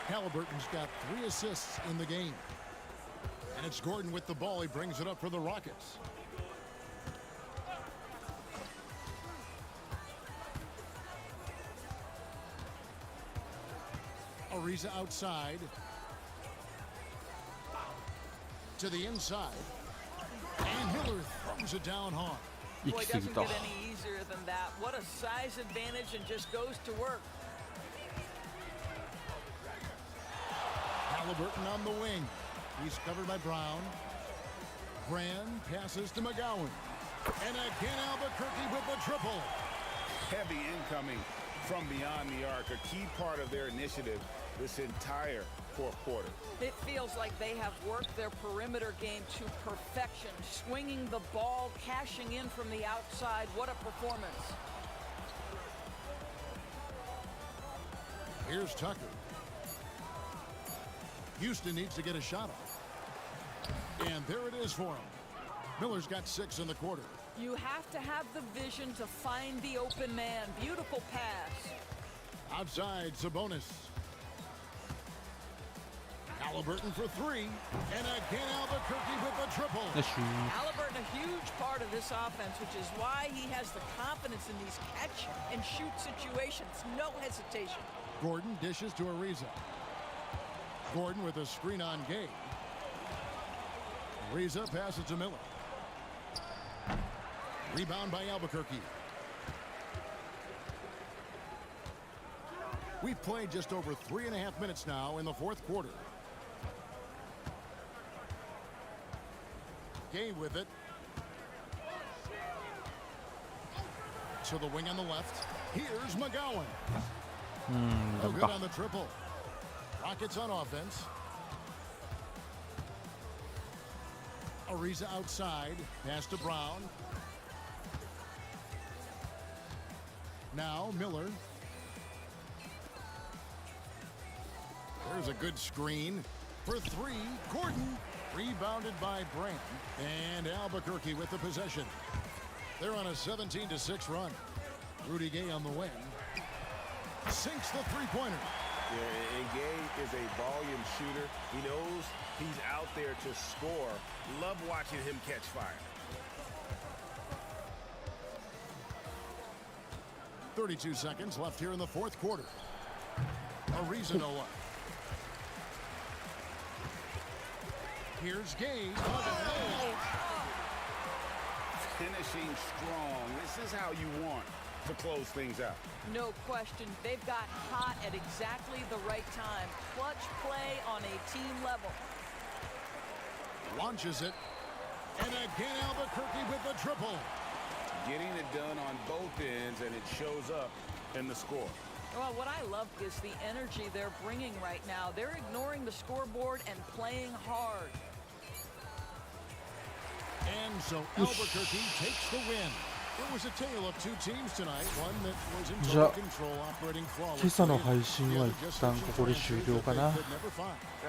B: Halliburton's got 3 assists in the game. And it's Gordon with the ball. He brings it up for the Rockets. Ariza outside. To the inside. And Miller throws it down hard.
C: Boy, it doesn't get any easier than that. What a size advantage, and just goes to work.
B: Halliburton on the wing. He's covered by Brown. Brand passes to McGowan. And again Albuquerque with the triple.
D: Heavy incoming from beyond the arc, a key part of their initiative this entire fourth quarter.
C: It feels like they have worked their perimeter game to perfection, swinging the ball, cashing in from the outside. What a performance.
B: Here's Tucker. Houston needs to get a shot off. And there it is for him. Miller's got 6 in the quarter.
C: You have to have the vision to find the open man. Beautiful pass.
B: Outside, Sabonis. Halliburton for 3. And again, Albuquerque with the triple.
C: Halliburton, a huge part of this offense, which is why he has the confidence in these catch and shoot situations. No hesitation.
B: Gordon dishes to Ariza. Gordon with a screen on Gay. Ariza passes to Miller. Rebound by Albuquerque. We've played just over 3.5 minutes now in the fourth quarter. Gay with it. To the wing on the left. Here's McGowan. Oh, good on the triple. Rockets on offense. Ariza outside. Pass to Brown. Now Miller. There's a good screen for 3. Gordon rebounded by Brand. And Albuquerque with the possession. They're on a 17-6 run. Rudy Gay on the wing. Sinks the three-pointer.
E: Yeah, and Gay is a volume shooter. He knows he's out there to score. Love watching him catch fire.
B: 32 seconds left here in the fourth quarter. Arizona. Here's Gaze.
D: Finishing strong. This is how you want to close things out.
C: No question. They've got hot at exactly the right time. Clutch play on a team level.
B: Launches it. And again, Albuquerque with the triple.
D: Getting it done on both ends, and it shows up in the score.
C: Well, what I love is the energy they're bringing right now. They're ignoring the scoreboard and playing hard.
B: And so Albuquerque takes the win. It was a tale of two teams tonight. One that was in total control, operating flawlessly.
A: 今朝の配信は一旦ここで終了かな。
E: I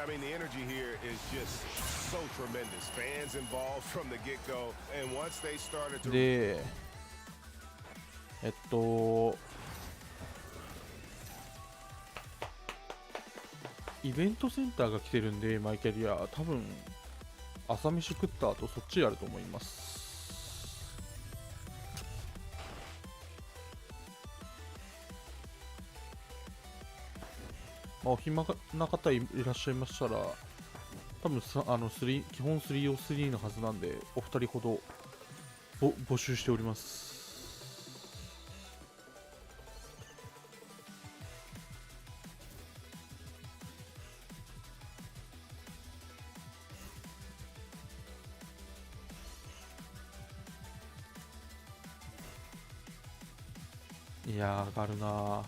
E: mean, the energy here is just so tremendous. Fans involved from the get-go, and once they started to.
A: で、イベントセンターが来てるんで、マイキャリア、多分朝飯食った後そっちやると思います。まあ、お暇な方いらっしゃいましたら、多分基本 3on3 のはずなんで、お二人ほど募集しております。いやー、上がるなー。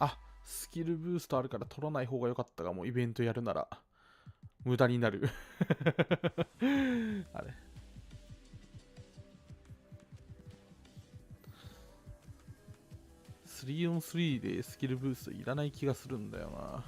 A: あ、スキルブーストあるから取らない方が良かったかも。イベントやるなら無駄になるあれ、3on3 でスキルブーストいらない気がするんだよな。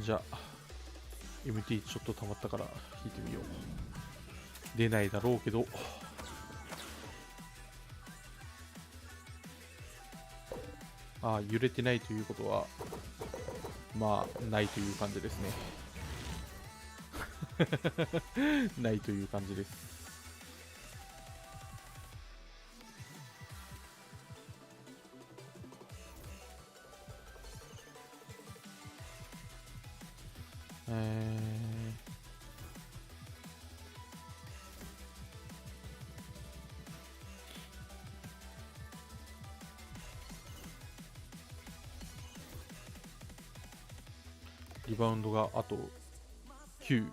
A: じゃあ MT ちょっと溜まったから引いてみよう。出ないだろうけど、ああ、揺れてないということはまあないという感じですねないという感じです。リバウンドがあと9。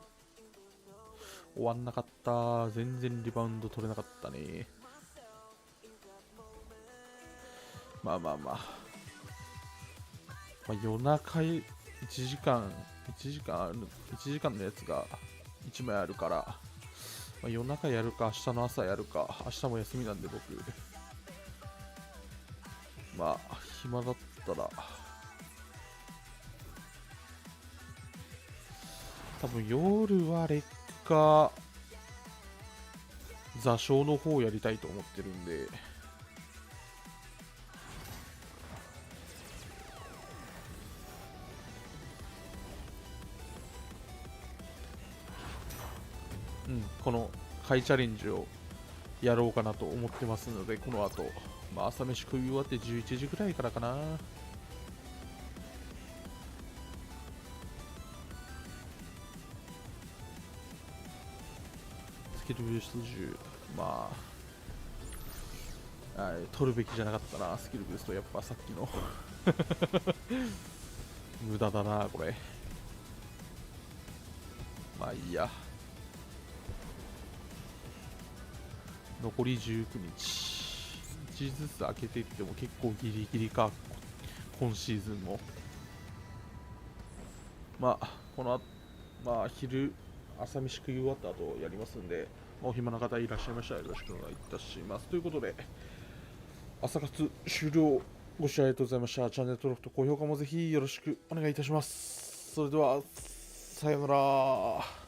A: 終わんなかった。全然リバウンド取れなかったね。まあ、夜中1時間のやつが1枚あるから、まあ、夜中やるか明日の朝やるか。明日も休みなんで僕、まあ暇だったら多分夜は劣化座礁の方をやりたいと思ってるんで、この買いチャレンジをやろうかなと思ってますので、この後、まあ、朝飯食い終わって11時ぐらいからかな。スキルブースト10、まあ、取るべきじゃなかったな。スキルブーストやっぱさっきの無駄だなこれ。まあいいや。残り19日、1ずつ開けていっても結構ギリギリか、今シーズンも。まあこの後、まあ昼朝飯食い終わった後やりますんで、お暇な方いらっしゃいましたらよろしくお願いいたします。ということで、朝活終了。ご視聴ありがとうございました。チャンネル登録と高評価もぜひよろしくお願いいたします。それでは、さようなら。